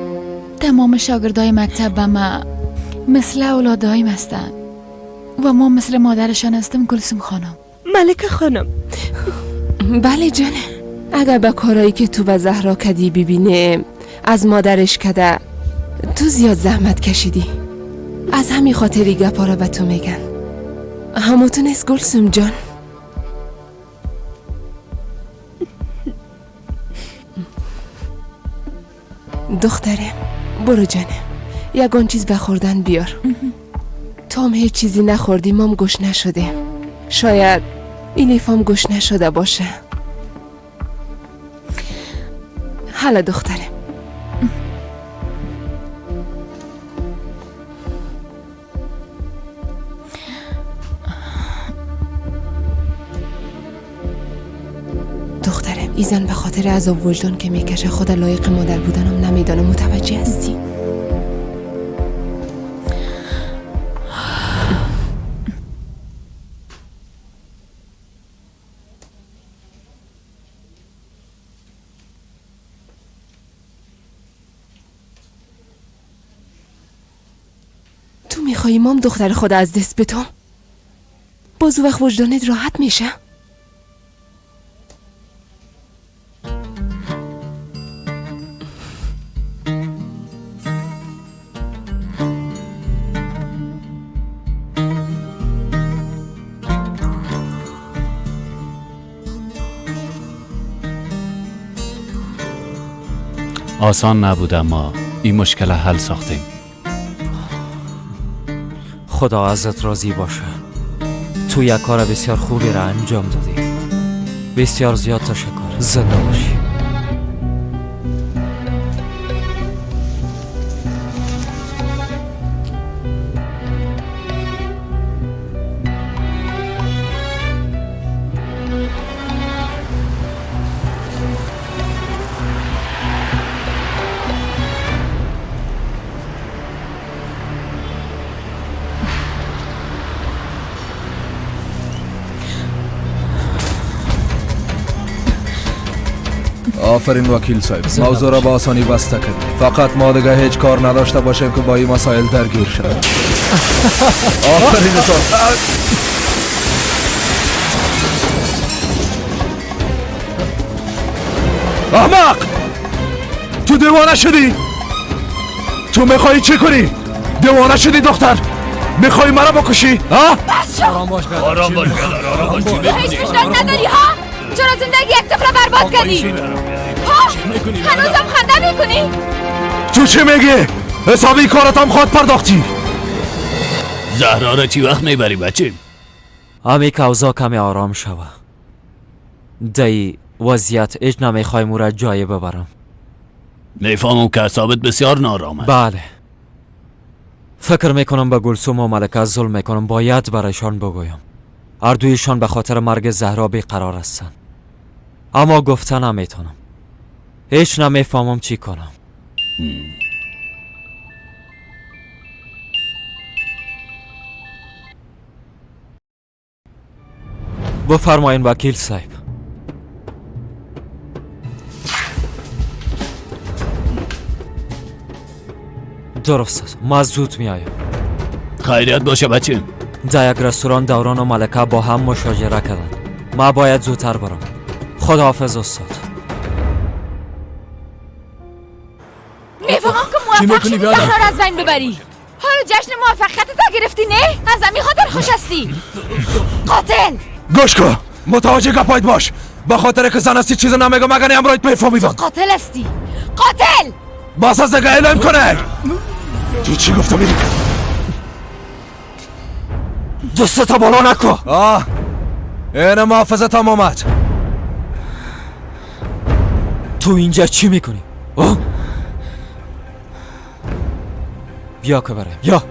تمام شاگردای مکتب به ما مثل اولادایم هستند و ما مثل مادرشان هستم. گلسوم خانم. ملکه خانم. بله جانه، اگر به کارایی که تو به زهرا کدی ببینه از مادرش کده، تو زیاد زحمت کشیدی، از همین خاطری گپا را به تو میگن. هموتون است گلسوم جان. دختره برو جانم، یگان چیز بخوردن بیار. تو هم هیچ چیزی نخوردی، مام گوش نشده. شاید ایلیفام گوش نشده باشه. حالا دختره ایزن به خاطر عذاب وجدان که میکشه خود لایق مادر بودنم نمیدانه. متوجه هستی؟ تو میخوایی مام دختر خود از دست بتم؟ بازو وقت وجدانت راحت میشه؟ آسان نبود اما این مشکل حل ساختیم. خدا ازت راضی باشه. تو یک کار بسیار خوبی را انجام دادی. بسیار زیاد تشکر. زنده باشی. آفرین وکیل صاحب، موضوع را با آسانی بسته کردی. فقط ما دیگه هیچ کار نداشته باشیم که با این مسائل درگیر شدیم. آفرین تو. احمق! تو دیوانه شدی؟ تو میخوایی چی کنی؟ دیوانه شدی دختر؟ میخوایی مرا بکشی؟ ها؟ آرام باش آرام باش. هیچ وجدان نداری ها؟ چرا زندگی یک طفل برباد کردی؟ هنوزم خنده میکنی؟ تو چی میگی؟ حسابی کارتم خود پرداختی. زهرا را چی وقت میبری بچه؟ امی که اوضاع کمی آرام شوه. دی وضعیت هیچ نمیخوایم او را جای ببرم. میفهمم که اعصابت بسیار نارام است. بله. فکر میکنم به گلسوم و ملکه ظلم میکنم. باید برایشان بگویم. هر دویشان به خاطر مرگ زهرا بیقرار هستند. اما گفتن نمیتونم. هیچ نمیفهمم چی کنم. بفرمایین وکیل صاحب. درست است. ما زود میایم. خیریت باشه بچه. در یک رستوران دوران و ملکه با هم مشاجره کردند. ما باید زودتر برم. خداحافظ استاد. موفق شدی زهرا رو از بین ببری. حالا جشن موفقیت تا گرفتی نه؟ از همین خاطر خوش هستی. قاتل گوش کن، متوجه گپایت باش. به خاطر که زن هستی چیز نمیگم مگه امرایت میفهمیدن. قاتل هستی. قاتل باز از دگه اعلام کنه. تو چی گفتم میری؟ دستا بالا نکن. این محافظت هم آمد. تو اینجا چی میکنی؟ بیا که بریم. یا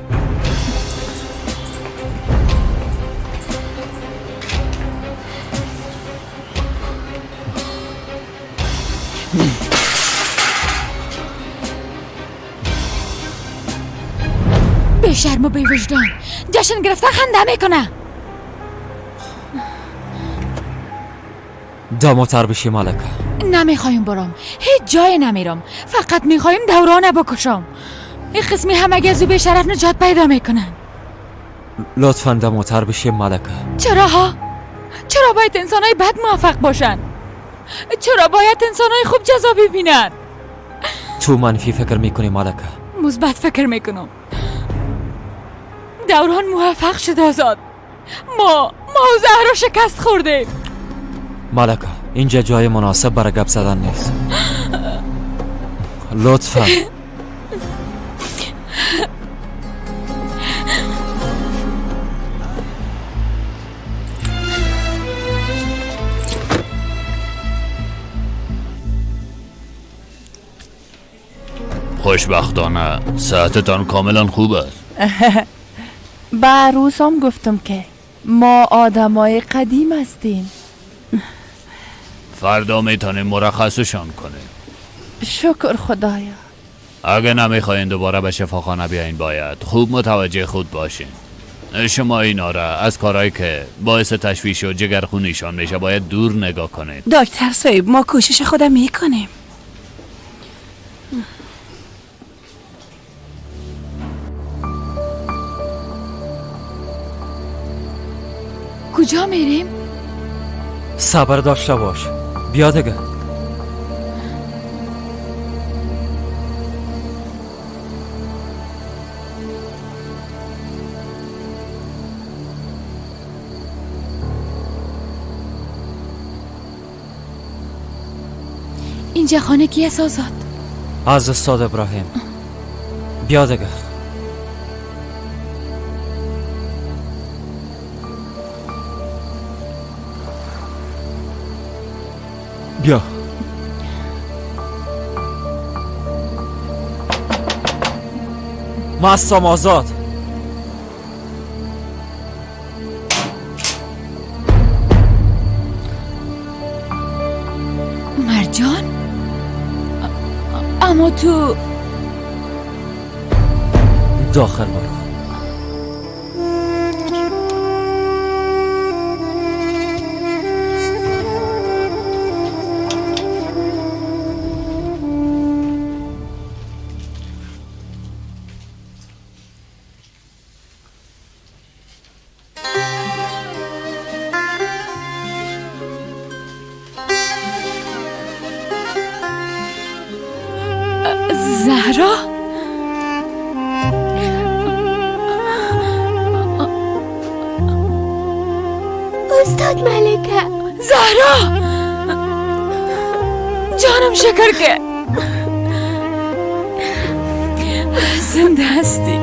به شرم و به وجدان جشن گرفته خنده میکنه. داموتر بشی ملکه. نمیخوایم برم، هیچ جای نمیرم، فقط میخوایم دورانه بکشم. این قسمی همه از او به شرف نجات پیدا میکنن. لطفاً داموتر بشی ملکه. چرا ها؟ چرا باید انسانای بد موفق باشن؟ چرا باید انسانای خوب جزا ببینن؟ تو منفی فکر میکنی ملکه. مثبت فکر میکنم. دوران موفق شد آزاد. ما زهرا شکست خوردیم. ملکه اینجا جای مناسب برای گپ زدن نیست. لطفاً خوشبختانه صحتتان کاملا خوب است. به عروسم گفتم که ما آدمای قدیم هستیم. فردا میتونیم مرخصشان کنیم. شکر خدایا. اگه نمیخواین دوباره به شفاخانه بیاین باید خوب متوجه خود باشین. شما اینا را از کارهایی که باعث تشویش و جگرخونیشان میشه باید دور نگاه کنید. دکتر صاحب ما کوشش خودم میکنیم. کجا میریم؟ صبر داشته باش. بیا دیگه. اینجا خانه کی است آزاد؟ از استاد ابراهیم. بیا دیگه. بیا. ما هستم آزاد. مرجان؟ اما تو داخل برو. زهرا؟ استاد ملکه. زهرا جانم شکر که زنده هستی.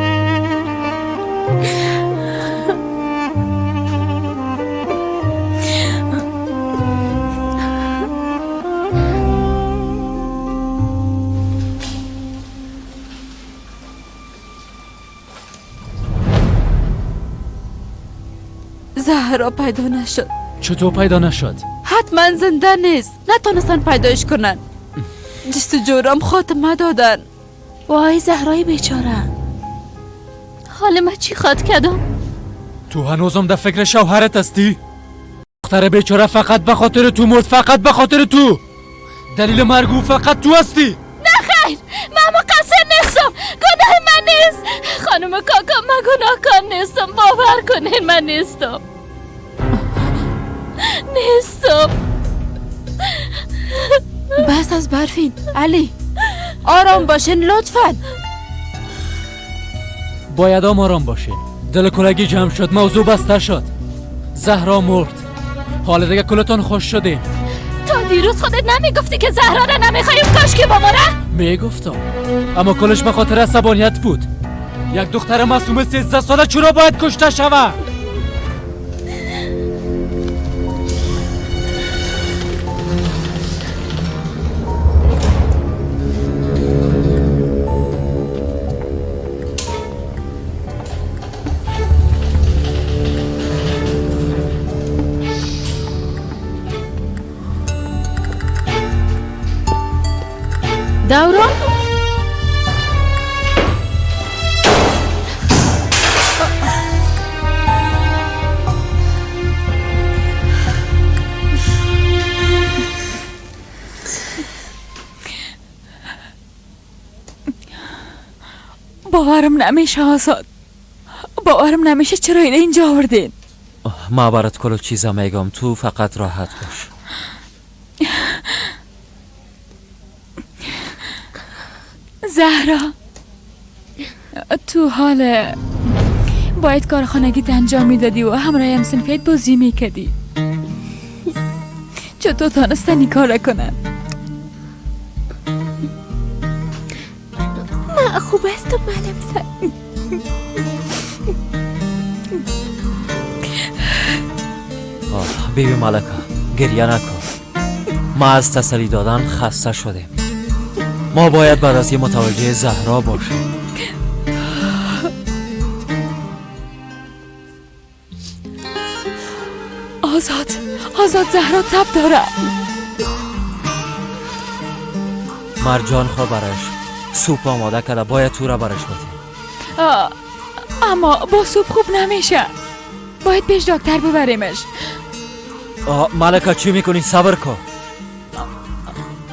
زهرا پیدا نشد. چطور پیدا نشد؟ حتما زنده نیست. نتونستن پیدایش کنن. جست و جورم خاتمه دادن. وای زهرای بیچاره. حال من چی خواد کردم؟ تو هنوزم در فکر شوهرت هستی؟ دختر بیچاره فقط به خاطر تو مرد. فقط به خاطر تو. دلیل مرگ او فقط تو هستی. نه خیر، من مقصر نیستم. گناه من نیست. خانم کاکا من گناهکار نیستم. باور کنین من نیستم. بس از برفین. علی آرام باشین لطفاً. باید آرام باشین. دل کلگی جمع شد، موضوع بسته شد. زهرا مرد. حالا دیگه کلتون خوش شدین. تا دیروز خودت نمیگفتی که زهرا را نمیخوایم کاش که بماره؟ میگفتم، اما کلش به خاطر عصبانیت بود. یک دختر معصوم 13 ساله چرا باید کشته شود؟ دوران باورم نمیشه آزاد، باورم نمیشه چرا اینجا آوردین. ما برات کلو چیزا میگم، تو فقط راحت باش. زهرا تو حال باید کارخانگیت انجام میدادی و همراه همسنفیت بازی میکردی. چطور تانستن این کار کنن؟ من خوب هستم معلم سر. بیبی ملکه گریه نکن، ما از تسلی دادن خسته شدیم. ما باید بعد از یه متوجه زهرا باشیم. آزاد زهرا تب داره. مرجان خواه برش سوپ آماده کرده، باید تو را برش بدیم. اما با سوپ خوب نمیشه، باید پیش دکتر ببریمش. ملکه چی میکنی؟ صبر کن.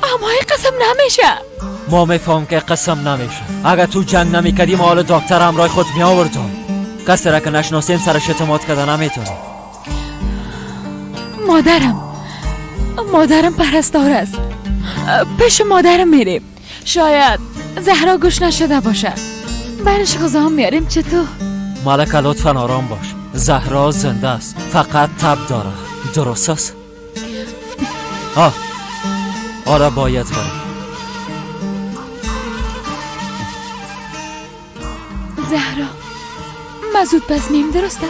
اما این قسم نمیشه. ما میفهم که قسم نمیشه. اگر تو جنگ نمیکردیم حالا دکتر همراه خود میآوردم. کسی را که نشناسیم سرش اعتماد کرده نمیتونیم. مادرم پرستار است. پیش مادرم میریم. شاید زهرا گوش نشده باشه، برش غذا هم میاریم. چطور؟ ملکه لطفا آرام باش، زهرا زنده است، فقط تب داره. درست است؟ آره باید بریم. زهرا ما زود پس میم، درسته؟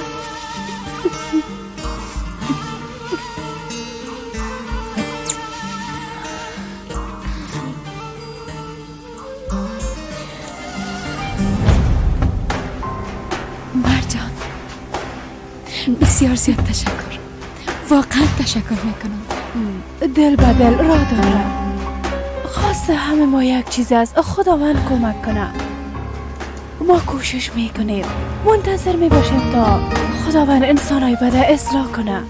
مرجان بسیار زیاد تشکر، واقعا تشکر میکنم. دل به دل راه دارم. خواسته همه ما یک چیز است، خداوند کمک کنه. ما کوشش میکنیم، منتظر میباشیم تا خداوند انسانای بده اصلاح کنه.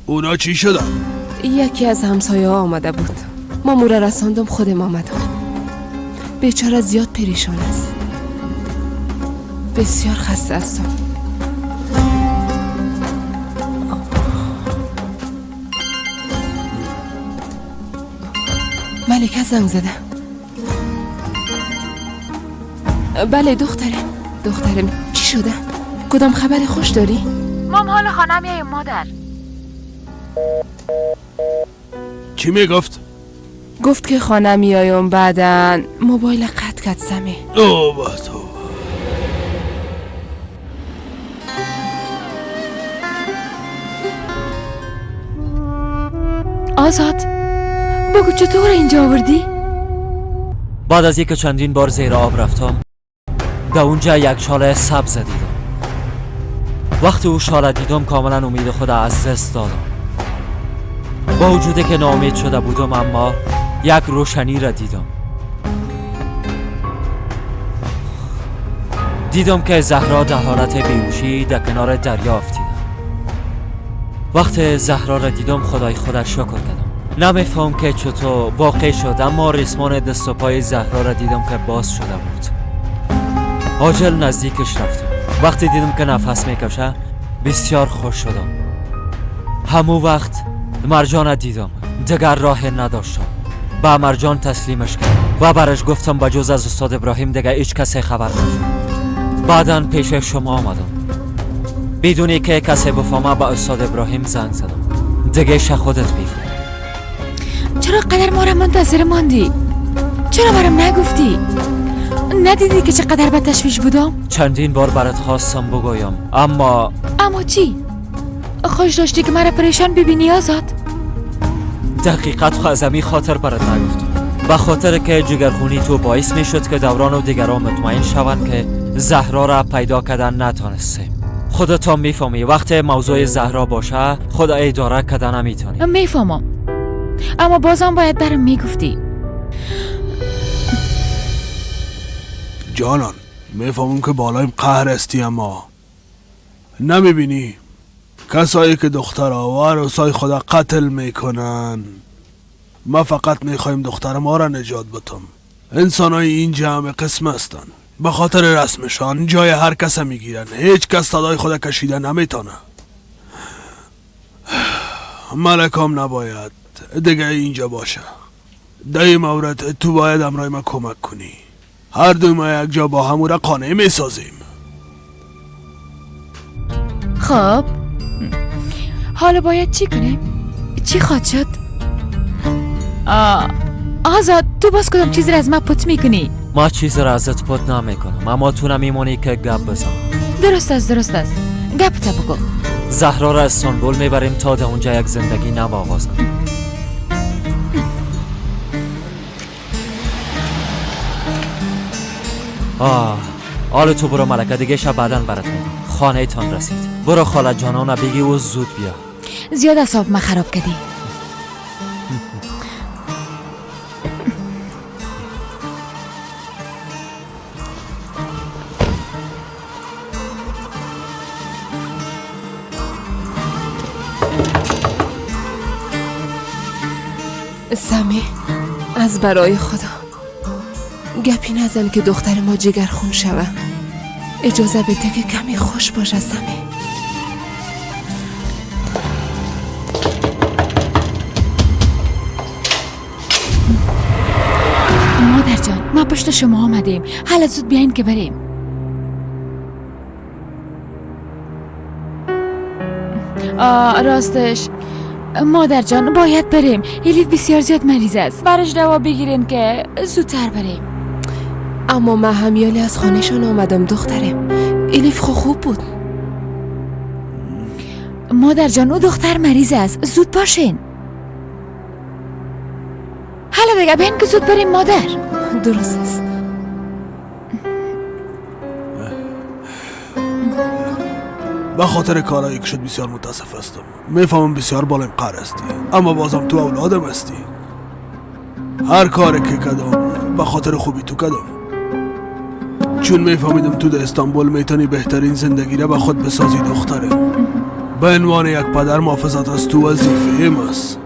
اونا چی شدن؟ یکی از همسایه ها آمده بود، ما مورا رساندم، خودم آمدم. بیچاره زیاد پریشان است، بسیار خسته هستم. ملکه زنگ زده. بله دخترم چی شده؟ کدام خبر خوش داری؟ مام حال خانه میایم مادر. چی میگفت؟ گفت که خانه میایم، بعدن موبایل قطع کرد سمی. توبه. آزاد بگو چطور اینجا آوردی؟ بعد از یک چندین بار زیر آب رفتم، به اونجا یک شاله سبز دیدم. وقتی او شاله دیدم کاملا امید خود از دست دادم. با وجودی که ناامید شده بودم، اما یک روشنی را دیدم که زهرا در حالت بیهوشی در کنار دریا افتیده وقت زهرا را دیدم خدای خدا شکر کردم. نمیفهم که چطور واقع شد، اما ریسمان دست و پای زهرا را دیدم که باز شده بود. عاجل نزدیکش رفتم. وقتی دیدم که نفس میکشه بسیار خوش شدم. همون وقت مرجان را دیدم، دیگر راه نداشتم. با مرجان تسلیمش کردم و برش گفتم بجز از استاد ابراهیم دیگه هیچ کسی خبر نشد. بعداً پیش شما آمدم، بدونی که کسی بفهمه با استاد ابراهیم زنگ زدم. دیگه خودت بفهم. چرا قدر ما را منتظر ماندی؟ چرا برام نگفتی؟ ندیدی که چقدر به تشویش بودم؟ چندین بار برات خواستم بگویم اما چی؟ خوش داشتی که مرا پریشان ببینی آزاد؟ دقیقت خو از امی خاطر برات نگفتم، به خاطر که جگرخونی تو باعث می شد که دوران و دیگران مطمئن شوند که زهرا را پیدا کردن نتانستیم. خودت هم میفهمی وقتی موضوع زهرا باشه خدا اداره کردن نمیتونی. میفهمم، اما بازم باید برام میگفتی. جانان میفهمم که بالایم قهر استی، اما نمیبینی کسایی که دخترها و عروسای خدا قتل میکنن. ما فقط میخوایم دختر ما را نجات بدم. انسانای این جمع قسم هستن، به خاطر رسمشان جای هر کس میگیرن. هیچ کس صدای خدا کشیده نمیتونه. ملکام نباید دیگه اینجا باشه. در این مورد تو باید امرای ما کمک کنی. هر دو ما یک جا با همون را قانع میسازیم. خب حالا باید چی کنیم؟ چی خواهد شد؟ آزاد تو باز کدام چیزی را از ما پت میکنی؟ ما چیزی را ازت پت نمیکنم، اما تو نمیمونی که گپ بزن. درست است گپ تا بگو. زهرا را استانبول میبریم تا در اونجا یک زندگی نو آغاز کنیم. حالا تو برو ملکه، دیگه شب بعداً برات میگم. خانه تان رسید. برو خاله جانانا بگی و زود بیا. زیاد اعصاب ما خراب کردی. سمی، از برای خدا گپی نزن که دختر ما جگرخون شوه. اجازه بده که کمی خوش باشه سمی. مادر جان ما پشت شما آمدیم، حالا زود بیاین که بریم. راستش مادر جان باید بریم. الیف بسیار زیاد مریض است، برش دوا بگیرین که زودتر بریم. اما من همیالی از خانهشان آمدم دخترم. الیف خوب بود. مادر جان او دختر مریض است، زود باشین. حالا دیگه بیاین که زود بریم مادر. درست است. به خاطر کارایی که شد بسیار متاسف هستم. میفهمم بسیار بالایم قهر هستی، اما بازم تو اولادم هستی. هر کاری که کدام به خاطر خوبی تو کدام، چون میفهمیدم تو در استانبول میتونی بهترین زندگی را به خود بسازی دختره. به عنوان یک پدر محافظت از تو وظیفه ایم است.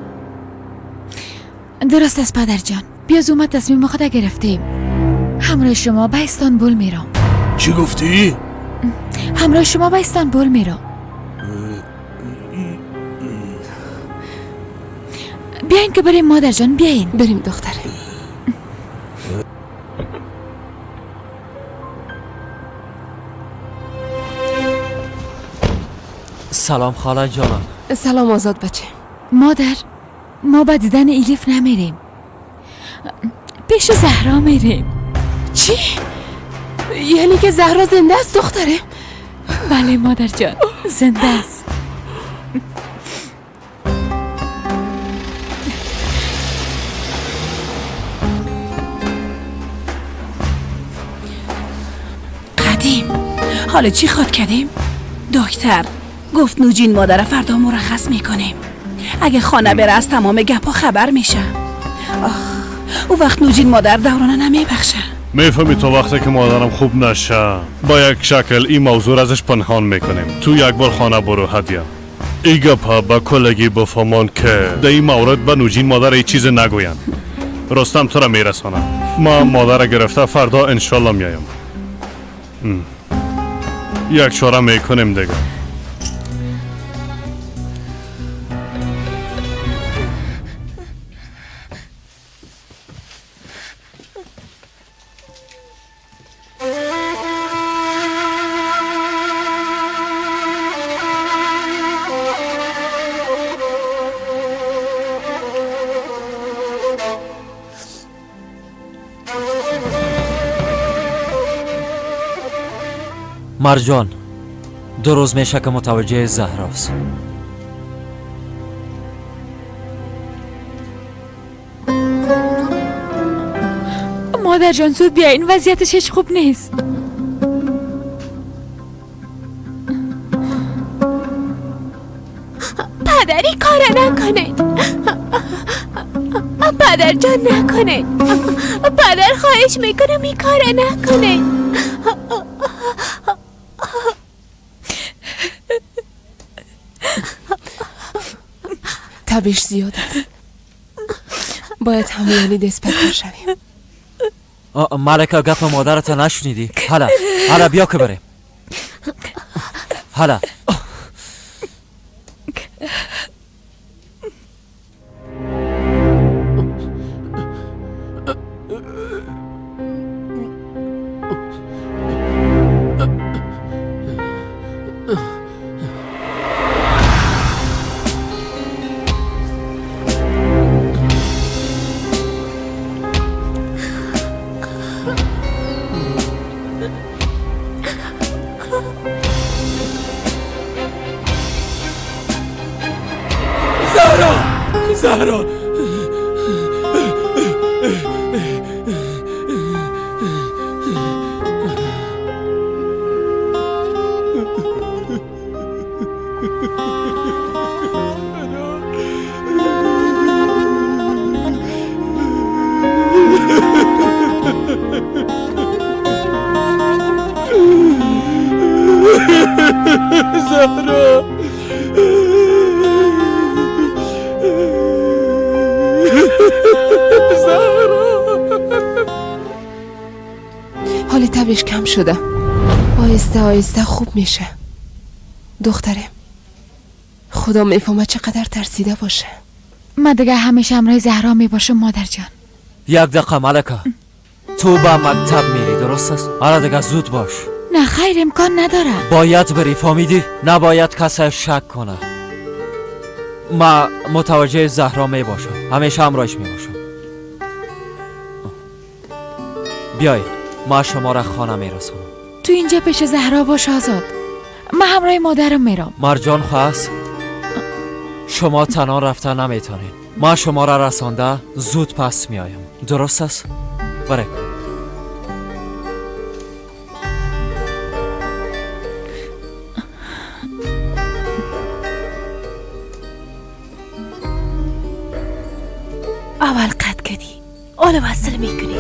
درست است پدر جان، بیاز اومد تصمیم خود گرفتیم. همراه شما به استانبول میرم. چی گفتی؟ همراه شما به استانبول میرم. بیاین که بریم مادر جان، بیاین. بریم دختره. سلام خاله جانم. سلام آزاد بچه. مادر ما با دیدن الیف نمیریم، پیش زهرا میریم. چی؟ یعنی که زهرا زنده است دختره؟ بله مادر جان زنده است. قدیم حالا چی خواد کردیم؟ دکتر گفت نوجین مادر فردا مرخص میکنیم. اگه خانه بره از تمام گپا خبر میشه. او وقت نوجین مادر دورانه نمیبخشه. میفهمی تا وقتی که مادرم خوب نشه با یک شکل این موضوع ازش پنهان میکنیم. تو یک بار خانه برو هدیه. ای گپا با کلگی بفهمان که در این مورد به نوجین مادر ای چیز نگوین. رستم تو را میرسانم. ما مادر گرفته فردا انشالله میایم. یک چاره میکنیم دیگه. مرجان 2 روز میشه که متوجه زهراست. مادر جان زود بیا، این وضعیتش هیچ خوب نیست. پدری کار نکنید. پدر جان نکنید. پدر خواهش میکنم این کار نکنید. تبش زیاد است. باید همیانی دست بکار شویم. ملکه گپ مادرت نشنیدی؟ حالا بیا که بریم. حالا زهرا حالی تبش کم شده. آهسته آهسته خوب میشه. دخترم خدا میفهمه چقدر ترسیده باشه. من دیگه همیشه همراه زهرا میباشم مادر جان. یک دقیقه ملکه، تو به مکتب میری درست است؟ حالا دیگه زود باش. نه خیر، امکان نداره. باید بری، فهمیدی؟ نباید کسی شک کنه. ما متوجه زهرا میباشم، همیشه همراهش میباشم. بیای، ما شما را خانه میرسونم. تو اینجا پیش زهرا باش آزاد. من همراه مادرم میرم. مرجان خواست شما تنها رفتن نمیتونین. ما شما را رسانده زود پس میایم. درست است؟ بره. اول قد کردی حالا وصل میکنی.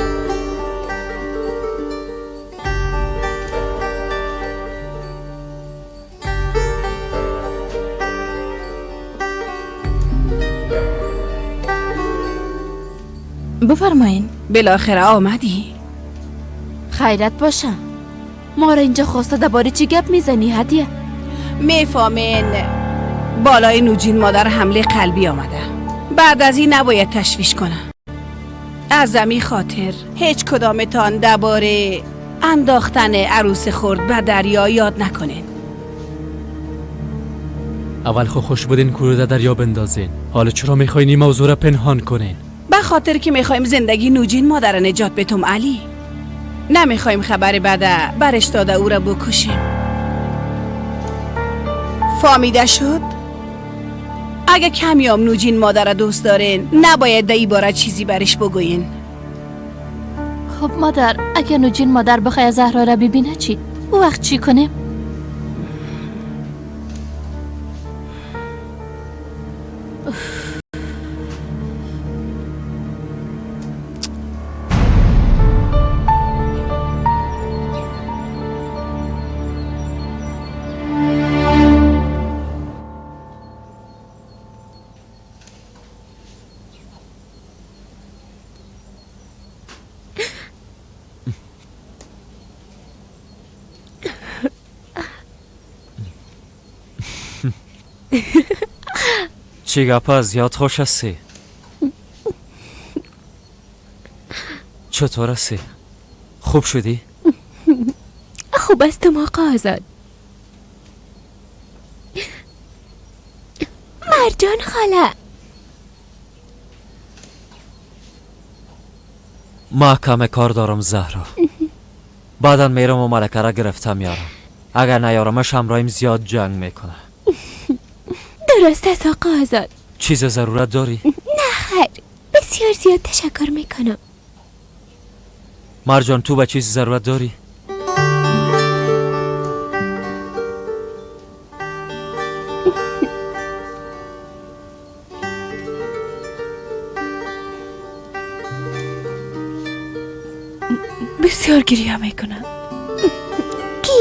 بفرمایین. بالاخره آمدی. خیرت باشه. ما را اینجا خواسته درباره چی گپ میزنی هدیه؟ میفهمین بالای نوجین مادر حمله قلبی آمده. بعد از این نباید تشویش کنه. از زمین خاطر هیچ کدامتان درباره انداختن عروس خرد به دریا یاد نکنین. اول خو خوش بودین که رو در دریا بندازین. حالا چرا میخواین این موضوع را پنهان کنین؟ به خاطر که میخوایم زندگی نوجین مادر نجات بتم علی. نمیخوایم خبر بده برش داده او را بکشیم. فهمیده شد؟ اگه کمیام نوجین مادر دوست دارین نباید در این باره چیزی برش بگوین. خب مادر، اگه نوجین مادر بخواه زهرا را ببینه چی؟ او وقت چی کنیم؟ چی گپ است؟ زیاد خوش هستی؟ چطور هستی؟ خوب شدی؟ خوب استم آقا آزاد. مرجان خاله، ما کم کار دارم زهرا. بعدا میرم و ملکه را گرفتم میارم. اگر نیارمش همراهیم زیاد جنگ میکنه. درست است آقا آزاد. چیز ضرورت داری؟ نه خیر، بسیار زیاد تشکر میکنم. مرجان تو به چیز ضرورت داری؟ بسیار گریه میکنم. کی؟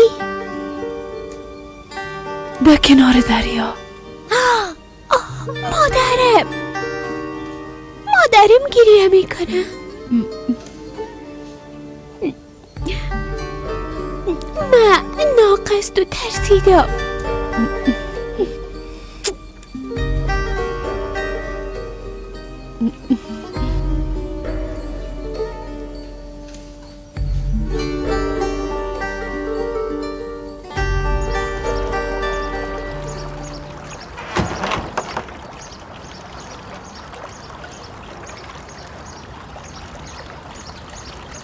به کنار دریا. مادرم گریه میکنه. من ناقصد و ترسیدم.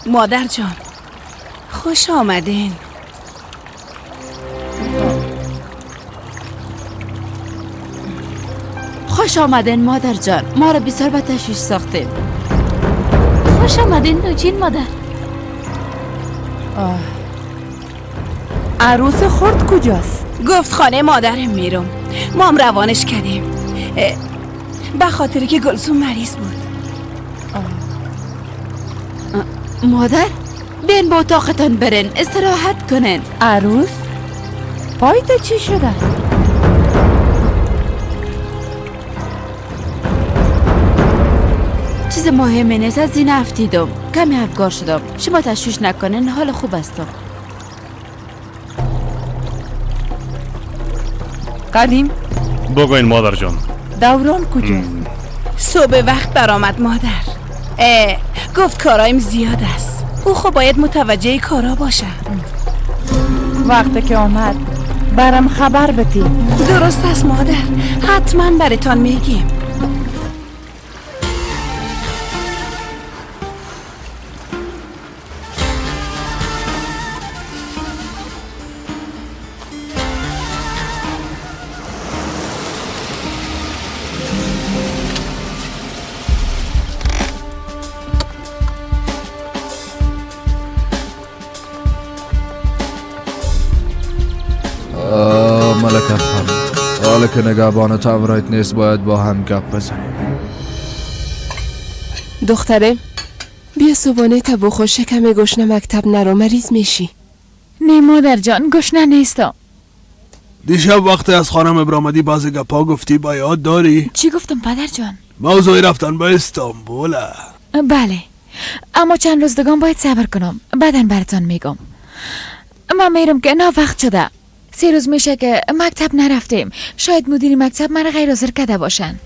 مادر جان خوش آمدین. خوش آمدین مادر جان. ما را بسیار به تشویش ساختین. خوش آمدین نوجین مادر. عروس خرد کجاست؟ گفت خانه مادرم میرم. ما هم روانش کردیم به خاطر که گلسون مریض بود. مادر بین با اتاقتان برین استراحت کنین. عروس پایت چی شده؟ چیز مهمی نیست. از زینه افتیدم، کمی افگار شدم. شما تشویش نکنین، حال خوب هستم. قدیم بگوین مادر جان. دوران کجاست؟ صبح وقت برآمد مادر. گفت کارایم زیاد است. او خب باید متوجه کارا باشه. وقتی که آمد برام خبر بدی. درست است مادر، حتما براتان میگیم. ملکه خانم، حالا که نگهبانت امرایت نیست باید با هم گپ بزنیم. دختره بیا صبحانه تا بخور. شکم گشنه مکتب نرو، مریض میشی. نه مادر جان، گشنه نیستم. دیشب وقتی از خانم ابرامدی باز گپا گفتی با یاد داری؟ چی گفتم پدر جان؟ موضوع رفتن به استانبوله. بله، اما چند روز دگان باید صبر کنم. بعدن براتان میگم. من میرم که نه وقت شده. 3 روز میشه که مکتب نرفتیم. شاید مدیر مکتب من غیر حاضر کرده باشن.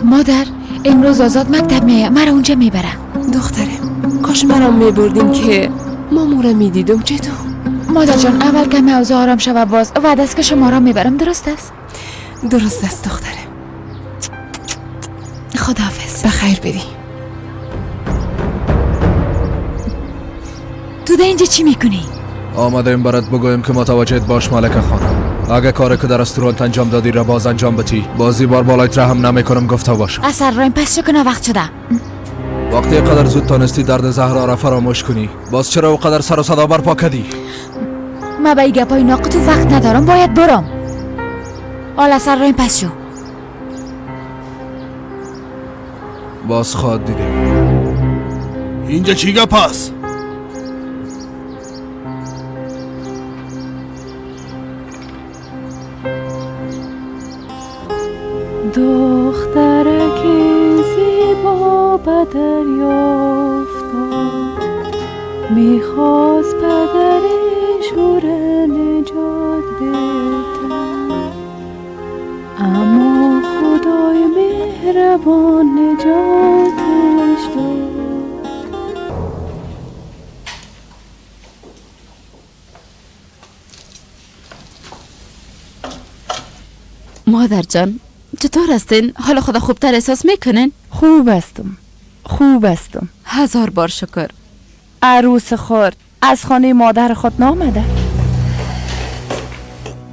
مادر امروز آزاد مکتب میه، مرا اونجا میبره. دختره کاش مرا میبردیم که ما مورا میدیدم. چطور؟ مادر جان اول که موضوع آرام شود باز وعده است که شما را میبرم. درست است؟ درست است دختره. خداحافظ. بخیر بری. تو ده اینجا چی میکنی؟ آمده این برات بگویم که متوجهت باش ملکه خانم. اگه کاری که در رستوران انجام دادی را باز انجام بدی بازی بار بالایت را هم نمیکنم گفته باشم. اثر را این پس چه کنه وقت شده. وقتی قدر زود تانستی درد زهرا را فراموش کنی باز چرا او قدر سر و صدا برپا کردی؟ ما به این گپای ناقص وقت ندارم، باید برم. حالا اثر را این پس شو. باز خواد دیدیم. اینجا چی گپ است؟ دخترک زیبا به دریا افتاد، میخواست پدرش او را نجات بدهد، اما خدای مهربان نجاتش داد. مادر جان چطور هستین؟ حالا خدا خوبتر احساس میکنین؟ خوب هستم. 1000 بار شکر. عروس خورد از خانه مادر خود نامده؟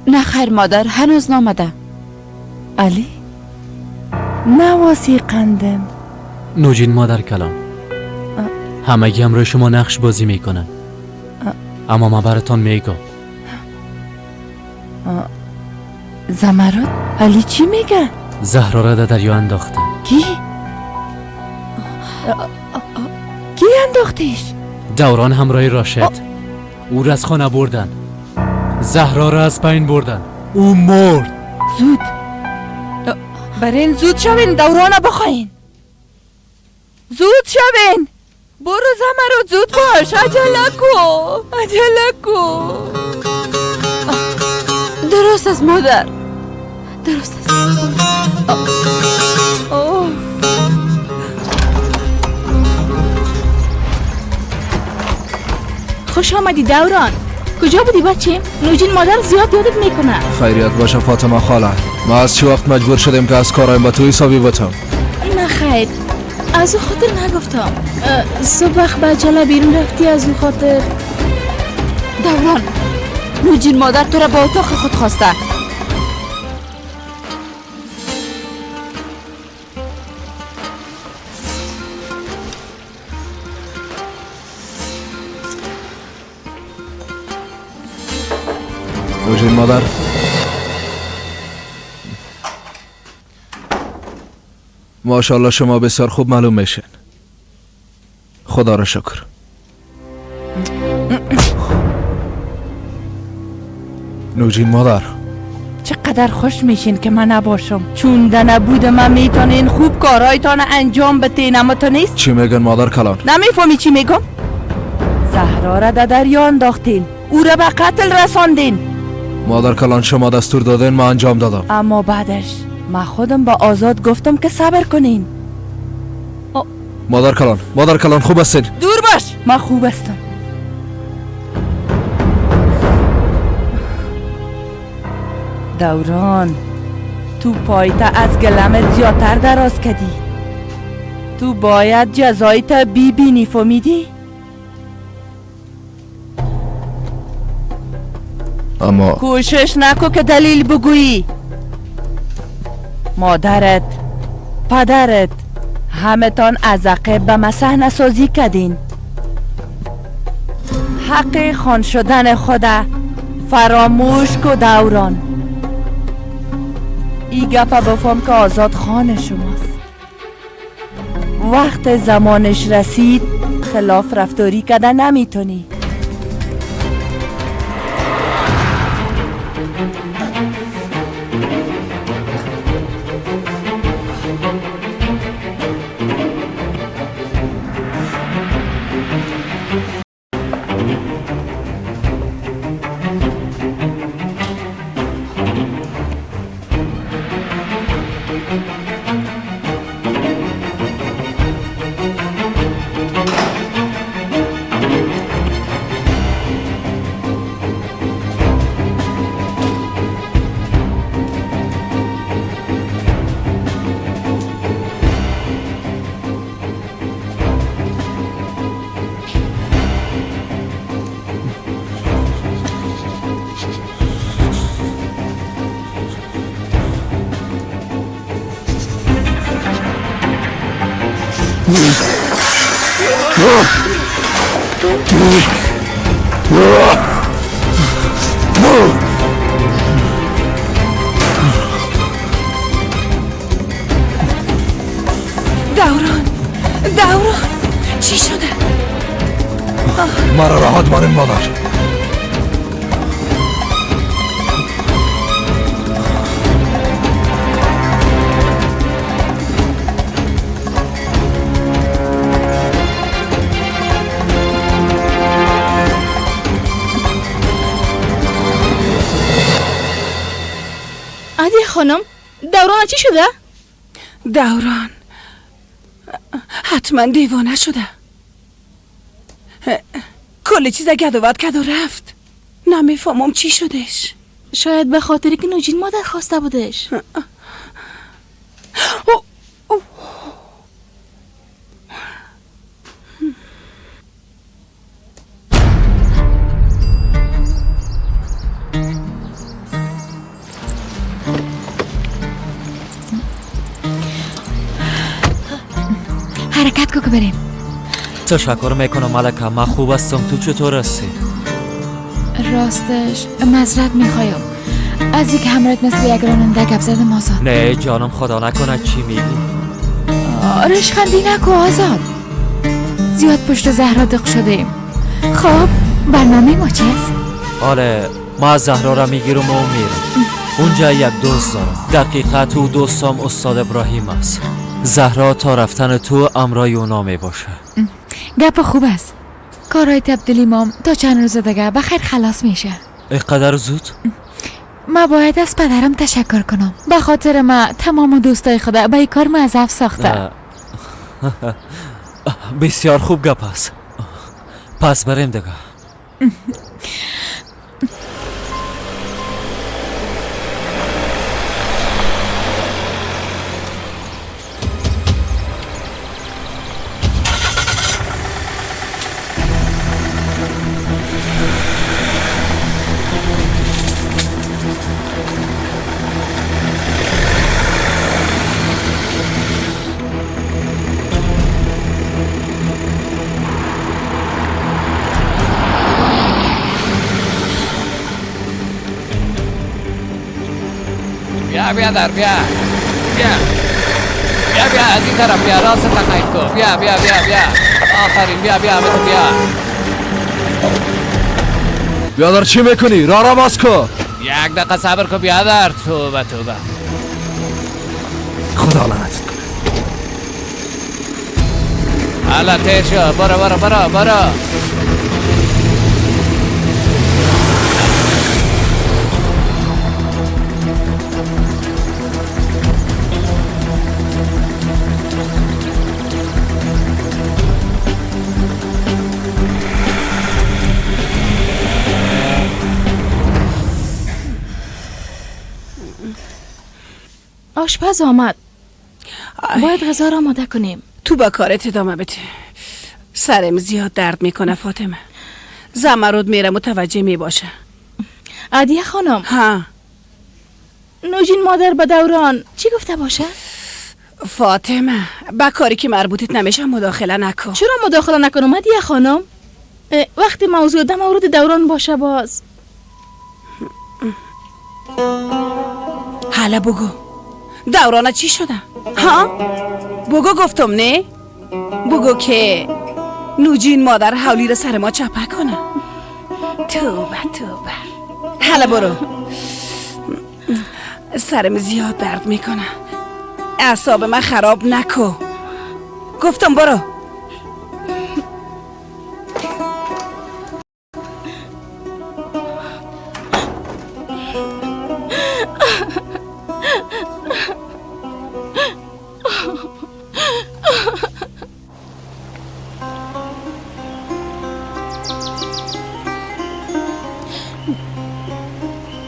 نه خیر مادر، هنوز نامده. علی نواسی قندم. نوجین مادر کلام، همگی همراه شما نقش بازی میکنن، اما من براتون میگم. زمرد علی چی میگه؟ زهرا را در دریا انداخته. کی انداختیش؟ دوران همراه راشد او را از خانه بردن، زهرا را از پایین بردن، او مرد. زود برین، زود شوین دوران بخواین، زود شوین. برو زمرد زود باش، عجله کو. درست است مادر، درست است. خوش آمدی دوران. کجا بودی بچه؟ نوجین مادر زیاد یادت میکنه. خیریت باشه فاطمه خاله. ما از چی وقت مجبور شدیم که از کارایم با تو حسابی بتم؟ نه خیر، از او خاطر نگفتم. صبح وقت به عجله بیرون رفتی از او خاطر. دوران، نوجین مادر تو را با اتاق خود خواسته. نوجین مادر، ماشاءالله شما بسیار خوب معلوم میشین. خدا را شکر. نوجین مادر، چقدر خوش میشین که من نباشم، چون ده نبود من میتونین خوب کارایتان انجام بتین، اما تو نیست. چی میگن مادر کلان؟ نمیفهمی چی میگم؟ زهرا را در دریا انداختین، او را به قتل رساندین. مادر کلان شما دستور دادین، ما انجام دادم. اما بعدش من خودم با آزاد گفتم که صبر کنین. مادر کلان خوب هستین؟ دور باش، من خوب هستم. دوران، تو پایت از گلمت زیادتر دراز کردی. تو باید جزایت ببینی، فهمیدی؟ اما کوشش نکو که دلیل بگویی. مادرت، پدرت، همه تان از عقب به مسحنه سازی کردین. حق خان شدن خدا فراموش کو دوران. ای گپا بفهم که آزاد خان شماست. وقت زمانش رسید خلاف رفتاری کردن نمیتونی. دوران چی شده؟ مرا راحت مانیم مادر. خانم دوران چی شده؟ دوران حتما دیوانه شده. کل چیز گدوت کرد و رفت. نمیفهمم چی شدش. شاید به خاطری که نوجین مادر خواسته بودش. حرکت کو که بریم. تشکر میکنم ملکه، من خوب هستم. تو چطور هستی؟ راستش معذرت میخوایم از اینکه همراهت مثل یک راننده گپ زدم آزاد. نه جانم، خدا نکنه. چی میگی؟ رشخندی نکو آزاد. زیاد پشت زهرا دق شدیم. خب برنامه ما چیست؟ آره، ما از زهرا را میگیرم و میرم. اونجا یک دوست دارم. دقیقا تو دوستم استاد ابراهیم است. زهرا تا رفتن تو امرای اونا میباشه. گپ خوب است. کارهای تبدیلی مام تا چند روز دیگه بخیر خلاص میشه. اینقدر زود؟ ما باید از پدرم تشکر کنم. به خاطر ما تمام دوستای خدا به این کار معذب ساخته. بسیار خوب گپ است. پس بریم دیگه. بیا در بیا از این طرف بیا، راست تقیید کن. بیا آخرین بیا تو بیا در چی میکنی؟ را باز کن. یک دقیقه صبر کن بیادر. توبه خدا لعنتت کنه. حالا تیر شو. برو آشپز آمد. باید غذا را آماده کنیم. تو با کارت ادامه بده. سرم زیاد درد میکنه فاطمه. زمرد میره متوجه میباشه. عادیه خانم. ها نوجین مادر به دوران چی گفته باشه؟ فاطمه با کاری که مربوطت نمیشه مداخله نکن. چرا مداخله نکنم عادیه خانم؟ وقتی موضوع در مورد دوران باشه باز. حالا بگو دورانه چی شده؟ ها؟ بگو گفتم نه؟ بگو که نوجین مادر حولی رو سر ما چپه کنه. توبه حالا برو. سرم زیاد درد میکنه. اعصاب من خراب نکو. گفتم برو.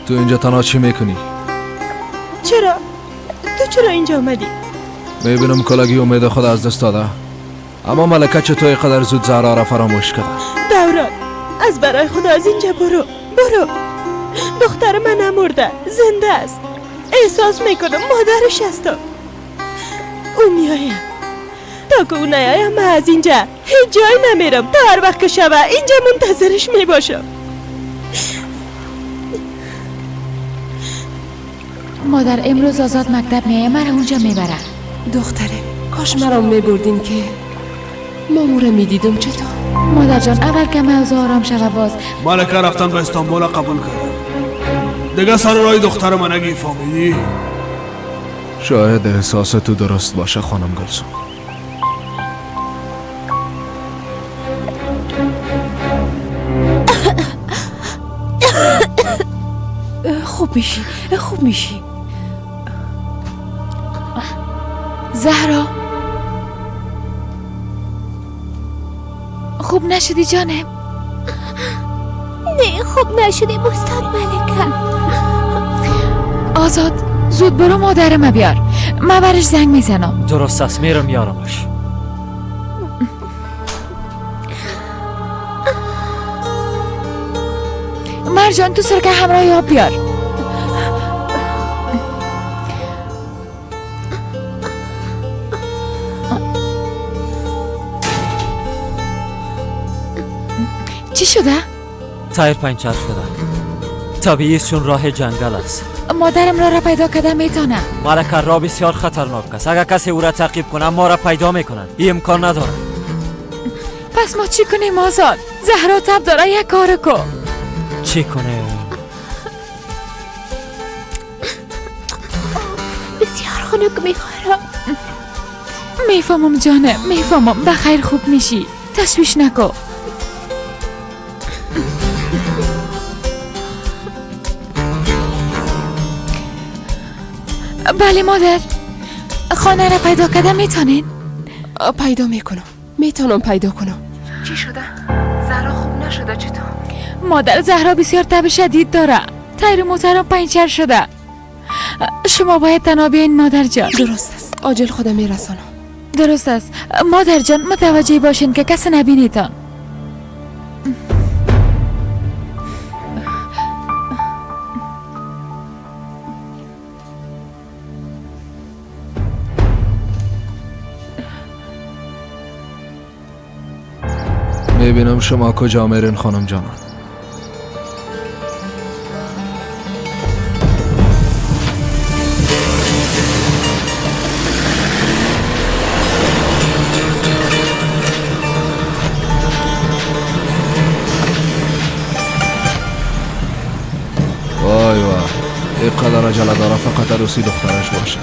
تو اینجا تنها چی میکنی؟ چرا اینجا آمدی؟ میبینم کلاگی امید خود از دست داده. اما ملکه چطور اینقدر زود زهرا را فراموش کرده؟ دوران از برای خدا از اینجا برو. دختر من نمرده، زنده است. احساس میکنم مادرش هستم. او میایه. تا که او نیایه من از اینجا هیچ جای نمیرم. تا هر وقت که شوه اینجا منتظرش میباشم. مادر امروز آزاد مکتب میایه، مرا اونجا میبره. دختره کاش مرا میبردین که ماموره میدیدم. چطور؟ مادر جان اول که موضوع آرام شوه باز. ملکه رفتن به استانبول قبول کرد. دیگه سر رای دختر من اگه فهمیدی؟ شاید احساس تو درست باشه خانم گلسون. خوب میشی. زهرا خوب نشدی جانم؟ نه خوب نشدیم استاد ملکه. آزاد زود برو مادرم بیار، من برش زنگ میزنم. درست است، میرم میارمش. مرجان تو سرکه همراه آب بیار. چی شده؟ تایر پنچر شده. طبیعی است چون راه جنگل است. مادرم را پیدا کردن میتونه. ملکه راه بسیار خطرناک است. اگر کسی او را تعقیب کنه ما را پیدا میکنند. این امکان نداره. پس ما چی کنیم آزاد؟ زهرا تب داره، یک کار کن. چی کنه؟ بسیار خنک میخوره. میفهمم جانم، میفهمم. بخیر خوب میشی، تشویش نکن. بله مادر، خانه را پیدا کردن میتونین؟ پیدا میتونم پیدا کنم. چی شده؟ زهرا خوب نشده چطور؟ مادر زهرا بسیار تب شدید داره، تایر موترم پنچر شده. شما باید تنها بیاین مادر جان. درست است، عاجل خودم میرسانم. درست است مادر جان، متوجه باشین که کسی نبینیتان. میبینم شما کجا میرین خانم جانم. وای وای، اینقدر عجله داره فقط عروسی دخترش باشه.